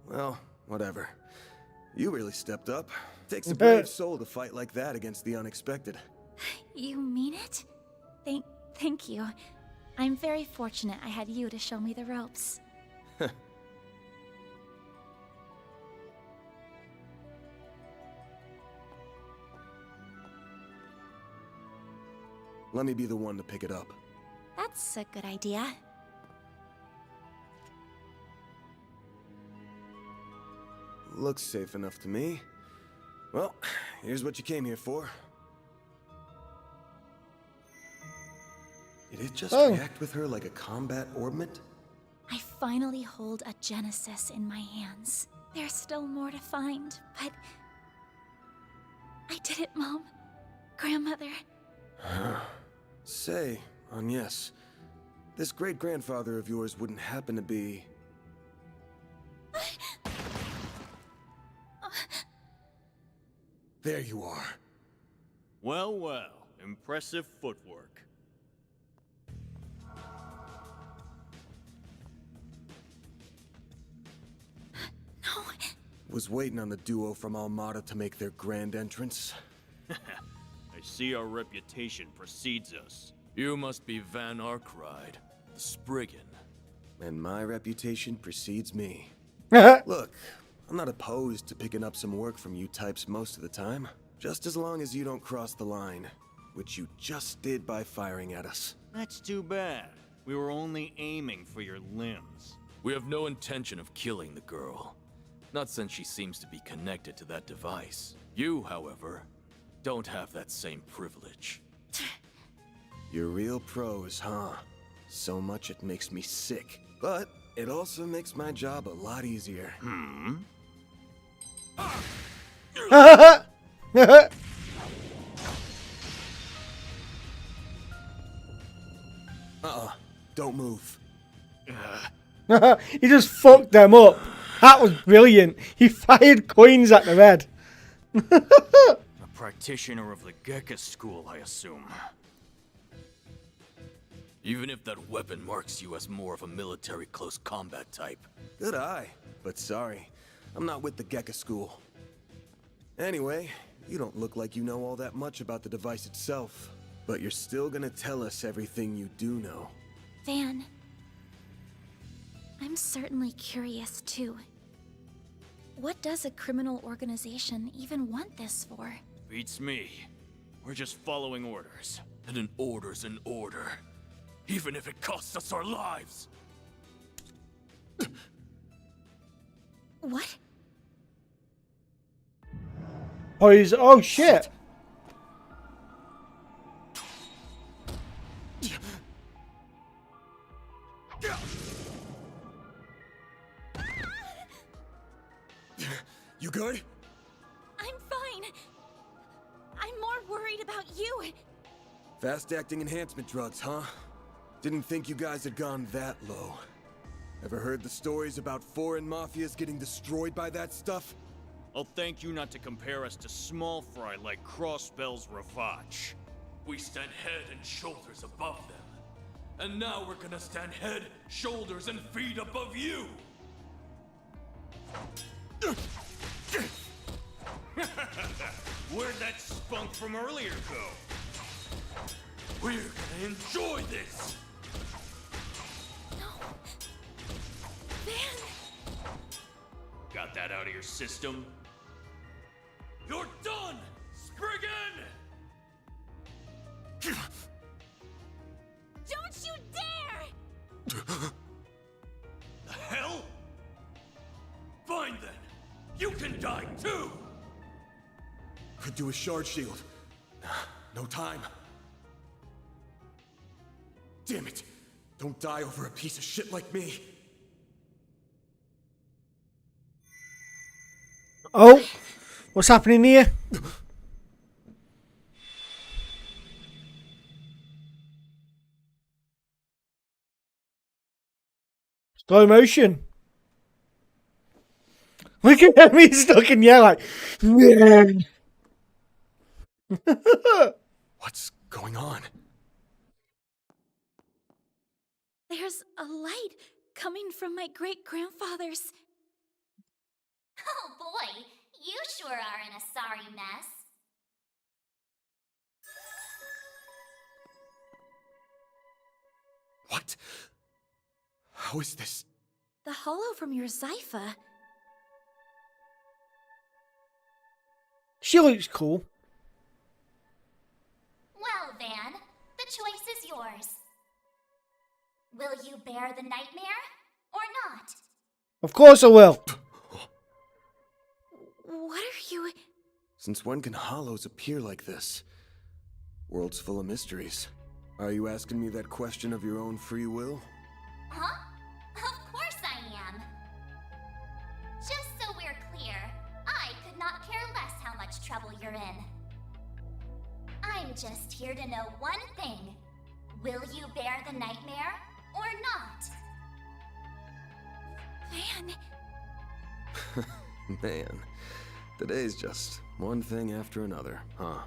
S8: Well, whatever. You really stepped up. Takes a brave soul to fight like that against the unexpected.
S9: You mean it? Thank you. I'm very fortunate I had you to show me the ropes.
S8: Let me be the one to pick it up.
S9: That's a good idea.
S8: Looks safe enough to me. Well, here's what you came here for. Did it just react with her like a combat orbment?
S9: I finally hold a Genesis in my hands. There's still more to find, but... I did it, Mom. Grandmother.
S8: Say, Agnes, this great-grandfather of yours wouldn't happen to be... There you are.
S2: Well, well. Impressive footwork.
S8: Was waiting on the duo from Almada to make their grand entrance.
S2: I see our reputation precedes us.
S5: You must be Van Arkride, the Spriggan.
S8: And my reputation precedes me. Look, I'm not opposed to picking up some work from you types most of the time. Just as long as you don't cross the line, which you just did by firing at us.
S2: That's too bad. We were only aiming for your limbs.
S5: We have no intention of killing the girl. Not since she seems to be connected to that device. You, however, don't have that same privilege.
S8: You're real pros, huh? So much it makes me sick. But it also makes my job a lot easier. Don't move.
S1: He just fucked them up. That was brilliant. He fired coins at the head.
S2: A practitioner of the Gekka school, I assume.
S5: Even if that weapon marks you as more of a military close combat type.
S8: Good eye, but sorry. I'm not with the Gekka school. Anyway, you don't look like you know all that much about the device itself. But you're still gonna tell us everything you do know.
S9: Van, I'm certainly curious too. What does a criminal organization even want this for?
S2: Beats me. We're just following orders.
S5: And an order's an order. Even if it costs us our lives.
S9: What?
S1: Oh, he's... Oh, shit.
S8: You good?
S9: I'm fine. I'm more worried about you.
S8: Fast-acting enhancement drugs, huh? Didn't think you guys had gone that low. Ever heard the stories about foreign mafias getting destroyed by that stuff?
S2: I'll thank you not to compare us to small fry like Crossbell's Ravage.
S5: We stand head and shoulders above them. And now we're gonna stand head, shoulders, and feet above you!
S2: Where'd that spunk from earlier go?
S5: We're gonna enjoy this!
S9: No. Van!
S2: Got that out of your system?
S5: You're done, Spriggan!
S9: Don't you dare!
S5: The hell? Fine then. You can die too!
S8: Could do a shard shield. No time. Damn it! Don't die over a piece of shit like me.
S1: Oh, what's happening here? Slow motion. Look at me stuck in here like, man.
S8: What's going on?
S9: There's a light coming from my great-grandfather's.
S14: Oh boy, you sure are in a sorry mess.
S8: What? How is this?
S9: The hollow from your Zypha.
S1: She looks cool.
S14: Well, Van, the choice is yours. Will you bear the nightmare or not?
S1: Of course I will.
S9: What are you...
S8: Since when can hollows appear like this? World's full of mysteries. Are you asking me that question of your own free will?
S14: Huh? Of course I am. Just so we're clear, I could not care less how much trouble you're in. I'm just here to know one thing. Will you bear the nightmare or not?
S9: Van...
S8: Man, today's just one thing after another, huh?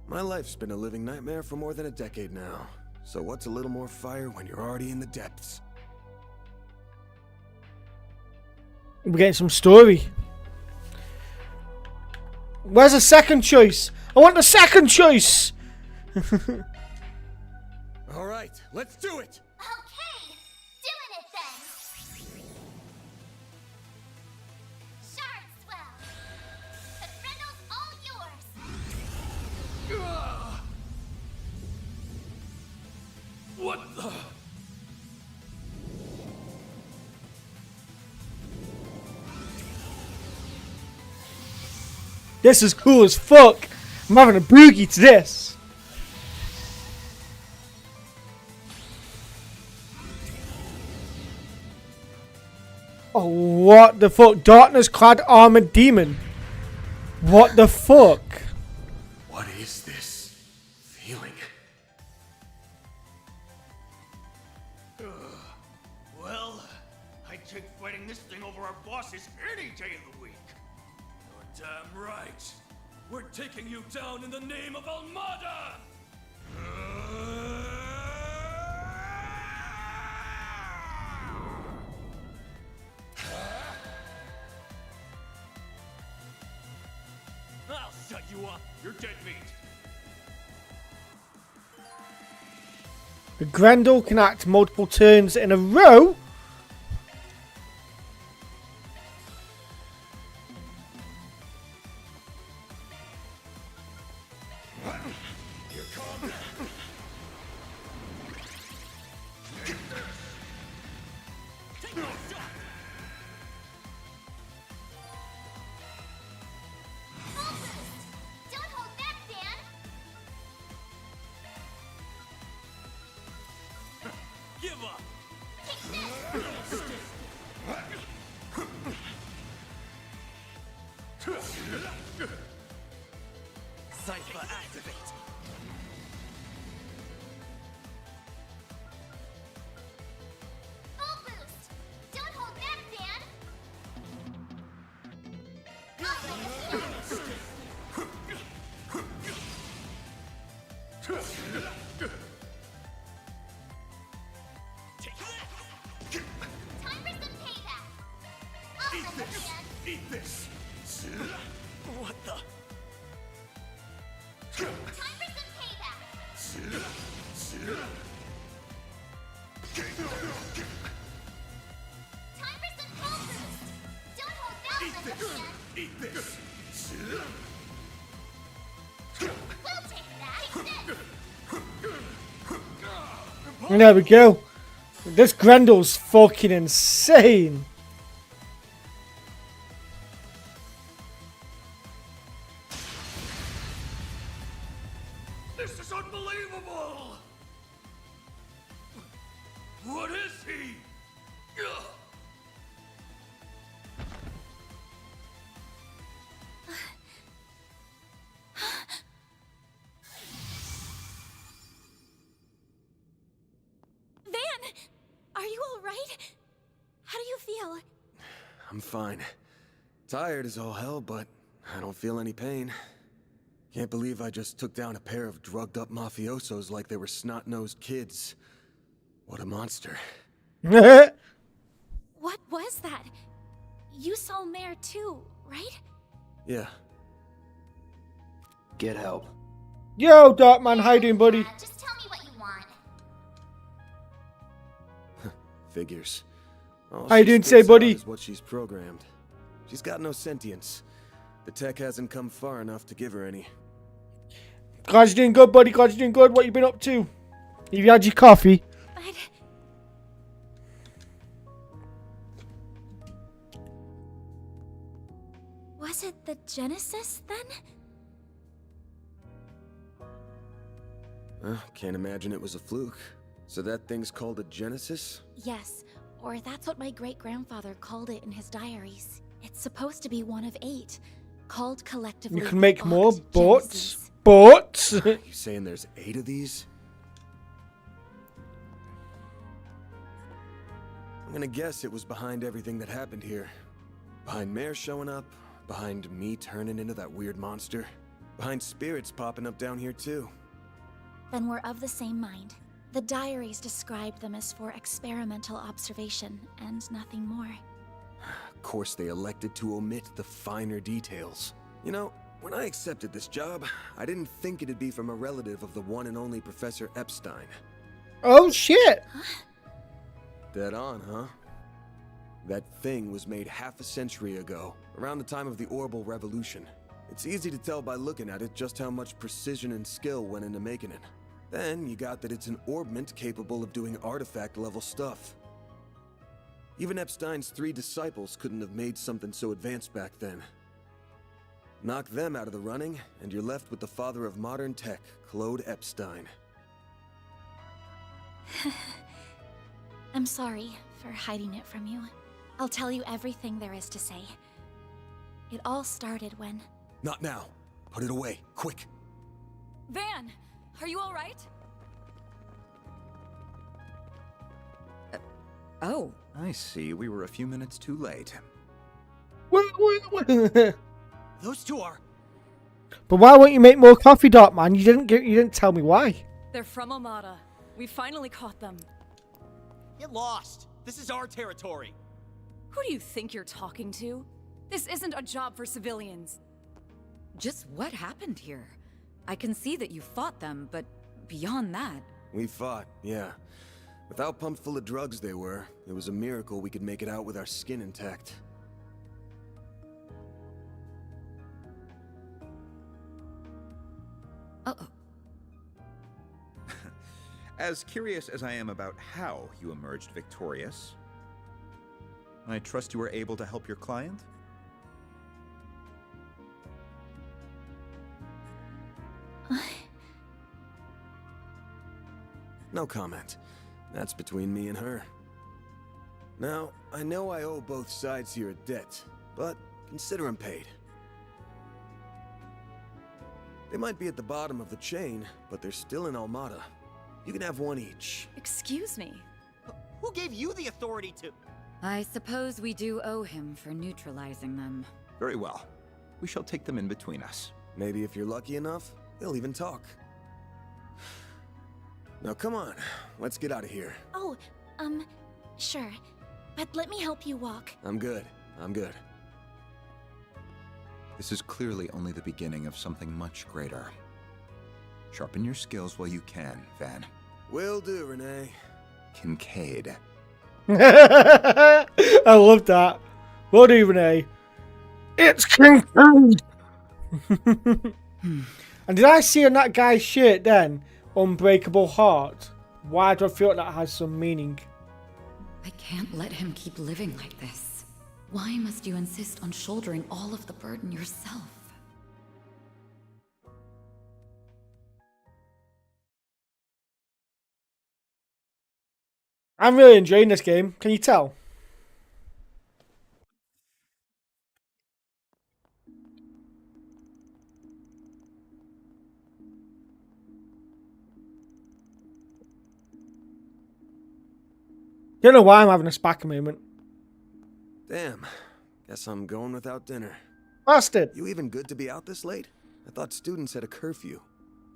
S8: My life's been a living nightmare for more than a decade now. So what's a little more fire when you're already in the depths?
S1: We're getting some story. Where's the second choice? I want the second choice!
S8: Alright, let's do it!
S14: Okay, doing it then. Shardswell. The Grendel's all yours.
S5: What the...
S1: This is cool as fuck. I'm having a boogie to this. Oh, what the fuck? Darkness-clad armored demon. What the fuck?
S8: What is this feeling?
S2: Well, I'd take fighting this thing over our bosses any day of the week.
S5: You're damn right. We're taking you down in the name of Almada!
S2: I'll shut you up. You're dead meat.
S1: The Grendel can act multiple turns in a row.
S6: Eat this!
S10: What the?
S14: Time for some payback! Time for some cold boost! Don't hold back, Mother Man!
S6: Eat this!
S14: We'll take that!
S1: There we go. This Grendel's fucking insane.
S6: This is unbelievable! What is he?
S9: Van! Are you alright? How do you feel?
S8: I'm fine. Tired as all hell, but I don't feel any pain. Can't believe I just took down a pair of drugged-up mafiosos like they were snot-nosed kids. What a monster.
S9: What was that? You saw Mare too, right?
S8: Yeah.
S11: Get help.
S1: Yo, Darkman, how you doing, buddy?
S14: Just tell me what you want.
S8: Figures. All
S1: How you
S8: she
S1: doing
S8: spits
S1: today,
S8: out
S1: buddy?
S8: is what she's programmed. She's got no sentience. The tech hasn't come far enough to give her any.
S1: Glad you're doing good, buddy. Glad you're doing good. What you been up to? Have you had your coffee?
S9: Was it the Genesis, then?
S8: Can't imagine it was a fluke. So that thing's called a Genesis?
S9: Yes, or that's what my great-grandfather called it in his diaries. It's supposed to be one of 8, called collectively.
S1: You can make more
S9: Oct
S1: boats.
S9: Genesis.
S1: Boats?
S8: You saying there's 8 of these? I'm gonna guess it was behind everything that happened here. Behind Mare showing up, behind me turning into that weird monster, behind spirits popping up down here too.
S9: Then we're of the same mind. The diaries described them as for experimental observation and nothing more.
S8: Of course, they elected to omit the finer details. You know, when I accepted this job, I didn't think it'd be from a relative of the one and only Professor Epstein.
S1: Oh, shit.
S8: Dead on, huh? That thing was made half a century ago, around the time of the Orbital Revolution. It's easy to tell by looking at it just how much precision and skill went into making it. Then you got that it's an orbment capable of doing artifact-level stuff. Even Epstein's 3 disciples couldn't have made something so advanced back then. Knock them out of the running, and you're left with the father of modern tech, Claude Epstein.
S9: I'm sorry for hiding it from you. I'll tell you everything there is to say. It all started when...
S8: Not now. Put it away, quick.
S13: Van, are you all right?
S12: Oh. I see. We were a few minutes too late.
S10: Those two are...
S1: But why won't you make more coffee, Darkman? You didn't tell me why.
S13: They're from Omada. We finally caught them.
S10: Get lost. This is our territory.
S13: Who do you think you're talking to? This isn't a job for civilians. Just what happened here? I can see that you fought them, but beyond that...
S8: We fought, yeah. With how pumped full of drugs they were, it was a miracle we could make it out with our skin intact.
S13: Uh-oh.
S12: As curious as I am about how you emerged victorious, I trust you were able to help your client?
S8: No comment. That's between me and her. Now, I know I owe both sides here a debt, but consider them paid. They might be at the bottom of the chain, but they're still in Almada. You can have one each.
S13: Excuse me.
S10: Who gave you the authority to...
S13: I suppose we do owe him for neutralizing them.
S12: Very well. We shall take them in between us.
S8: Maybe if you're lucky enough, they'll even talk. Now come on, let's get out of here.
S9: Oh, sure. But let me help you walk.
S8: I'm good. I'm good.
S12: This is clearly only the beginning of something much greater. Sharpen your skills while you can, Van.
S8: Will do, Renee.
S12: Kincaid.
S1: I love that. Well do, Renee. It's Kincaid! And did I see on that guy's shirt then, Unbreakable Heart? Why do I feel like that has some meaning?
S13: I can't let him keep living like this. Why must you insist on shouldering all of the burden yourself?
S1: I'm really enjoying this game. Can you tell? Don't know why I'm having a spacker moment.
S8: Damn. Guess I'm going without dinner.
S1: Bastard!
S8: You even good to be out this late? I thought students had a curfew.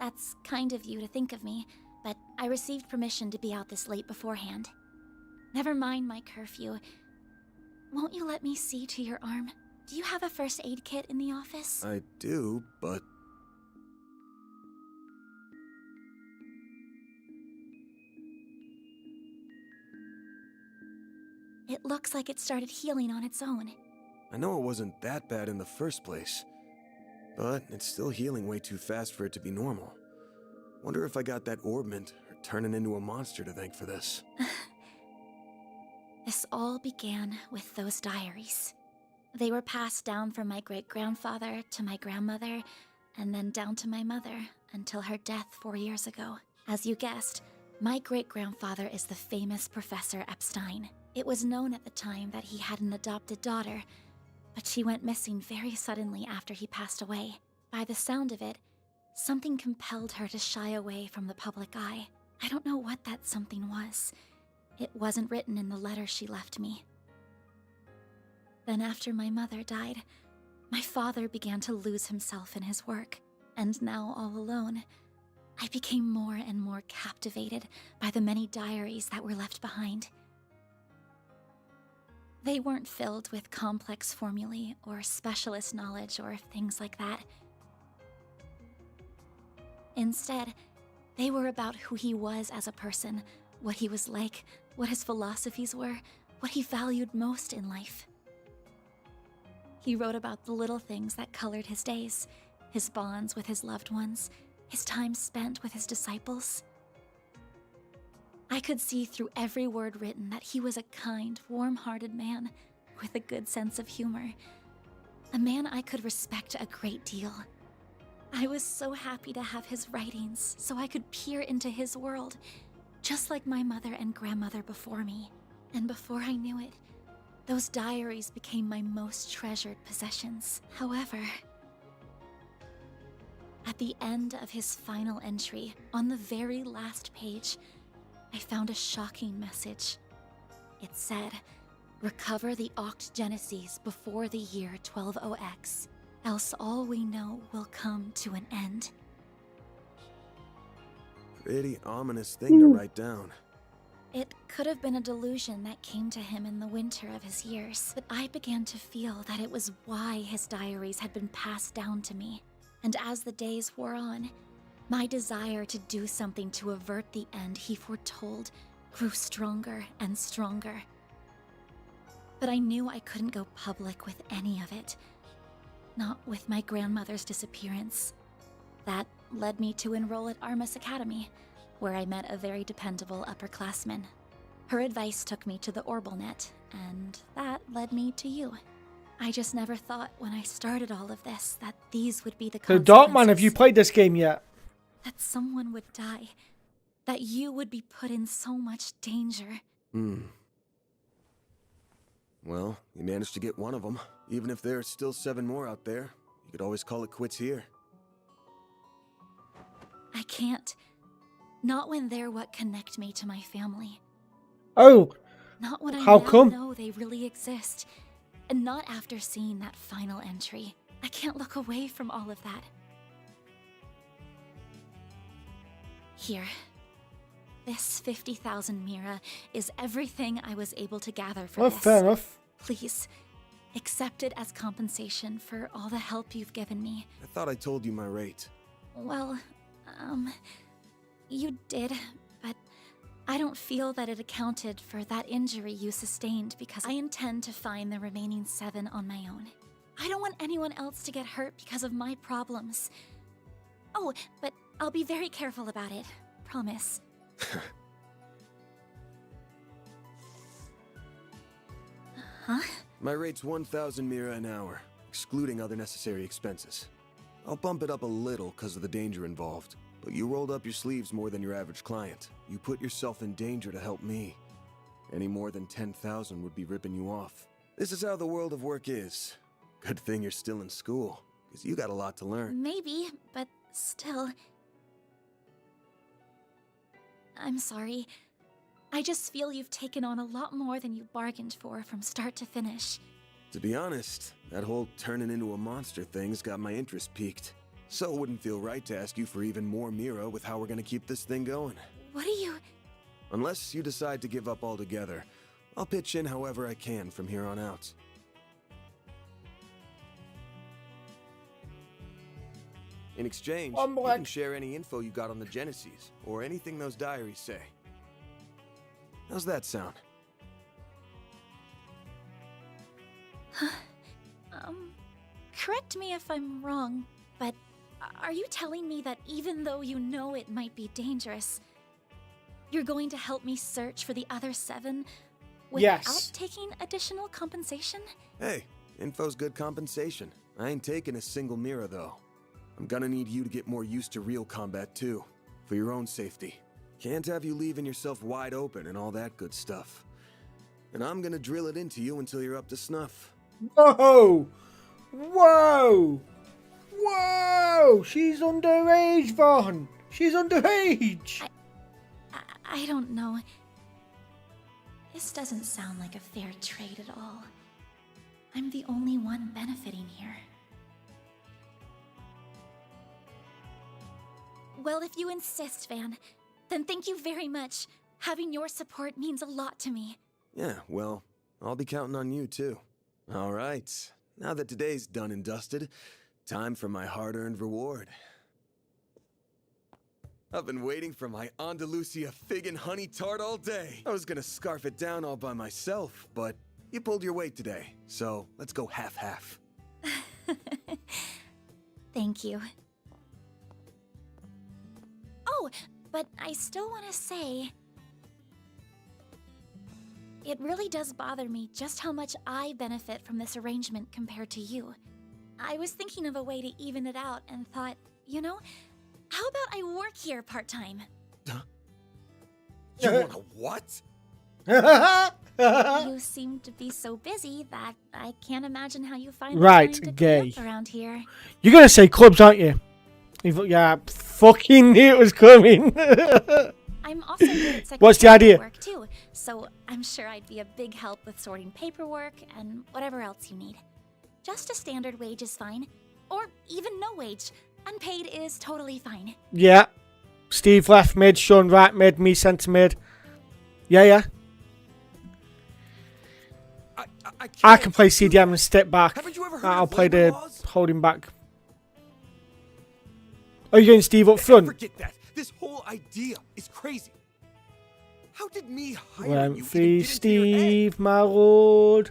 S9: That's kind of you to think of me, but I received permission to be out this late beforehand. Never mind my curfew. Won't you let me see to your arm? Do you have a first aid kit in the office?
S8: I do, but...
S9: It looks like it started healing on its own.
S8: I know it wasn't that bad in the first place, but it's still healing way too fast for it to be normal. Wonder if I got that orbment or turning into a monster to thank for this.
S9: This all began with those diaries. They were passed down from my great-grandfather to my grandmother, and then down to my mother until her death 4 years ago. As you guessed, my great-grandfather is the famous Professor Epstein. It was known at the time that he had an adopted daughter, but she went missing very suddenly after he passed away. By the sound of it, something compelled her to shy away from the public eye. I don't know what that something was. It wasn't written in the letter she left me. Then after my mother died, my father began to lose himself in his work, and now all alone, I became more and more captivated by the many diaries that were left behind. They weren't filled with complex formulae or specialist knowledge or things like that. Instead, they were about who he was as a person, what he was like, what his philosophies were, what he valued most in life. He wrote about the little things that colored his days, his bonds with his loved ones, his time spent with his disciples. I could see through every word written that he was a kind, warm-hearted man with a good sense of humor. A man I could respect a great deal. I was so happy to have his writings so I could peer into his world, just like my mother and grandmother before me. And before I knew it, those diaries became my most treasured possessions. However, at the end of his final entry, on the very last page, I found a shocking message. It said, "Recover the Oct Genesis before the year 120X, else all we know will come to an end."
S8: Pretty ominous thing to write down.
S9: It could have been a delusion that came to him in the winter of his years, but I began to feel that it was why his diaries had been passed down to me. And as the days wore on, my desire to do something to avert the end he foretold grew stronger and stronger. But I knew I couldn't go public with any of it. Not with my grandmother's disappearance. That led me to enroll at Armus Academy, where I met a very dependable upperclassman. Her advice took me to the Orbalnet, and that led me to you. I just never thought when I started all of this that these would be the
S1: So
S9: consequences.
S1: Darkman, have you played this game yet?
S9: That someone would die. That you would be put in so much danger.
S8: Well, you managed to get one of them. Even if there's still 7 more out there, you could always call it quits here.
S9: I can't. Not when they're what connect me to my family.
S1: Oh,
S9: Not when I
S1: how
S9: now
S1: come?
S9: know they really exist. And not after seeing that final entry. I can't look away from all of that. Here. This 50,000 Mira is everything I was able to gather for
S1: Oh,
S9: this.
S1: fair enough.
S9: Please, accept it as compensation for all the help you've given me.
S8: I thought I told you my rate.
S9: Well, you did, but I don't feel that it accounted for that injury you sustained because I intend to find the remaining 7 on my own. I don't want anyone else to get hurt because of my problems. Oh, but I'll be very careful about it. Promise. Huh?
S8: My rate's 1,000 mira an hour, excluding other necessary expenses. I'll bump it up a little because of the danger involved, but you rolled up your sleeves more than your average client. You put yourself in danger to help me. Any more than 10,000 would be ripping you off. This is how the world of work is. Good thing you're still in school, because you got a lot to learn.
S9: Maybe, but still... I'm sorry. I just feel you've taken on a lot more than you bargained for from start to finish.
S8: To be honest, that whole turning into a monster thing's got my interest piqued. So it wouldn't feel right to ask you for even more Mira with how we're gonna keep this thing going.
S9: What are you...
S8: Unless you decide to give up altogether, I'll pitch in however I can from here on out. In exchange, you can share any info you got on the Genesis, or anything those diaries say. How's that sound?
S9: Correct me if I'm wrong, but are you telling me that even though you know it might be dangerous, you're going to help me search for the other 7 without taking additional compensation?
S8: Hey, info's good compensation. I ain't taking a single Mira, though. I'm gonna need you to get more used to real combat, too, for your own safety. Can't have you leaving yourself wide open and all that good stuff. And I'm gonna drill it into you until you're up to snuff.
S1: Whoa! Whoa! Whoa! She's underage, Vaughn! She's underage!
S9: I don't know. This doesn't sound like a fair trade at all. I'm the only one benefiting here. Well, if you insist, Van, then thank you very much. Having your support means a lot to me.
S8: Yeah, well, I'll be counting on you, too. All right. Now that today's done and dusted, time for my hard-earned reward. I've been waiting for my Andalusia fig and honey tart all day. I was gonna scarf it down all by myself, but you pulled your weight today, so let's go half-half.
S9: Thank you. Oh, but I still want to say... It really does bother me just how much I benefit from this arrangement compared to you. I was thinking of a way to even it out and thought, you know, how about I work here part-time?
S8: You wanna what?
S9: You seem to be so busy that I can't imagine how you find
S1: Right,
S9: the time to
S1: gay.
S9: clean up around here.
S1: You're gonna say clubs, aren't you? Yeah, fucking knew it was coming.
S9: I'm also good at
S1: What's the idea?
S9: work too, so I'm sure I'd be a big help with sorting paperwork and whatever else you need. Just a standard wage is fine, or even no wage. Unpaid is totally fine.
S1: Yeah. Steve left mid, Sean right mid, me centre mid. Yeah. I can play CDM and step back. I'll play the holding back. Are you going Steve up front?
S12: Forget that. This whole idea is crazy. How did me hire you
S1: Lengthy Steve, my lord.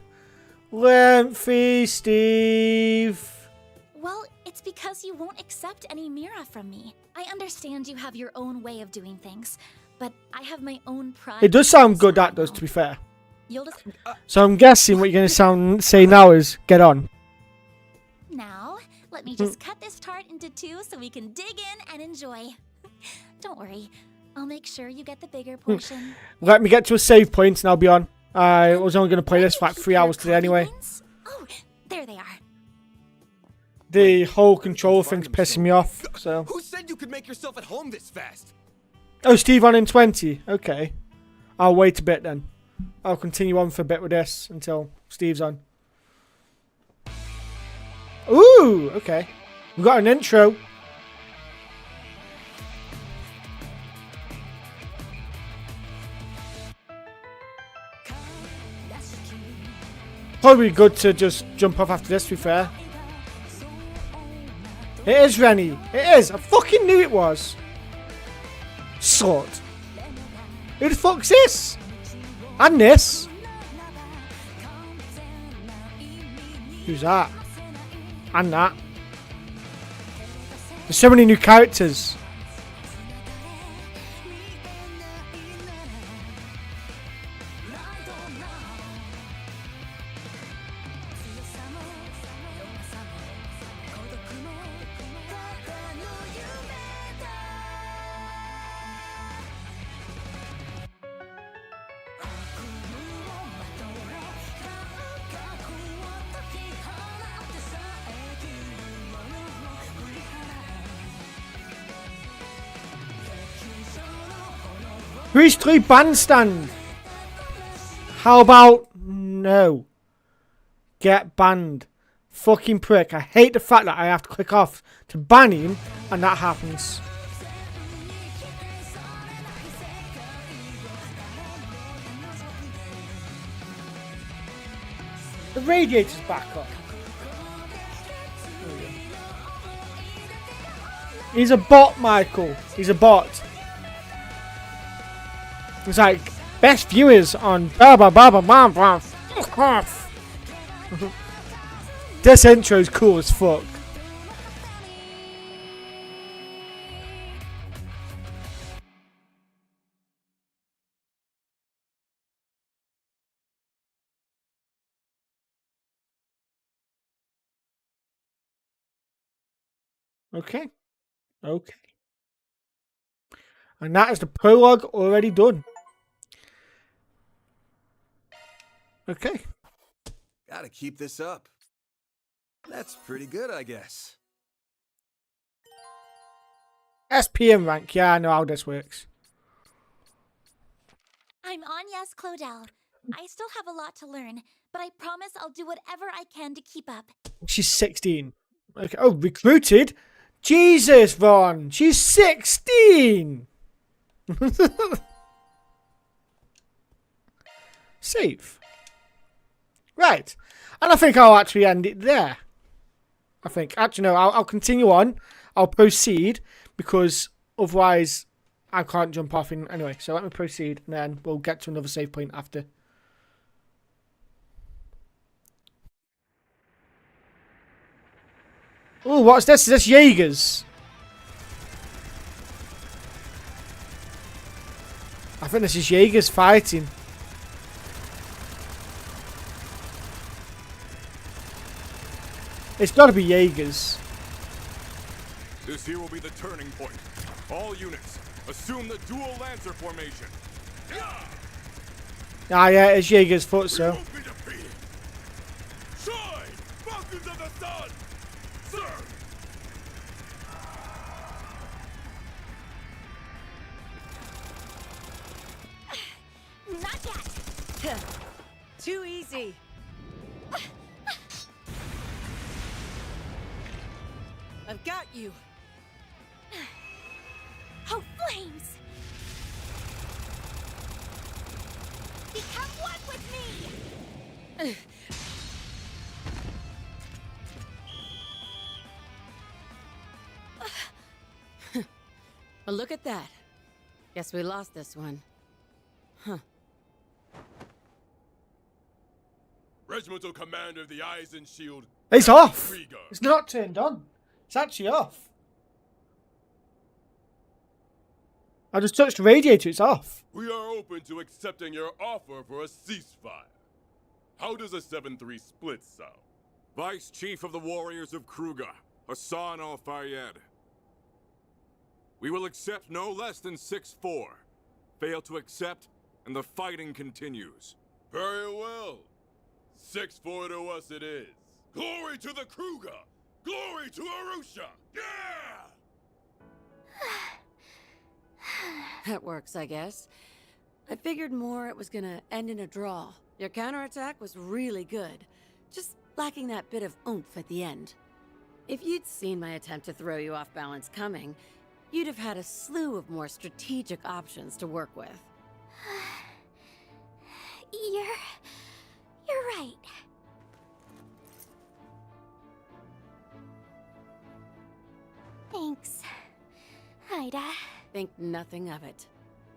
S1: Lengthy Steve.
S9: Well, it's because you won't accept any Mira from me. I understand you have your own way of doing things, but I have my own pride.
S1: It does sound good, that does, to be fair.
S9: You'll just...
S1: So I'm guessing what you're going to say now is, get on.
S9: Now, let me just cut this tart into 2 so we can dig in and enjoy. Don't worry, I'll make sure you get the bigger portion.
S1: Let me get to a save point and I'll be on. I was only going to play this for like 3 hours today anyway.
S9: Oh, there they are.
S1: The whole control thing's pissing me off, so...
S12: Who said you could make yourself at home this fast?
S1: Oh, Steve on in 20. Okay. I'll wait a bit then. I'll continue on for a bit with this until Steve's on. Ooh, okay. We've got an intro. probably good to just jump off after this, to be fair. It is Rennie. It is. I fucking knew it was. Sword. Who the fuck's this? And this. Who's that? And that. There's so many new characters. Grease 3 bandstand. How about no? Get banned. Fucking prick. I hate the fact that I have to click off to ban him and that happens. The radiator's back up. He's a bot, Michael. He's a bot. It's like best viewers on fuck off. This intro is cool as fuck. Okay. Okay. And that is the prologue already done. Okay.
S8: Gotta keep this up. That's pretty good, I guess.
S1: SPM rank. Yeah, I know how this works.
S9: I'm Agnes Claudel. I still have a lot to learn, but I promise I'll do whatever I can to keep up.
S1: She's 16. Okay. Oh, recruited? Jesus, Ron. She's 16. Save. Right. And I think I'll actually end it there. I think. Actually, no, I'll continue on. I'll proceed because otherwise I can't jump off in. Anyway, so let me proceed and then we'll get to another save point after. Oh, what's this? Is this Jaegers? I think this is Jaegers fighting. It's got to be Jaegers.
S3: This here will be the turning point. All units, assume the dual lancer formation.
S1: Ah, yeah, it's Jaegers' foot, so.
S3: Shine! Falcons of the Sun! Sir!
S14: Not yet.
S22: Too easy. I've got you.
S14: Oh, flames! Become one with me!
S22: Well, look at that. Guess we lost this one. Huh.
S3: Regimental Commander of the Eisen Shield.
S1: It's off! It's not turned on. It's actually off. I just touched the radiator, it's off.
S3: We are open to accepting your offer for a ceasefire. How does a 7-3 split sound? Vice Chief of the Warriors of Kruger, Hassan Al-Fayyad. We will accept no less than 6-4. Fail to accept, and the fighting continues. Very well. 6-4 to us it is. Glory to the Kruger! Glory to Arusha! Yeah!
S22: That works, I guess. I figured more it was gonna end in a draw. Your counterattack was really good, just lacking that bit of oomph at the end. If you'd seen my attempt to throw you off balance coming, you'd have had a slew of more strategic options to work with.
S14: You're right.
S9: right.
S22: Think nothing of it.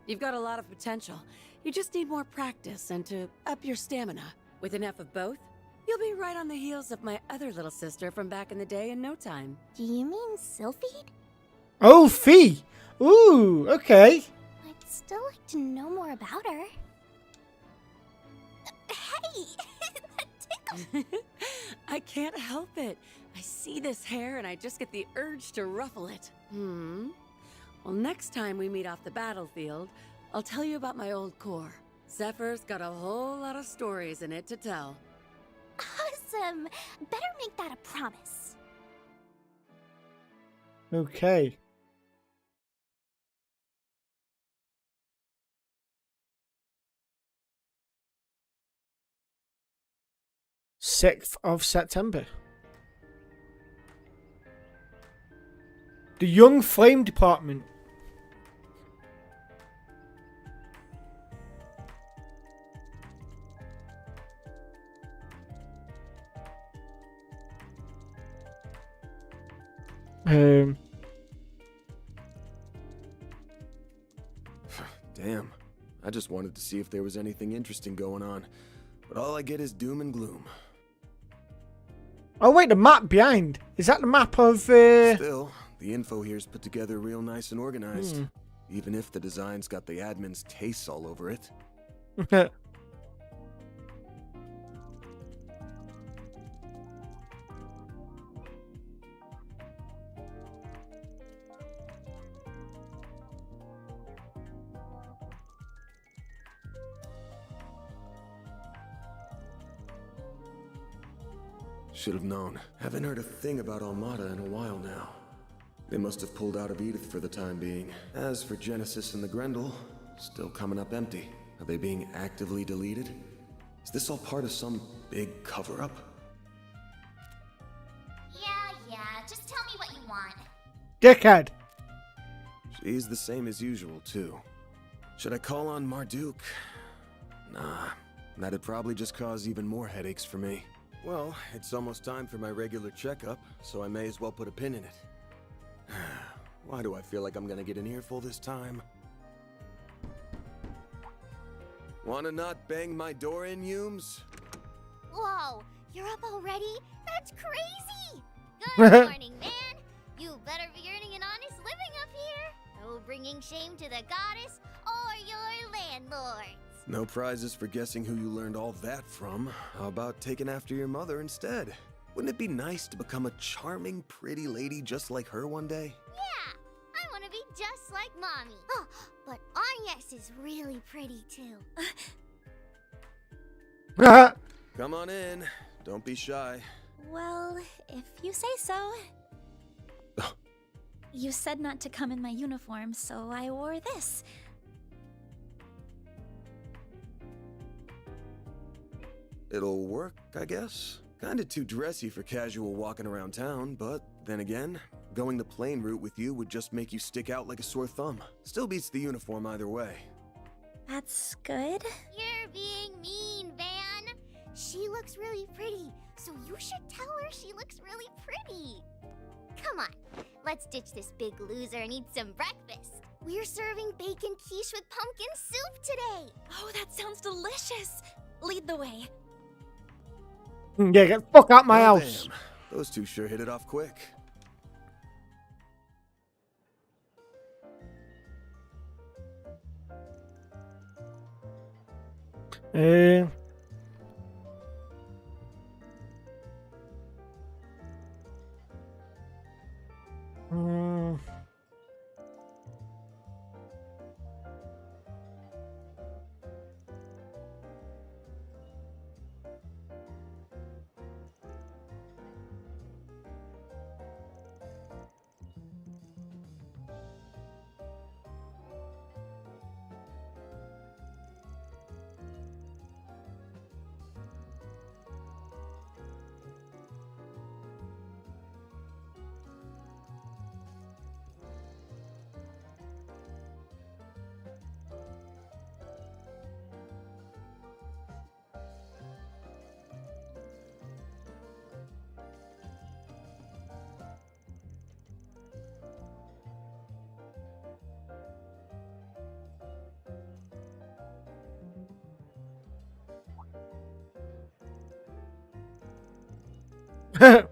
S22: You've got a lot of potential. You just need more practice and to up your stamina. With enough of both, you'll be right on the heels of my other little sister from back in the day in no time.
S9: Do you mean Sylphie?
S1: Oh, Fee. Ooh, okay.
S9: I'd still like to know more about her. Hey! That tickles!
S22: I can't help it. I see this hair and I just get the urge to ruffle it. Well, next time we meet off the battlefield, I'll tell you about my old Corps. Zephyr's got a whole lot of stories in it to tell.
S9: Awesome! Better make that a promise.
S1: Okay. September 6th. The Young Flame Department.
S8: Damn. I just wanted to see if there was anything interesting going on. But all I get is doom and gloom.
S1: Oh wait, the map behind. Is that the map of...
S8: Still, the info here's put together real nice and organized. Even if the design's got the admin's tastes all over it. Should have known. Haven't heard a thing about Almada in a while now. They must have pulled out of Edith for the time being. As for Genesis and the Grendel, still coming up empty. Are they being actively deleted? Is this all part of some big cover-up?
S14: Yeah, just tell me what you want.
S1: Dickhead.
S8: She's the same as usual, too. Should I call on Marduk? Nah, that'd probably just cause even more headaches for me. Well, it's almost time for my regular checkup, so I may as well put a pin in it. Why do I feel like I'm gonna get an earful this time? Wanna not bang my door in, Humes?
S14: Whoa, you're up already? That's crazy! Good morning, man. You better be earning an honest living up here. No bringing shame to the goddess or your landlord.
S8: No prizes for guessing who you learned all that from. How about taking after your mother instead? Wouldn't it be nice to become a charming, pretty lady just like her one day?
S14: Yeah, I want to be just like Mommy. Oh, but Agnes is really pretty too.
S8: Come on in. Don't be shy.
S9: Well, if you say so. You said not to come in my uniform, so I wore this.
S8: It'll work, I guess. Kinda too dressy for casual walking around town, but then again, going the plain route with you would just make you stick out like a sore thumb. Still beats the uniform either way.
S9: That's good.
S14: You're being mean, Van. She looks really pretty, so you should tell her she looks really pretty. Come on, let's ditch this big loser and eat some breakfast. We're serving bacon quiche with pumpkin soup today.
S9: Oh, that sounds delicious. Lead the way.
S1: Yeah, get the fuck out my house.
S8: Damn. Those two sure hit it off quick.
S1: I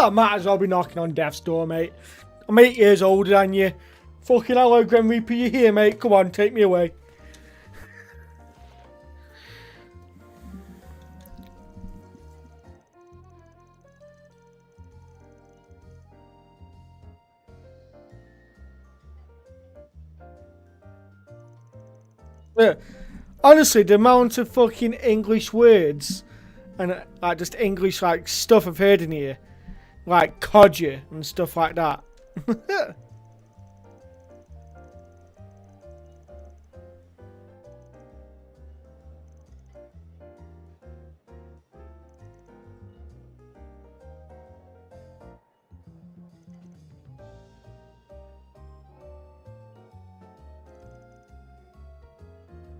S1: might as well be knocking on death's door, mate. I'm 8 years older than you. Fucking hello, Grim Reaper, you here, mate? Come on, take me away. Yeah. Honestly, the amount of fucking English words and like just English like stuff I've heard in here, like codger and stuff like that.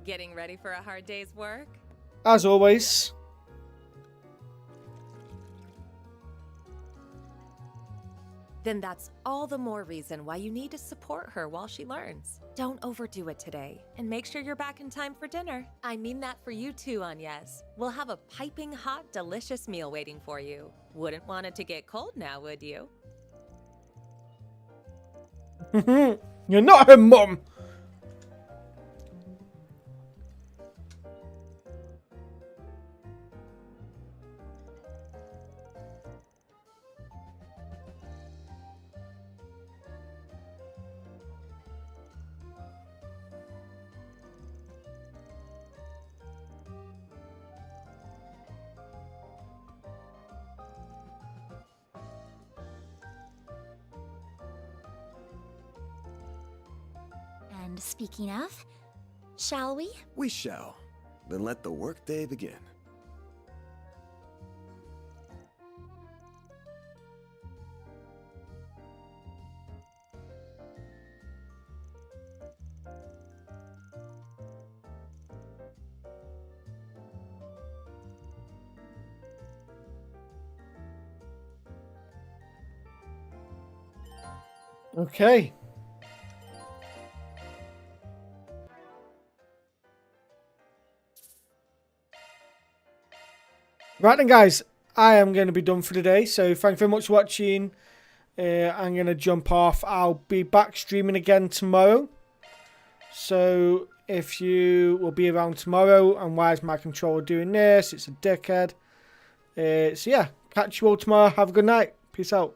S7: Getting ready for a hard day's work?
S1: As always.
S7: Then that's all the more reason why you need to support her while she learns. Don't overdo it today, and make sure you're back in time for dinner. I mean that for you too, Agnes. We'll have a piping hot, delicious meal waiting for you. Wouldn't want it to get cold now, would you?
S1: You're not her mum.
S9: And speaking of, shall we?
S8: We shall. Then let the workday begin.
S1: Okay. Right then, guys, I am going to be done for today. So thank you very much for watching. I'm going to jump off. I'll be back streaming again tomorrow. So if you will be around tomorrow, and why is my controller doing this? It's a dickhead. So yeah, catch you all tomorrow. Have a good night. Peace out.